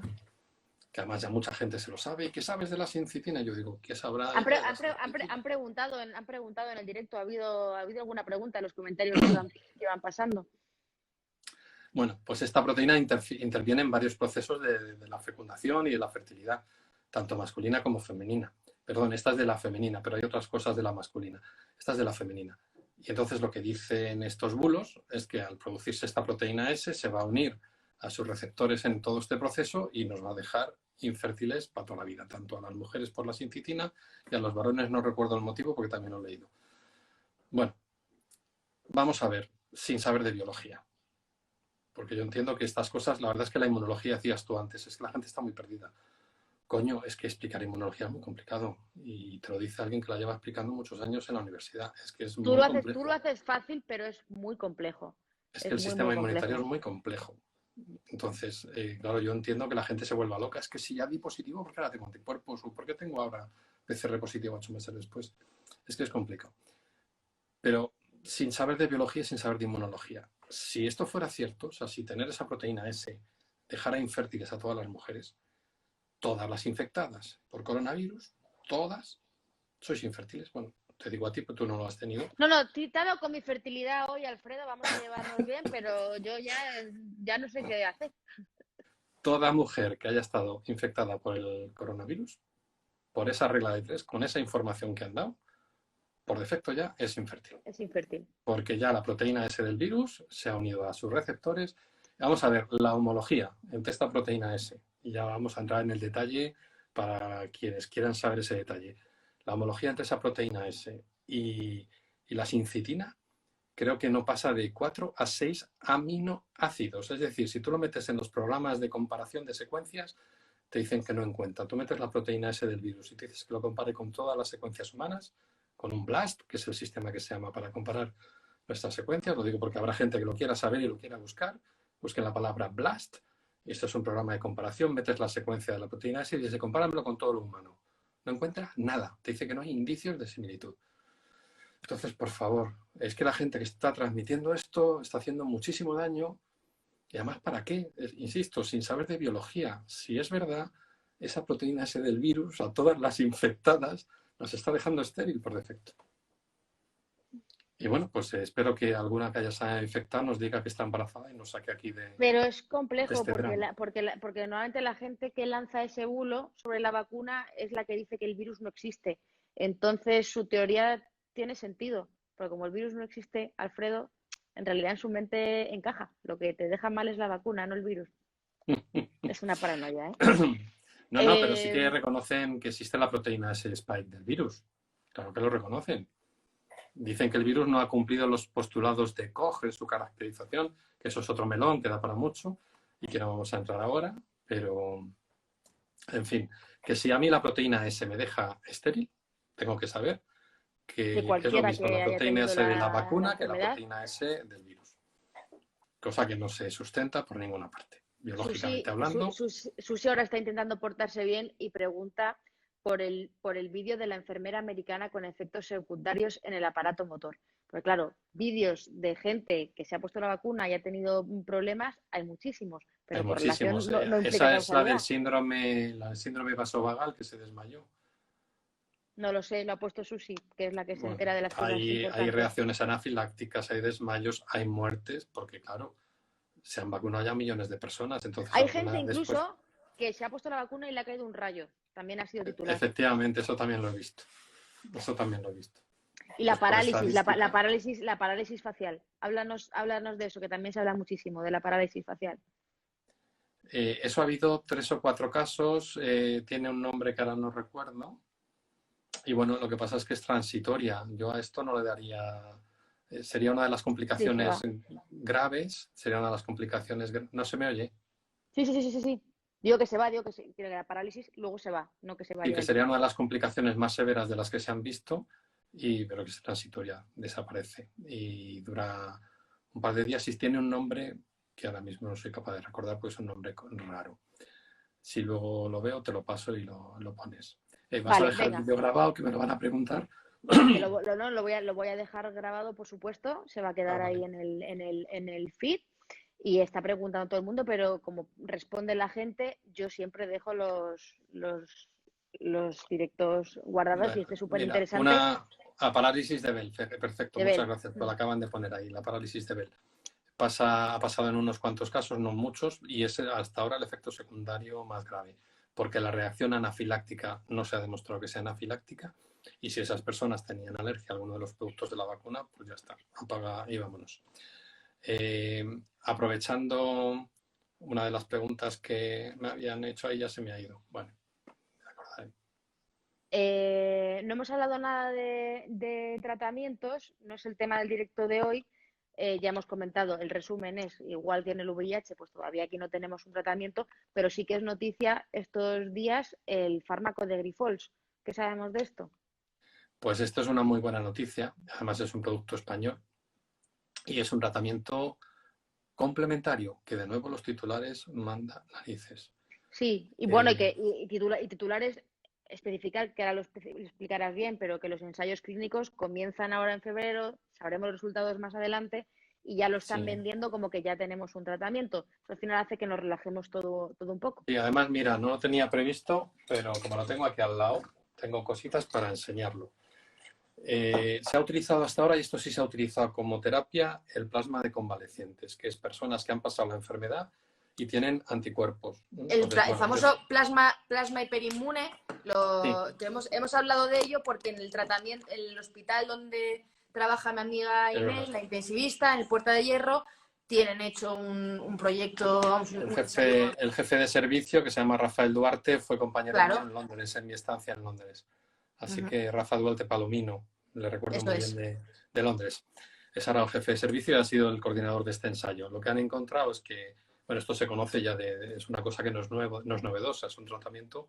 que además ya mucha gente se lo sabe. ¿Y qué sabes de la sincitina? Yo digo, ¿qué sabrá? Han preguntado en el directo, ¿ha habido alguna pregunta en los comentarios que van pasando? Bueno, pues esta proteína interviene en varios procesos de la fecundación y de la fertilidad, tanto masculina como femenina. Perdón, esta es de la femenina, pero hay otras cosas de la masculina. Esta es de la femenina. Y entonces lo que dicen estos bulos es que al producirse esta proteína S se va a unir a sus receptores en todo este proceso y nos va a dejar infértiles para toda la vida, tanto a las mujeres por la sincitina y a los varones no recuerdo el motivo porque también lo he leído. Bueno, vamos a ver, sin saber de biología. Porque yo entiendo que estas cosas, la verdad es que la inmunología, decías tú antes, es que la gente está muy perdida. Coño, es que explicar inmunología es muy complicado. Y te lo dice alguien que la lleva explicando muchos años en la universidad. Es que es muy complejo. Tú lo haces fácil, pero es muy complejo. Es que el sistema inmunitario es muy complejo. Entonces, claro, yo entiendo que la gente se vuelva loca. Es que si ya di positivo, ¿por qué ahora tengo anticuerpos? ¿O por qué tengo ahora PCR positivo 8 meses después? Es que es complicado. Pero sin saber de biología y sin saber de inmunología. Si esto fuera cierto, o sea, si tener esa proteína S dejara infértiles a todas las mujeres, todas las infectadas por coronavirus, todas sois infértiles. Bueno, te digo a ti, pero tú no lo has tenido. No, te he dado con mi fertilidad hoy, Alfredo, vamos a llevarnos bien, pero yo ya no sé qué hacer. Toda mujer que haya estado infectada por el coronavirus, por esa regla de 3, con esa información que han dado, por defecto ya es infértil. Es infértil. Porque ya la proteína S del virus se ha unido a sus receptores. Vamos a ver la homología entre esta proteína S. Y ya vamos a entrar en el detalle para quienes quieran saber ese detalle. La homología entre esa proteína S y la sincitina creo que no pasa de 4 a 6 aminoácidos. Es decir, si tú lo metes en los programas de comparación de secuencias, te dicen que no encuentra. Tú metes la proteína S del virus y te dices que lo compare con todas las secuencias humanas, con un BLAST, que es el sistema que se llama para comparar nuestras secuencias. Lo digo porque habrá gente que lo quiera saber y lo quiera buscar. Busquen la palabra BLAST. Esto es un programa de comparación. Metes la secuencia de la proteína S y dices, compáramelo con todo lo humano. No encuentra nada. Te dice que no hay indicios de similitud. Entonces, por favor, es que la gente que está transmitiendo esto está haciendo muchísimo daño. Y además, ¿para qué? Insisto, sin saber de biología. Si es verdad, esa proteína S del virus, a todas las infectadas, nos está dejando estéril por defecto. Y bueno, pues espero que alguna que haya sido infectada nos diga que está embarazada y nos saque aquí de... Pero es complejo porque normalmente la gente que lanza ese bulo sobre la vacuna es la que dice que el virus no existe. Entonces su teoría tiene sentido, porque como el virus no existe, Alfredo, en realidad en su mente encaja. Lo que te deja mal es la vacuna, no el virus. Es una paranoia, ¿eh? No, pero sí que reconocen que existe la proteína S spike del virus. Claro que lo reconocen. Dicen que el virus no ha cumplido los postulados de Koch en su caracterización, que eso es otro melón que da para mucho y que no vamos a entrar ahora, pero en fin, que si a mí la proteína S me deja estéril, tengo que saber de que es lo cualquiera mismo que la haya proteína tenido S de la la vacuna que la enfermedad. proteína S del virus. Cosa que no se sustenta por ninguna parte, biológicamente hablando. Susi ahora está intentando portarse bien y pregunta por el vídeo de la enfermera americana con efectos secundarios en el aparato motor. Porque claro, vídeos de gente que se ha puesto la vacuna y ha tenido problemas, hay muchísimos, Hay pero muchísimos. correlación no implica Esa es la del causalidad. síndrome vasovagal que se desmayó. No lo sé, lo ha puesto Susi, que es la que Bueno, era de las cosas hay importantes. reacciones anafilácticas, hay desmayos, hay muertes, porque claro, se han vacunado ya millones de personas. Entonces, Hay gente después, incluso que se ha puesto la vacuna y le ha caído un rayo. También ha sido titular. efectivamente, eso también lo he visto. Eso también lo he visto. Y la Pues por parálisis, estadística. la parálisis facial. Háblanos de eso, que también se habla muchísimo, de la parálisis facial. Eso ha habido 3 o 4 casos, tiene un nombre que ahora no recuerdo. Y bueno, lo que pasa es que es transitoria. Yo a esto no le daría... sería una de las complicaciones graves, sería una de las complicaciones... ¿No se me oye? Sí. Digo que se va, que la parálisis luego se va, no que se vaya. Y que sería una de las complicaciones más severas de las que se han visto, pero que es transitoria, desaparece. Y dura un par de días y tiene un nombre que ahora mismo no soy capaz de recordar, porque es un nombre raro. Si luego lo veo, te lo paso y lo pones. ¿Vas a dejar el vídeo grabado, que me lo van a preguntar? Lo voy a dejar grabado, por supuesto. Se va a quedar ahí en el feed. Y está preguntando todo el mundo, pero como responde la gente, yo siempre dejo los directos guardados y este es súper interesante. A parálisis de Bell, perfecto, muchas gracias, pues la acaban de poner ahí, la parálisis de Bell. Ha pasado en unos cuantos casos, no muchos, y es hasta ahora el efecto secundario más grave, porque la reacción anafiláctica no se ha demostrado que sea anafiláctica, y si esas personas tenían alergia a alguno de los productos de la vacuna, pues ya está, apaga y vámonos. Aprovechando una de las preguntas que me habían hecho, ahí ya se me ha ido. Bueno, me acordaré. No hemos hablado nada de tratamientos, no es el tema del directo de hoy. Ya hemos comentado, el resumen es igual que en el VIH, pues todavía aquí no tenemos un tratamiento, pero sí que es noticia estos días el fármaco de Grifols. ¿Qué sabemos de esto? Pues esto es una muy buena noticia, además es un producto español y es un tratamiento complementario, que de nuevo los titulares manda narices. Sí, y bueno, y titulares especificar, que ahora lo explicarás bien, pero que los ensayos clínicos comienzan ahora en febrero, sabremos los resultados más adelante y ya lo están vendiendo como que ya tenemos un tratamiento. Eso al final hace que nos relajemos todo un poco. Y además, mira, no lo tenía previsto, pero como lo tengo aquí al lado, tengo cositas para enseñarlo. Se ha utilizado hasta ahora, y esto sí se ha utilizado como terapia, el plasma de convalecientes, que es personas que han pasado la enfermedad y tienen anticuerpos. El famoso plasma hiperinmune, que hemos hablado de ello porque en el tratamiento, en el hospital donde trabaja mi amiga Inés, la intensivista, en el Puerta de Hierro, tienen hecho un proyecto... El jefe de servicio, que se llama Rafael Duarte, fue compañero mío en Londres, en mi estancia en Londres. Así que Rafa Duarte Palomino, le recuerdo muy bien de Londres. Es ahora el jefe de servicio y ha sido el coordinador de este ensayo. Lo que han encontrado es que, bueno, esto se conoce ya, es una cosa que no es novedosa, es un tratamiento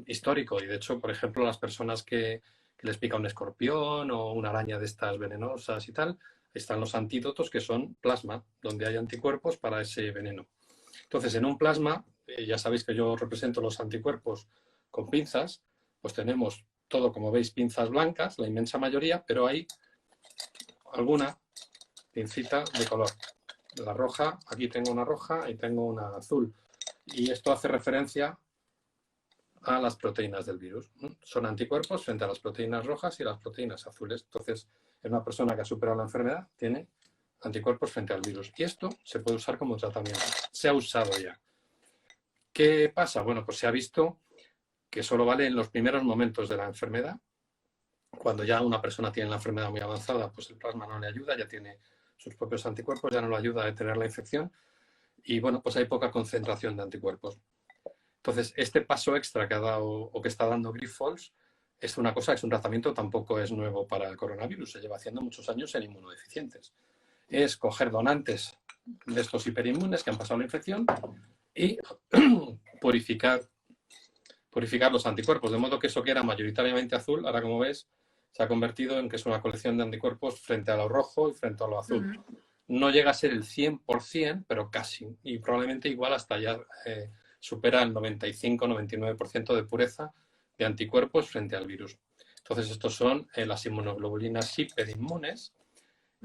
histórico. Y de hecho, por ejemplo, las personas que les pica un escorpión o una araña de estas venenosas y tal, están los antídotos que son plasma, donde hay anticuerpos para ese veneno. Entonces, en un plasma, ya sabéis que yo represento los anticuerpos con pinzas, pues tenemos todo, como veis, pinzas blancas, la inmensa mayoría, pero hay alguna pincita de color. La roja, aquí tengo una roja y tengo una azul. Y esto hace referencia a las proteínas del virus. Son anticuerpos frente a las proteínas rojas y las proteínas azules. Entonces, en una persona que ha superado la enfermedad, tiene anticuerpos frente al virus. Y esto se puede usar como tratamiento. Se ha usado ya. ¿Qué pasa? Bueno, pues se ha visto que solo vale en los primeros momentos de la enfermedad. Cuando ya una persona tiene la enfermedad muy avanzada, pues el plasma no le ayuda, ya tiene sus propios anticuerpos, ya no le ayuda a detener la infección y bueno, pues hay poca concentración de anticuerpos. Entonces, este paso extra que ha dado o que está dando Grifols es una cosa, es un tratamiento, tampoco es nuevo para el coronavirus, se lleva haciendo muchos años en inmunodeficientes. Es coger donantes de estos hiperinmunes que han pasado la infección y purificar los anticuerpos, de modo que eso que era mayoritariamente azul, ahora como ves, se ha convertido en que es una colección de anticuerpos frente a lo rojo y frente a lo azul. Ujú. No llega a ser el 100%, pero casi. Y probablemente igual hasta ya supera el 95-99% de pureza de anticuerpos frente al virus. Entonces, estos son las inmunoglobulinas hiperinmunes.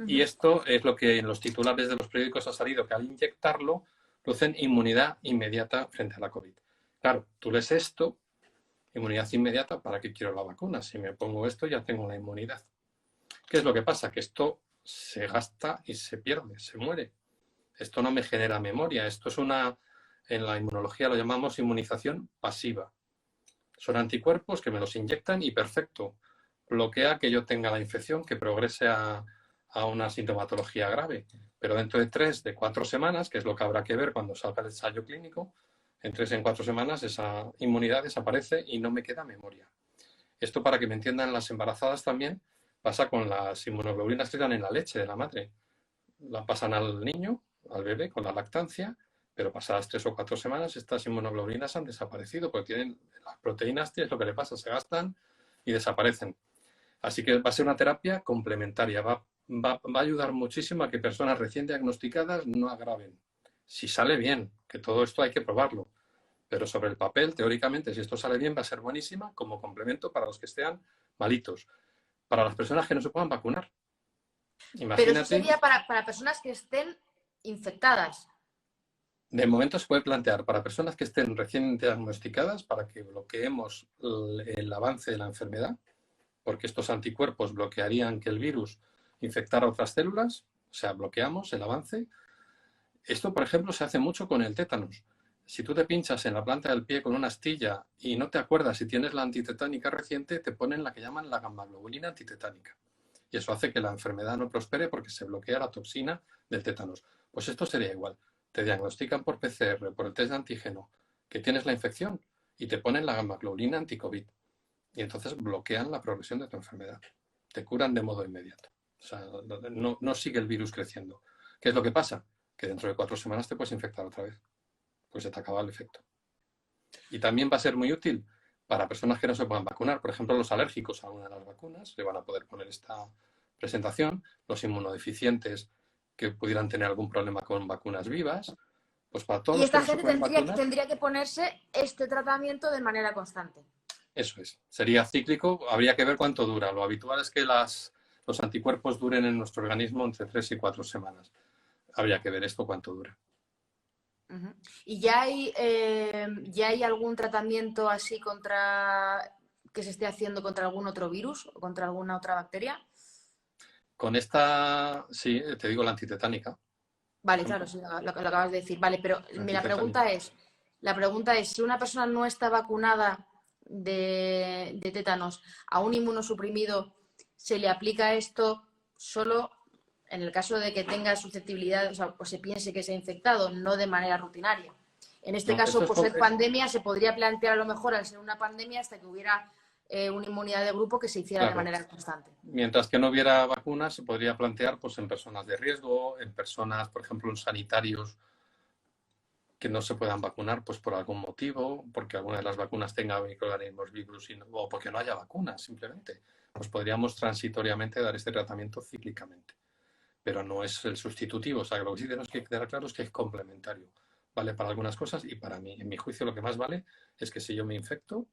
Y Ujú. esto es lo que en los titulares de los periódicos ha salido, que al inyectarlo producen inmunidad inmediata frente a la COVID. Claro, tú lees esto, inmunidad inmediata, ¿para qué quiero la vacuna? Si me pongo esto ya tengo una inmunidad. ¿Qué es lo que pasa? Que esto se gasta y se pierde, se muere. Esto no me genera memoria. Esto es en la inmunología lo llamamos inmunización pasiva. Son anticuerpos que me los inyectan y perfecto. Bloquea que yo tenga la infección, que progrese a una sintomatología grave. Pero dentro de 3, de 4 semanas, que es lo que habrá que ver cuando salga el ensayo clínico, en 3 en 4 semanas esa inmunidad desaparece y no me queda memoria. Esto, para que me entiendan las embarazadas también, pasa con las inmunoglobulinas que están en la leche de la madre. La pasan al niño, al bebé, con la lactancia, pero pasadas 3 o 4 semanas estas inmunoglobulinas han desaparecido porque tienen las proteínas, es lo que le pasa, se gastan y desaparecen. Así que va a ser una terapia complementaria, va a ayudar muchísimo a que personas recién diagnosticadas no agraven. Si sale bien, que todo esto hay que probarlo, pero sobre el papel, teóricamente, si esto sale bien, va a ser buenísima como complemento para los que estén malitos, para las personas que no se puedan vacunar. Pero eso Imagínate. sería para personas que estén infectadas. De momento se puede plantear para personas que estén recién diagnosticadas para que bloqueemos el avance de la enfermedad, porque estos anticuerpos bloquearían que el virus infectara otras células, o sea, bloqueamos el avance. Esto, por ejemplo, se hace mucho con el tétanos. Si tú te pinchas en la planta del pie con una astilla y no te acuerdas si tienes la antitetánica reciente, te ponen la que llaman la gamma-globulina antitetánica. Y eso hace que la enfermedad no prospere porque se bloquea la toxina del tétanos. Pues esto sería igual. Te diagnostican por PCR, por el test de antígeno, que tienes la infección y te ponen la gamma-globulina anti-COVID. Y entonces bloquean la progresión de tu enfermedad. Te curan de modo inmediato. O sea, no sigue el virus creciendo. ¿Qué es lo que pasa? Que dentro de 4 semanas te puedes infectar otra vez. Pues se te acaba el efecto. Y también va a ser muy útil para personas que no se puedan vacunar. Por ejemplo, los alérgicos a una de las vacunas le van a poder poner esta presentación. Los inmunodeficientes que pudieran tener algún problema con vacunas vivas. Pues para todos Y los que esta no se gente pueden vacunar, tendría que ponerse este tratamiento de manera constante. eso es. Sería cíclico. Habría que ver cuánto dura. Lo habitual es que los anticuerpos duren en nuestro organismo entre 3 y 4 semanas. Habría que ver esto cuánto dura. Uh-huh. ¿Y ya hay algún tratamiento así que se esté haciendo contra algún otro virus o contra alguna otra bacteria? Con esta, sí, te digo la antitetánica, por Vale, claro, ejemplo. sí, lo acabas de decir. Vale, pero La la antitetánica. pregunta es, si una persona no está vacunada de tétanos a un inmunosuprimido, ¿se le aplica esto solo en el caso de que tenga susceptibilidad, o se piense que se ha infectado, no de manera rutinaria? En este No, esto caso, es, por ser pandemia, se podría plantear a lo mejor al ser una pandemia hasta que hubiera una inmunidad de grupo que se hiciera de claro. manera constante. Mientras que no hubiera vacunas, se podría plantear pues, en personas de riesgo, en personas, por ejemplo, en sanitarios que no se puedan vacunar pues, por algún motivo, porque alguna de las vacunas tenga microorganismos, virus, o porque no haya vacunas, simplemente. Pues podríamos transitoriamente dar este tratamiento cíclicamente. Pero no es el sustitutivo. O sea, lo que sí tenemos que quedar claro es que es complementario. Vale para algunas cosas y para mí, en mi juicio, lo que más vale es que si yo me infecto,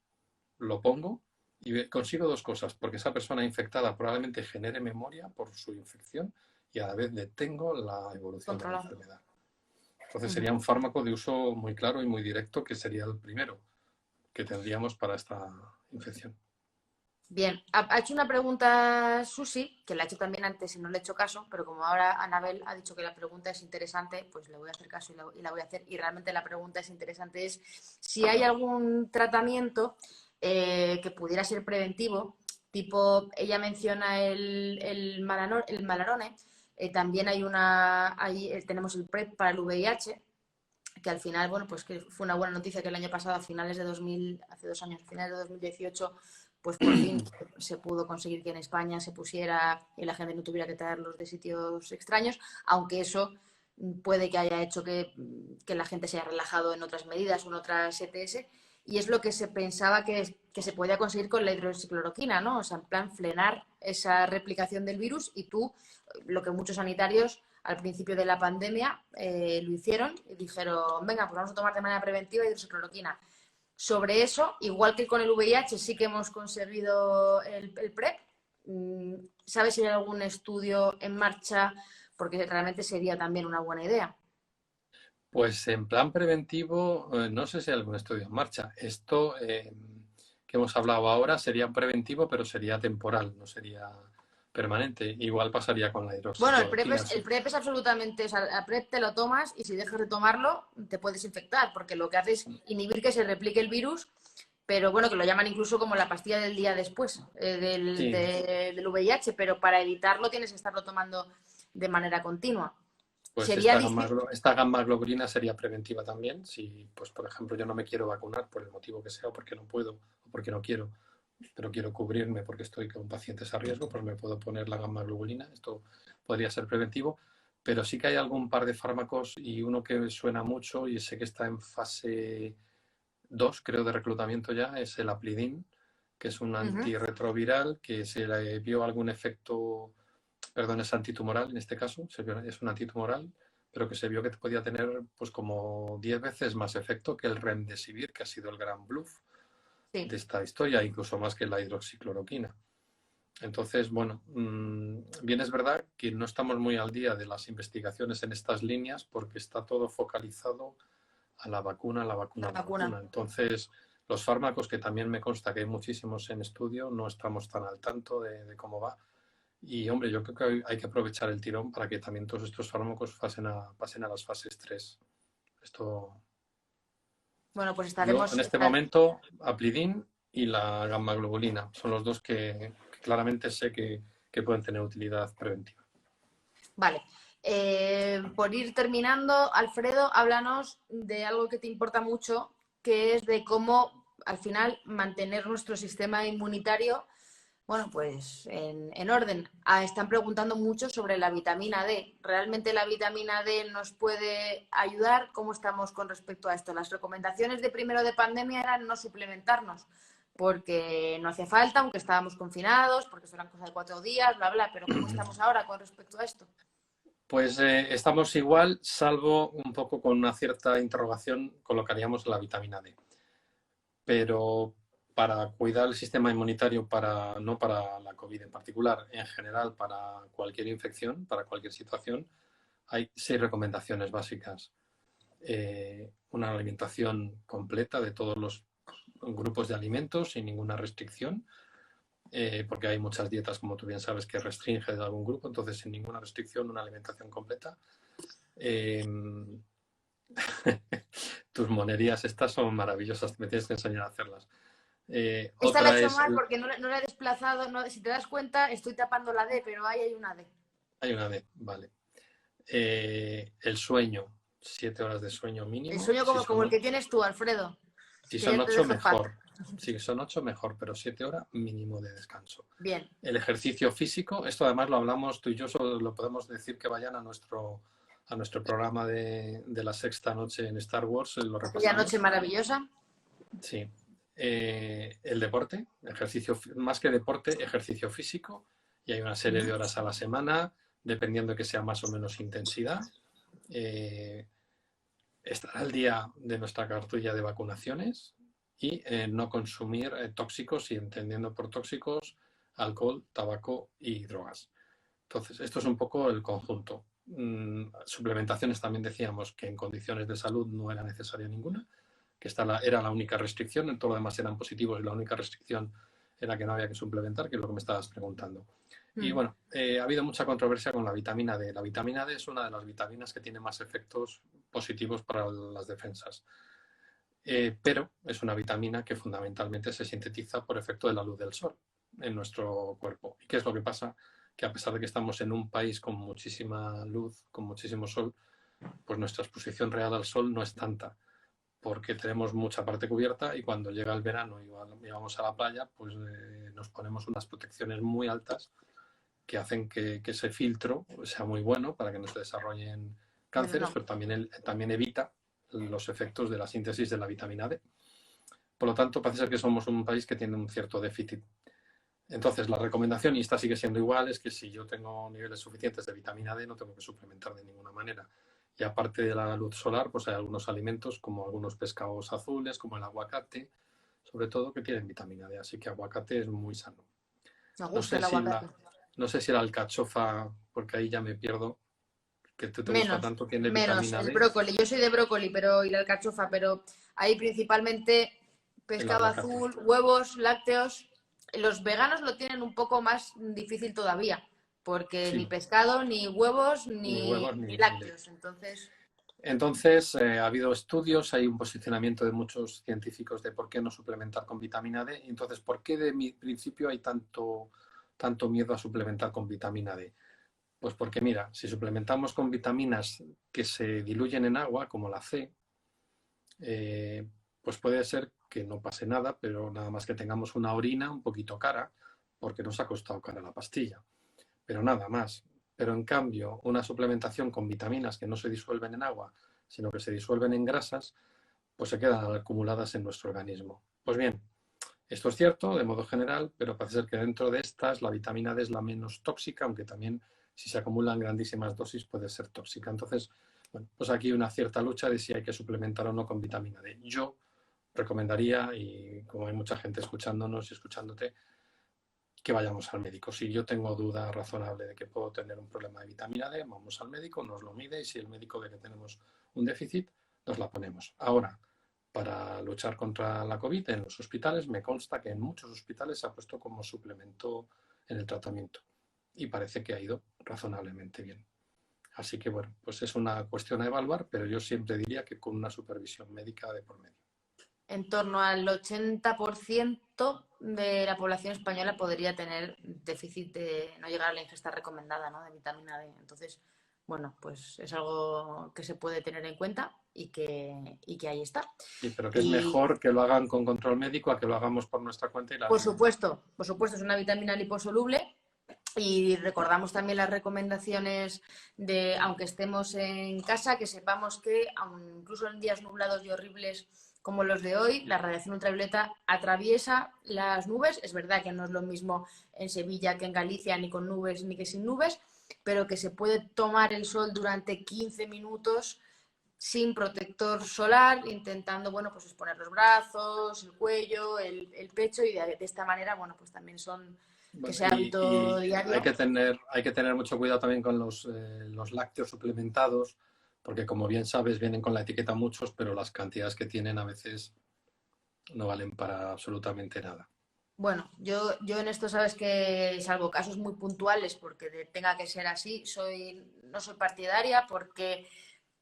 lo pongo y consigo dos cosas, porque esa persona infectada probablemente genere memoria por su infección y a la vez detengo la evolución de la Controlado. enfermedad. Entonces Uh-huh. sería un fármaco de uso muy claro y muy directo que sería el primero que tendríamos para esta infección. Bien, ha hecho una pregunta Susi, que la ha hecho también antes y no le he hecho caso, pero como ahora Anabel ha dicho que la pregunta es interesante, pues le voy a hacer caso y la voy a hacer. Y realmente la pregunta es interesante, es si hay algún tratamiento que pudiera ser preventivo, tipo, ella menciona el Malarone, también tenemos el PrEP para el VIH, que al final, bueno, pues que fue una buena noticia que el año pasado, hace 2 años, a finales de 2018, pues por fin se pudo conseguir que en España se pusiera y la gente no tuviera que traerlos de sitios extraños, aunque eso puede que haya hecho que la gente se haya relajado en otras medidas o en otras ETS. y es lo que se pensaba que se podía conseguir con la hidroxicloroquina, ¿no? O sea, en plan, frenar esa replicación del virus y tú, lo que muchos sanitarios al principio de la pandemia lo hicieron y dijeron, venga, pues vamos a tomar de manera preventiva hidroxicloroquina. Sobre eso, igual que con el VIH, sí que hemos conseguido el PrEP. ¿Sabes si hay algún estudio en marcha? Porque realmente sería también una buena idea. Pues en plan preventivo, no sé si hay algún estudio en marcha. Esto que hemos hablado ahora sería preventivo, pero sería temporal, no sería permanente. Igual pasaría con la Bueno, hidroxicloroquina. el PrEP es absolutamente, o sea, el PrEP te lo tomas y si dejas de tomarlo te puedes infectar, porque lo que hace es inhibir que se replique el virus, pero bueno, que lo llaman incluso como la pastilla del día después Sí, del VIH, pero para evitarlo tienes que estarlo tomando de manera continua. pues Sería distinto. esta gamma globulina sería preventiva también. Si, pues, por ejemplo, yo no me quiero vacunar por el motivo que sea, o porque no puedo, o porque no quiero, pero quiero cubrirme porque estoy con pacientes a riesgo, pues me puedo poner la gamma globulina. Esto podría ser preventivo. Pero sí que hay algún par de fármacos y uno que suena mucho y sé que está en fase 2, creo, de reclutamiento ya, es el Aplidin, que es un antirretroviral que se le vio algún efecto, perdón, es antitumoral en este caso, es un antitumoral, pero que se vio que podía tener pues como 10 veces más efecto que el Remdesivir, que ha sido el gran bluff de Sí. esta historia, incluso más que la hidroxicloroquina. Entonces, bueno, bien es verdad que no estamos muy al día de las investigaciones en estas líneas porque está todo focalizado a la vacuna, la vacuna, La la vacuna. vacuna. Entonces, los fármacos, que también me consta que hay muchísimos en estudio, no estamos tan al tanto de cómo va. Y, hombre, yo creo que hay que aprovechar el tirón para que también todos estos fármacos pasen a las fases 3. Esto, Bueno, pues yo, estaremos. en este momento, Aplidin y la gamma globulina son los dos que claramente sé que pueden tener utilidad preventiva. Vale. Por ir terminando, Alfredo, háblanos de algo que te importa mucho, que es de cómo al final mantener nuestro sistema inmunitario, bueno, pues en orden. Están preguntando mucho sobre la vitamina D. ¿Realmente la vitamina D nos puede ayudar? ¿Cómo estamos con respecto a esto? Las recomendaciones de primero de pandemia eran no suplementarnos, porque no hacía falta, aunque estábamos confinados, porque eran cosas de 4 días, bla, bla. Pero ¿cómo estamos ahora con respecto a esto? Pues estamos igual, salvo un poco con una cierta interrogación, colocaríamos la vitamina D. Pero para cuidar el sistema inmunitario, no para la COVID en particular, en general, para cualquier infección, para cualquier situación, hay 6 recomendaciones básicas. Una alimentación completa de todos los grupos de alimentos sin ninguna restricción, porque hay muchas dietas, como tú bien sabes, que restringen de algún grupo, entonces sin ninguna restricción, una alimentación completa. Tus monerías estas son maravillosas, me tienes que enseñar a hacerlas. Esta la he Otra hecho es, mal porque no la he desplazado. No, si te das cuenta, estoy tapando la D, pero ahí hay una D. hay una D, vale. El sueño, 7 horas de sueño El mínimo. sueño como el que tienes tú, Alfredo. Si Que son ya te 8 dejo en paz. mejor. Si son 8 mejor, pero 7 horas mínimo de descanso. Bien. El ejercicio físico, esto además lo hablamos tú y yo, solo lo podemos decir que vayan a nuestro programa de la sexta noche en Star Wars, lo Aquella repasamos. noche maravillosa. Sí. El deporte, más que deporte, ejercicio físico, y hay una serie de horas a la semana, dependiendo de que sea más o menos intensidad. Estar al día de nuestra cartilla de vacunaciones y no consumir tóxicos, y entendiendo por tóxicos alcohol, tabaco y drogas. Entonces, esto es un poco el conjunto. Suplementaciones también decíamos que en condiciones de salud no era necesaria ninguna, que esta era la única restricción, en todo lo demás eran positivos y la única restricción era que no había que suplementar, que es lo que me estabas preguntando. Y bueno, ha habido mucha controversia con la vitamina D. La vitamina D es una de las vitaminas que tiene más efectos positivos para las defensas. Pero es una vitamina que fundamentalmente se sintetiza por efecto de la luz del sol en nuestro cuerpo. ¿Y qué es lo que pasa? Que a pesar de que estamos en un país con muchísima luz, con muchísimo sol, pues nuestra exposición real al sol no es tanta, porque tenemos mucha parte cubierta y cuando llega el verano y vamos a la playa, pues nos ponemos unas protecciones muy altas que hacen que ese filtro sea muy bueno para que no se desarrollen cánceres, pero también evita los efectos de la síntesis de la vitamina D. Por lo tanto, parece ser que somos un país que tiene un cierto déficit. Entonces, la recomendación, y esta sigue siendo igual, es que si yo tengo niveles suficientes de vitamina D, no tengo que suplementar de ninguna manera. Y aparte de la luz solar, pues hay algunos alimentos, como algunos pescados azules, como el aguacate, sobre todo, que tienen vitamina D. Así que aguacate es muy sano. Me No gusta sé el si aguacate. no sé si la alcachofa, porque ahí ya me pierdo, que te gusta Menos, tanto, tiene menos. vitamina El D, brócoli. Yo soy de brócoli y la alcachofa, pero hay principalmente el pescado aguacate. azul, huevos, lácteos. Los veganos lo tienen un poco más difícil todavía, porque ni Sí, pescado, ni huevos, ni ni, huevos ni ni lácteos. leche. Entonces, Entonces, ha habido estudios, hay un posicionamiento de muchos científicos de por qué no suplementar con vitamina D. Entonces, ¿por qué de mi principio hay tanto miedo a suplementar con vitamina D? Pues porque, mira, si suplementamos con vitaminas que se diluyen en agua, como la C, eh, pues puede ser que no pase nada, pero nada más que tengamos una orina un poquito cara, porque nos ha costado cara la pastilla, pero nada más. Pero en cambio, una suplementación con vitaminas que no se disuelven en agua, sino que se disuelven en grasas, pues se quedan acumuladas en nuestro organismo. Pues bien, esto es cierto de modo general, pero parece ser que dentro de estas la vitamina D es la menos tóxica, aunque también si se acumulan grandísimas dosis puede ser tóxica. Entonces, bueno, pues aquí hay una cierta lucha de si hay que suplementar o no con vitamina D. Yo recomendaría, y como hay mucha gente escuchándonos y escuchándote, que vayamos al médico. Si yo tengo duda razonable de que puedo tener un problema de vitamina D, vamos al médico, nos lo mide y si el médico ve que tenemos un déficit, nos la ponemos. Ahora, para luchar contra la COVID en los hospitales, me consta que en muchos hospitales se ha puesto como suplemento en el tratamiento y parece que ha ido razonablemente bien. Así que bueno, pues es una cuestión a evaluar, pero yo siempre diría que con una supervisión médica de por medio. en torno al 80% de la población española podría tener déficit de no llegar a la ingesta recomendada, ¿no?, de vitamina D. Entonces, bueno, pues es algo que se puede tener en cuenta y que ahí está. Sí, pero que es Y mejor que lo hagan con control médico a que lo hagamos por nuestra cuenta y la liemos. por supuesto, es una vitamina liposoluble. Y recordamos también las recomendaciones de, aunque estemos en casa, que sepamos que, incluso en días nublados y horribles como los de hoy, la radiación ultravioleta atraviesa las nubes. Es verdad que no es lo mismo en Sevilla que en Galicia, ni con nubes ni que sin nubes, pero que se puede tomar el sol durante 15 minutos sin protector solar, intentando, bueno, pues exponer los brazos, el cuello, el pecho, y de esta manera, bueno, pues también son que Bueno, sea hábito y hay diario. que tener mucho cuidado también con los lácteos suplementados, porque como bien sabes, vienen con la etiqueta muchos, pero las cantidades que tienen a veces no valen para absolutamente nada. Bueno, yo en esto sabes que, salvo casos muy puntuales, porque tenga que ser así, no soy partidaria, porque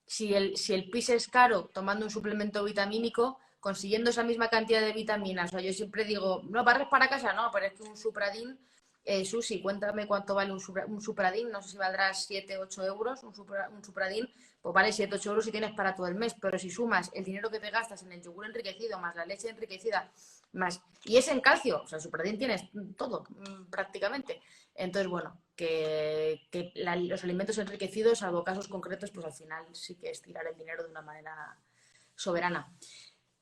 si el pis es caro tomando un suplemento vitamínico, consiguiendo esa misma cantidad de vitaminas, o sea, yo siempre digo, no, barres para casa, no, pero es que un Supradin, Susi, cuéntame cuánto vale un Supradin, no sé si valdrá 7 8 euros, un Supradin, pues vale 7 8 euros si tienes para todo el mes, pero si sumas el dinero que te gastas en el yogur enriquecido, más la leche enriquecida, más, y es en calcio, o sea, el Supradin tienes todo, prácticamente. Entonces, bueno, que los alimentos enriquecidos, salvo casos concretos, pues al final sí que es tirar el dinero de una manera soberana.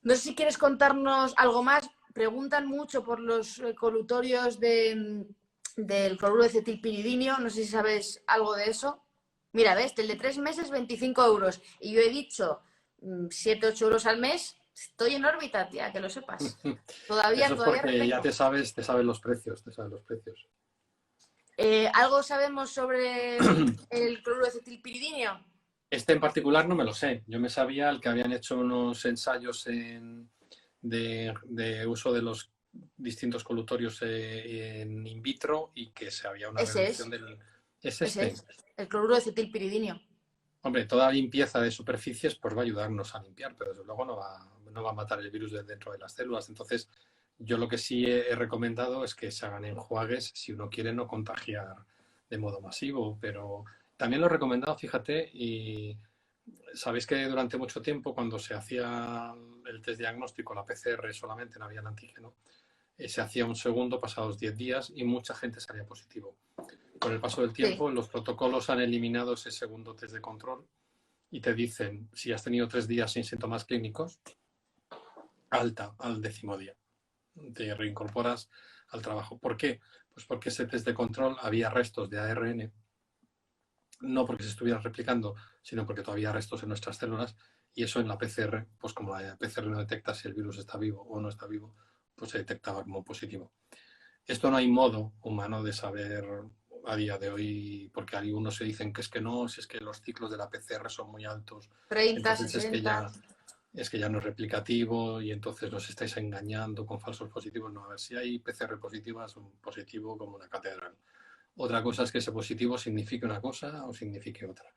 No sé si quieres contarnos algo más. Preguntan mucho por los colutorios del cloruro de cetilpiridinio. No sé si sabes algo de eso. Mira, ves, el de 3 meses, 25 euros. Y yo he dicho 7, 8 euros al mes. Estoy en órbita, tía, que lo sepas. Eso es Todavía porque ya retengo. te sabes los precios, te sabes los precios. ¿Algo sabemos sobre el cloruro de cetilpiridinio? Este en particular no me lo sé. Yo me sabía el que habían hecho unos ensayos de uso de los distintos colutorios en in vitro y que se había una Ese reducción es, del... ¿Es ese este? es, el cloruro de cetilpiridinio. Hombre, toda limpieza de superficies pues va a ayudarnos a limpiar, pero desde luego no va a matar el virus dentro de las células. Entonces, yo lo que sí he recomendado es que se hagan enjuagues si uno quiere no contagiar de modo masivo, pero también lo he recomendado, fíjate, y sabéis que durante mucho tiempo cuando se hacía el test diagnóstico, la PCR solamente, no había el antígeno, se hacía un segundo pasados 10 días y mucha gente salía positivo. Con el paso del Sí, tiempo, los protocolos han eliminado ese segundo test de control y te dicen, si has tenido 3 días sin síntomas clínicos, alta al 10.º día. Te reincorporas al trabajo. ¿Por qué? Pues porque ese test de control había restos de ARN, no porque se estuvieran replicando, sino porque todavía hay restos en nuestras células, y eso en la PCR, pues como la PCR no detecta si el virus está vivo o no está vivo, pues se detectaba como positivo. Esto no hay modo humano de saber a día de hoy, porque algunos se dicen que es que no, si es que los ciclos de la PCR son muy altos, 30, entonces 60. es que ya no es replicativo y entonces nos estáis engañando con falsos positivos. No, a ver, si hay PCR positivas, un positivo como una catedral. Otra cosa es que ese positivo signifique una cosa o signifique otra.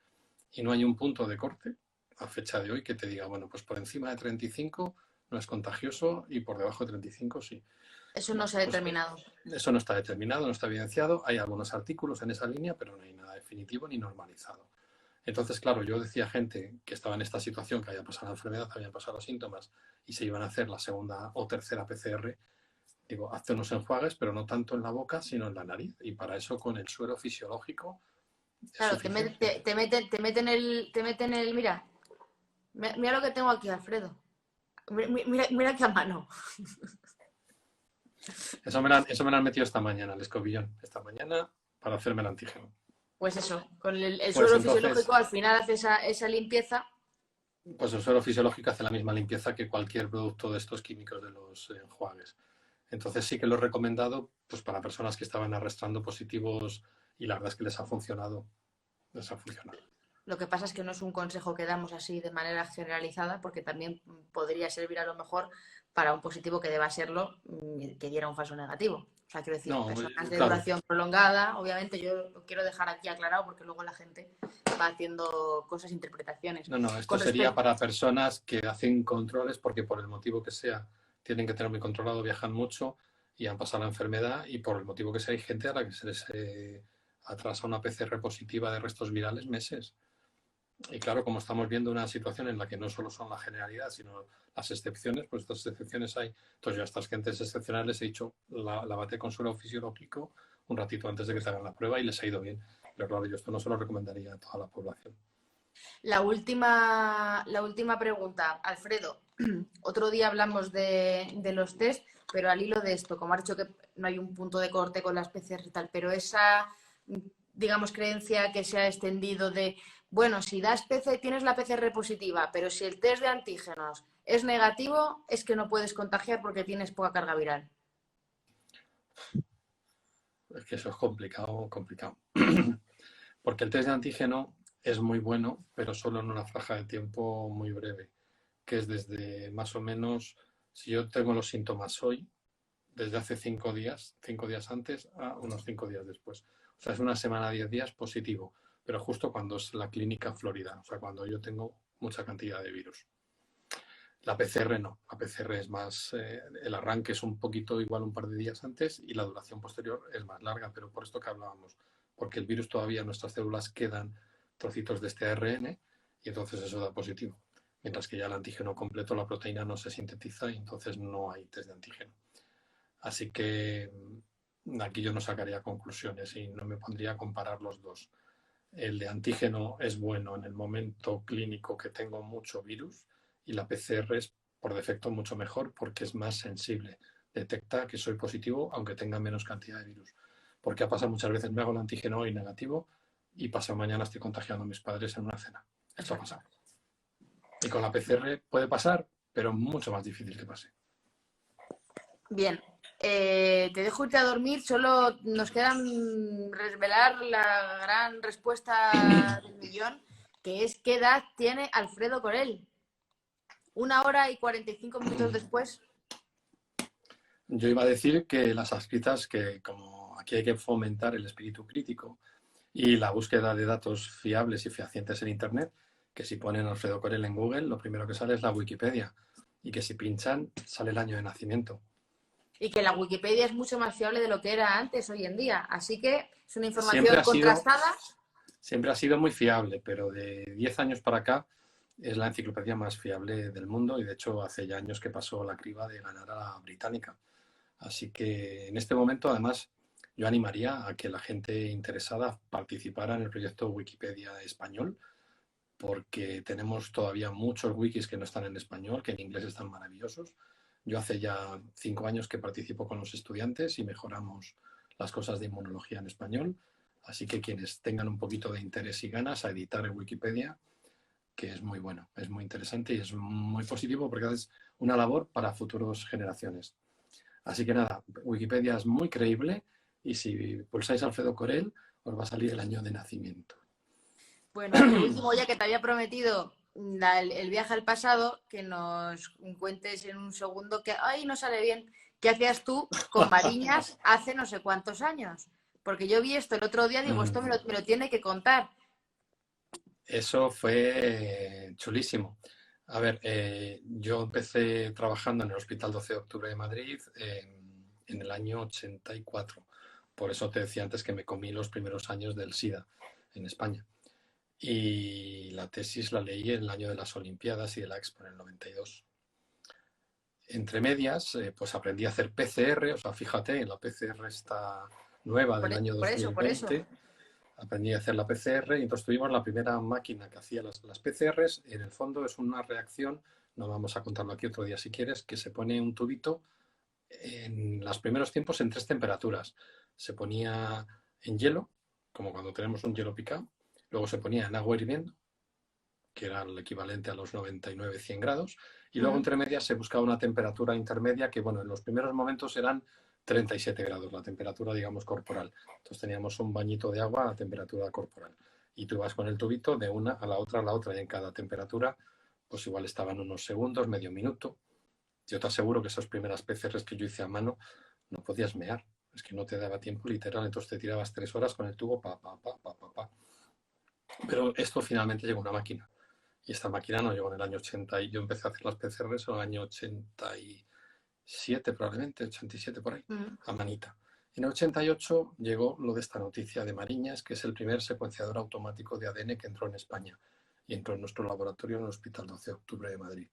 Y no hay un punto de corte a fecha de hoy que te diga, bueno, pues por encima de 35 no es contagioso y por debajo de 35 sí. Eso no Bueno, se ha pues determinado. eso no está determinado, no está evidenciado. Hay algunos artículos en esa línea, pero no hay nada definitivo ni normalizado. Entonces, claro, yo decía gente que estaba en esta situación, que había pasado la enfermedad, habían pasado los síntomas y se iban a hacer la segunda o tercera PCR. Digo, hazte unos enjuagues, pero no tanto en la boca, sino en la nariz. Y para eso, con el suero fisiológico es Claro, suficiente. te meten el, mira, mira lo que tengo aquí, Alfredo. Mira aquí a mano. Eso me lo han metido esta mañana, el escobillón. Esta mañana para hacerme el antígeno. Pues eso, con el Pues suelo entonces, fisiológico al final hace esa limpieza. pues el suero fisiológico hace la misma limpieza que cualquier producto de estos químicos de los enjuagues. Entonces sí que lo he recomendado pues para personas que estaban arrastrando positivos y la verdad es que les ha funcionado. Les ha funcionado. Lo que pasa es que no es un consejo que damos así de manera generalizada, porque también podría servir a lo mejor para un positivo que deba serlo, que diera un falso negativo. O sea, quiero decir, No, personas de claro, duración prolongada, obviamente yo lo quiero dejar aquí aclarado porque luego la gente va haciendo cosas, interpretaciones. no, esto Con sería respecto, para personas que hacen controles porque por el motivo que sea tienen que tener muy controlado, viajan mucho y han pasado la enfermedad y por el motivo que sea hay gente a la que se les atrasa una PCR positiva de restos virales meses. Y claro, como estamos viendo una situación en la que no solo son la generalidad, sino las excepciones, pues estas excepciones hay. Entonces yo a estas gentes excepcionales les he dicho, lávate con suelo fisiológico un ratito antes de que te hagan la prueba y les ha ido bien. Pero claro, yo esto no se lo recomendaría a toda la población. la última pregunta, Alfredo. Otro día hablamos de los test, pero al hilo de esto, como has dicho que no hay un punto de corte con las PCR y tal, pero esa, digamos, creencia que se ha extendido de, bueno, si das PCR, tienes la PCR positiva, pero si el test de antígenos es negativo, es que no puedes contagiar porque tienes poca carga viral. Es que eso es complicado, complicado. Porque el test de antígeno es muy bueno, pero solo en una franja de tiempo muy breve, que es desde más o menos, si yo tengo los síntomas hoy, desde hace 5 días antes a unos 5 días después. O sea, es una semana, 10 días positivo, pero justo cuando es la clínica florida, o sea, cuando yo tengo mucha cantidad de virus. La PCR no, la PCR es más, el arranque es un poquito igual un par de días antes y la duración posterior es más larga, pero por esto que hablábamos, porque el virus todavía en nuestras células quedan trocitos de este ARN y entonces eso da positivo. Mientras que ya el antígeno completo, la proteína no se sintetiza y entonces no hay test de antígeno. Así que aquí yo no sacaría conclusiones y no me pondría a comparar los dos. El de antígeno es bueno en el momento clínico que tengo mucho virus y la PCR es por defecto mucho mejor porque es más sensible. Detecta que soy positivo aunque tenga menos cantidad de virus. Porque ha pasado muchas veces, me hago el antígeno hoy negativo y pasado mañana estoy contagiando a mis padres en una cena. Esto ha Exacto. pasado. Y con la PCR puede pasar, pero mucho más difícil que pase. Bien, te dejo irte a dormir, solo nos queda revelar la gran respuesta del millón, que es ¿qué edad tiene Alfredo Corel? 1 hora y 45 minutos después. Yo iba a decir que las adscritas, que como aquí hay que fomentar el espíritu crítico y la búsqueda de datos fiables y fehacientes en Internet, que si ponen Alfredo Corel en Google, lo primero que sale es la Wikipedia y que si pinchan sale el año de nacimiento. Y que la Wikipedia es mucho más fiable de lo que era antes, hoy en día. Así que es una Siempre información ha sido, contrastada. siempre ha sido muy fiable, pero de 10 años para acá es la enciclopedia más fiable del mundo y de hecho hace ya años que pasó la criba de ganar a la británica. Así que en este momento, además, yo animaría a que la gente interesada participara en el proyecto Wikipedia español, porque tenemos todavía muchos wikis que no están en español, que en inglés están maravillosos, Yo hace ya 5 años que participo con los estudiantes y mejoramos las cosas de inmunología en español. Así que quienes tengan un poquito de interés y ganas a editar en Wikipedia, que es muy bueno, es muy interesante y es muy positivo porque haces una labor para futuras generaciones. Así que nada, Wikipedia es muy creíble y si pulsáis Alfredo Corel os va a salir el año de nacimiento. Bueno, y por último, ya que te había prometido el viaje al pasado, que nos cuentes en un segundo que, ay, no sale bien, ¿qué hacías tú con Mariñas hace no sé cuántos años? Porque yo vi esto el otro día, digo, esto me lo tiene que contar. Eso fue chulísimo. A ver, yo empecé trabajando en el Hospital 12 de Octubre de Madrid en el año 84. Por eso te decía antes que me comí los primeros años del SIDA en España. Y la tesis la leí en el año de las Olimpiadas y de la Expo en el 92. Entre medias, pues aprendí a hacer PCR, o sea, fíjate, en la PCR esta nueva del año Por eso. 2020, aprendí a hacer la PCR y entonces tuvimos la primera máquina que hacía las PCRs. En el fondo es una reacción, no vamos a contarlo aquí otro día si quieres, que se pone un tubito en los primeros tiempos en 3 temperaturas. Se ponía en hielo, como cuando tenemos un hielo picado, luego se ponía en agua hirviendo, que era el equivalente a los 99-100 grados, y luego entre medias se buscaba una temperatura intermedia que, bueno, en los primeros momentos eran 37 grados, la temperatura, digamos, corporal. Entonces teníamos un bañito de agua a temperatura corporal. Y tú ibas con el tubito de una a la otra, y en cada temperatura, pues igual estaban unos segundos, medio minuto. Yo te aseguro que esas primeras PCRs que yo hice a mano no podías mear. Es que no te daba tiempo literal, entonces te tirabas 3 horas con el tubo, pa. Pero esto finalmente llegó a una máquina. Y esta máquina no llegó en el año 80 y yo empecé a hacer las PCRs en el año 87 probablemente, 87 por ahí, a manita. En el 88 llegó lo de esta noticia de Mariñas, que es el primer secuenciador automático de ADN que entró en España y entró en nuestro laboratorio en el Hospital 12 de Octubre de Madrid.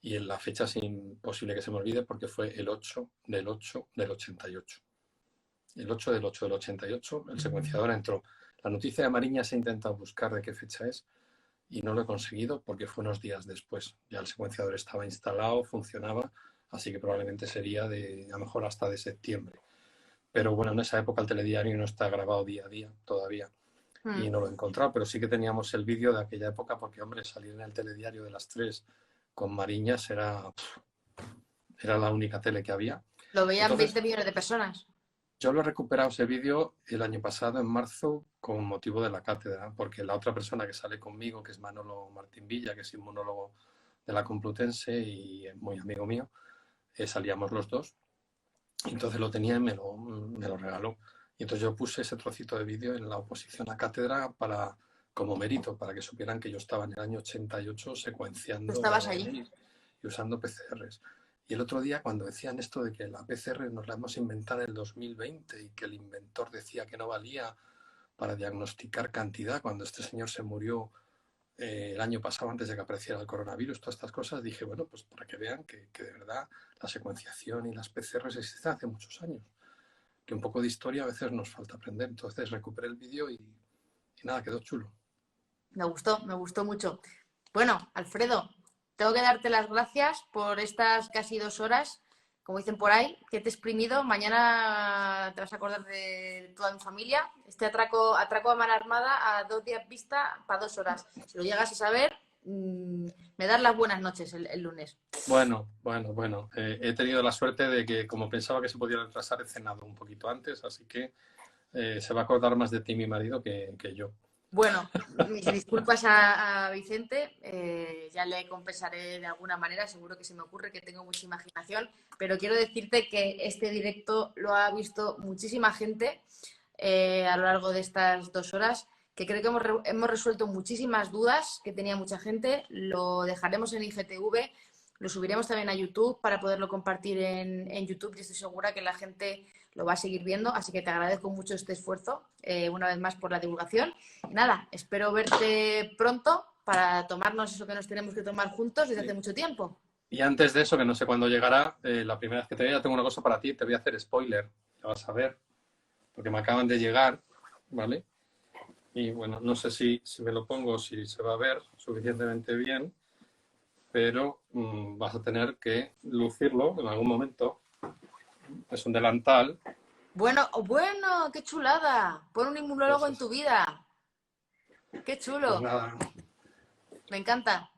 Y en la fecha es imposible que se me olvide porque fue el 8 del 8 del 88. El 8 del 8 del 88 el secuenciador entró. La noticia de Mariñas se ha intentado buscar de qué fecha es y no lo he conseguido porque fue unos días después. Ya el secuenciador estaba instalado, funcionaba, así que probablemente sería de, a lo mejor hasta de septiembre. Pero bueno, en esa época el telediario no está grabado día a día todavía y no lo he encontrado, pero sí que teníamos el vídeo de aquella época porque, hombre, salir en el telediario de las 3 con Mariñas era la única tele que había. Lo veían Entonces, 20 millones de personas. yo lo he recuperado ese vídeo el año pasado, en marzo, con motivo de la cátedra, porque la otra persona que sale conmigo, que es Manolo Martín Villa, que es inmunólogo de la Complutense y muy amigo mío, salíamos los dos. Entonces lo tenía y me lo regaló. Y entonces yo puse ese trocito de vídeo en la oposición a cátedra como mérito, para que supieran que yo estaba en el año 88 secuenciando ¿Tú estabas allí? y usando PCRs. Y el otro día, cuando decían esto de que la PCR nos la hemos inventado en el 2020 y que el inventor decía que no valía para diagnosticar cantidad, cuando este señor se murió el año pasado antes de que apareciera el coronavirus, todas estas cosas, dije, bueno, pues para que vean que de verdad la secuenciación y las PCRs existen hace muchos años. Que un poco de historia a veces nos falta aprender. Entonces recuperé el vídeo y nada, quedó chulo. Me gustó mucho. Bueno, Alfredo, tengo que darte las gracias por estas casi 2 horas, como dicen por ahí, que te he exprimido. Mañana te vas a acordar de toda mi familia. Este atraco a mano armada a 2 días vista para 2 horas. Si lo llegas a saber, me das las buenas noches el lunes. Bueno. He tenido la suerte de que, como pensaba que se podía retrasar, he cenado un poquito antes, así que se va a acordar más de ti mi marido que yo. Bueno, mis disculpas a Vicente, ya le compensaré de alguna manera, seguro que se me ocurre que tengo mucha imaginación, pero quiero decirte que este directo lo ha visto muchísima gente a lo largo de estas 2 horas, que creo que hemos resuelto muchísimas dudas que tenía mucha gente. Lo dejaremos en IGTV, lo subiremos también a YouTube para poderlo compartir en YouTube y estoy segura que la gente lo va a seguir viendo, así que te agradezco mucho este esfuerzo, una vez más por la divulgación. Y nada, espero verte pronto para tomarnos eso que nos tenemos que tomar juntos desde hace mucho tiempo. Y antes de eso, que no sé cuándo llegará, la primera vez que te vea, tengo una cosa para ti, te voy a hacer spoiler, ya vas a ver, porque me acaban de llegar, ¿vale? Y bueno, no sé si me lo pongo, si se va a ver suficientemente bien. pero vas a tener que lucirlo en algún momento. Es un delantal. Bueno, qué chulada. Pon un inmunólogo en tu vida. Qué chulo. Pues nada, Me encanta.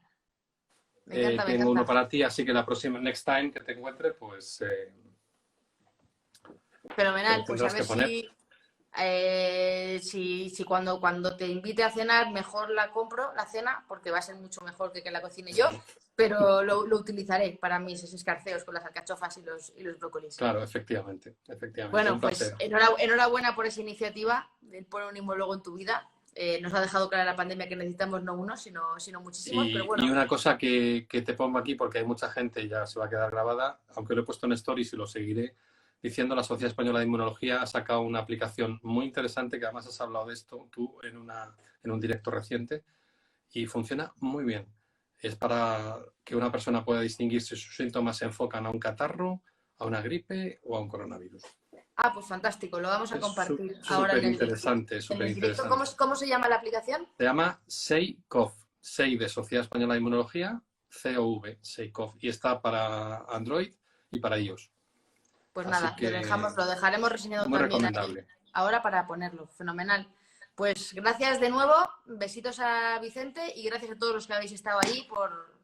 Me encanta, me tengo uno encanta. para ti, así que la próxima next time que te encuentre, pues Fenomenal. te Pues a tendrás ver que poner. si cuando te invite a cenar, mejor la compro, la cena, porque va a ser mucho mejor que la cocine yo, pero lo utilizaré para mis escarceos con las alcachofas y los brócolis. Claro, efectivamente, efectivamente. Bueno, Un pues placer. enhorabuena por esa iniciativa de poner un inmunólogo en tu vida. Nos ha dejado clara la pandemia que necesitamos no uno, sino muchísimos, pero Y bueno. una cosa que te pongo aquí, porque hay mucha gente, ya se va a quedar grabada, aunque lo he puesto en Stories y lo seguiré diciendo, la Sociedad Española de Inmunología ha sacado una aplicación muy interesante, que además has hablado de esto tú en un directo reciente, y funciona muy bien. Es para que una persona pueda distinguir si sus síntomas se enfocan a un catarro, a una gripe o a un coronavirus. Ah, pues fantástico, lo vamos a Es compartir ahora súper interesante, en súper el directo. interesante. ¿Cómo se llama la aplicación? Se llama SEICOV, SEI de Sociedad Española de Inmunología, COV, SEICOV, y está para Android y para iOS. Pues Así nada, que lo dejaremos reseñado muy también ahí recomendable. ahora para ponerlo. Fenomenal. Pues gracias de nuevo, besitos a Vicente y gracias a todos los que habéis estado ahí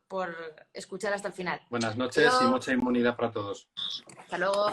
por escuchar hasta el final. Buenas noches y Adiós. mucha inmunidad para todos. Hasta luego.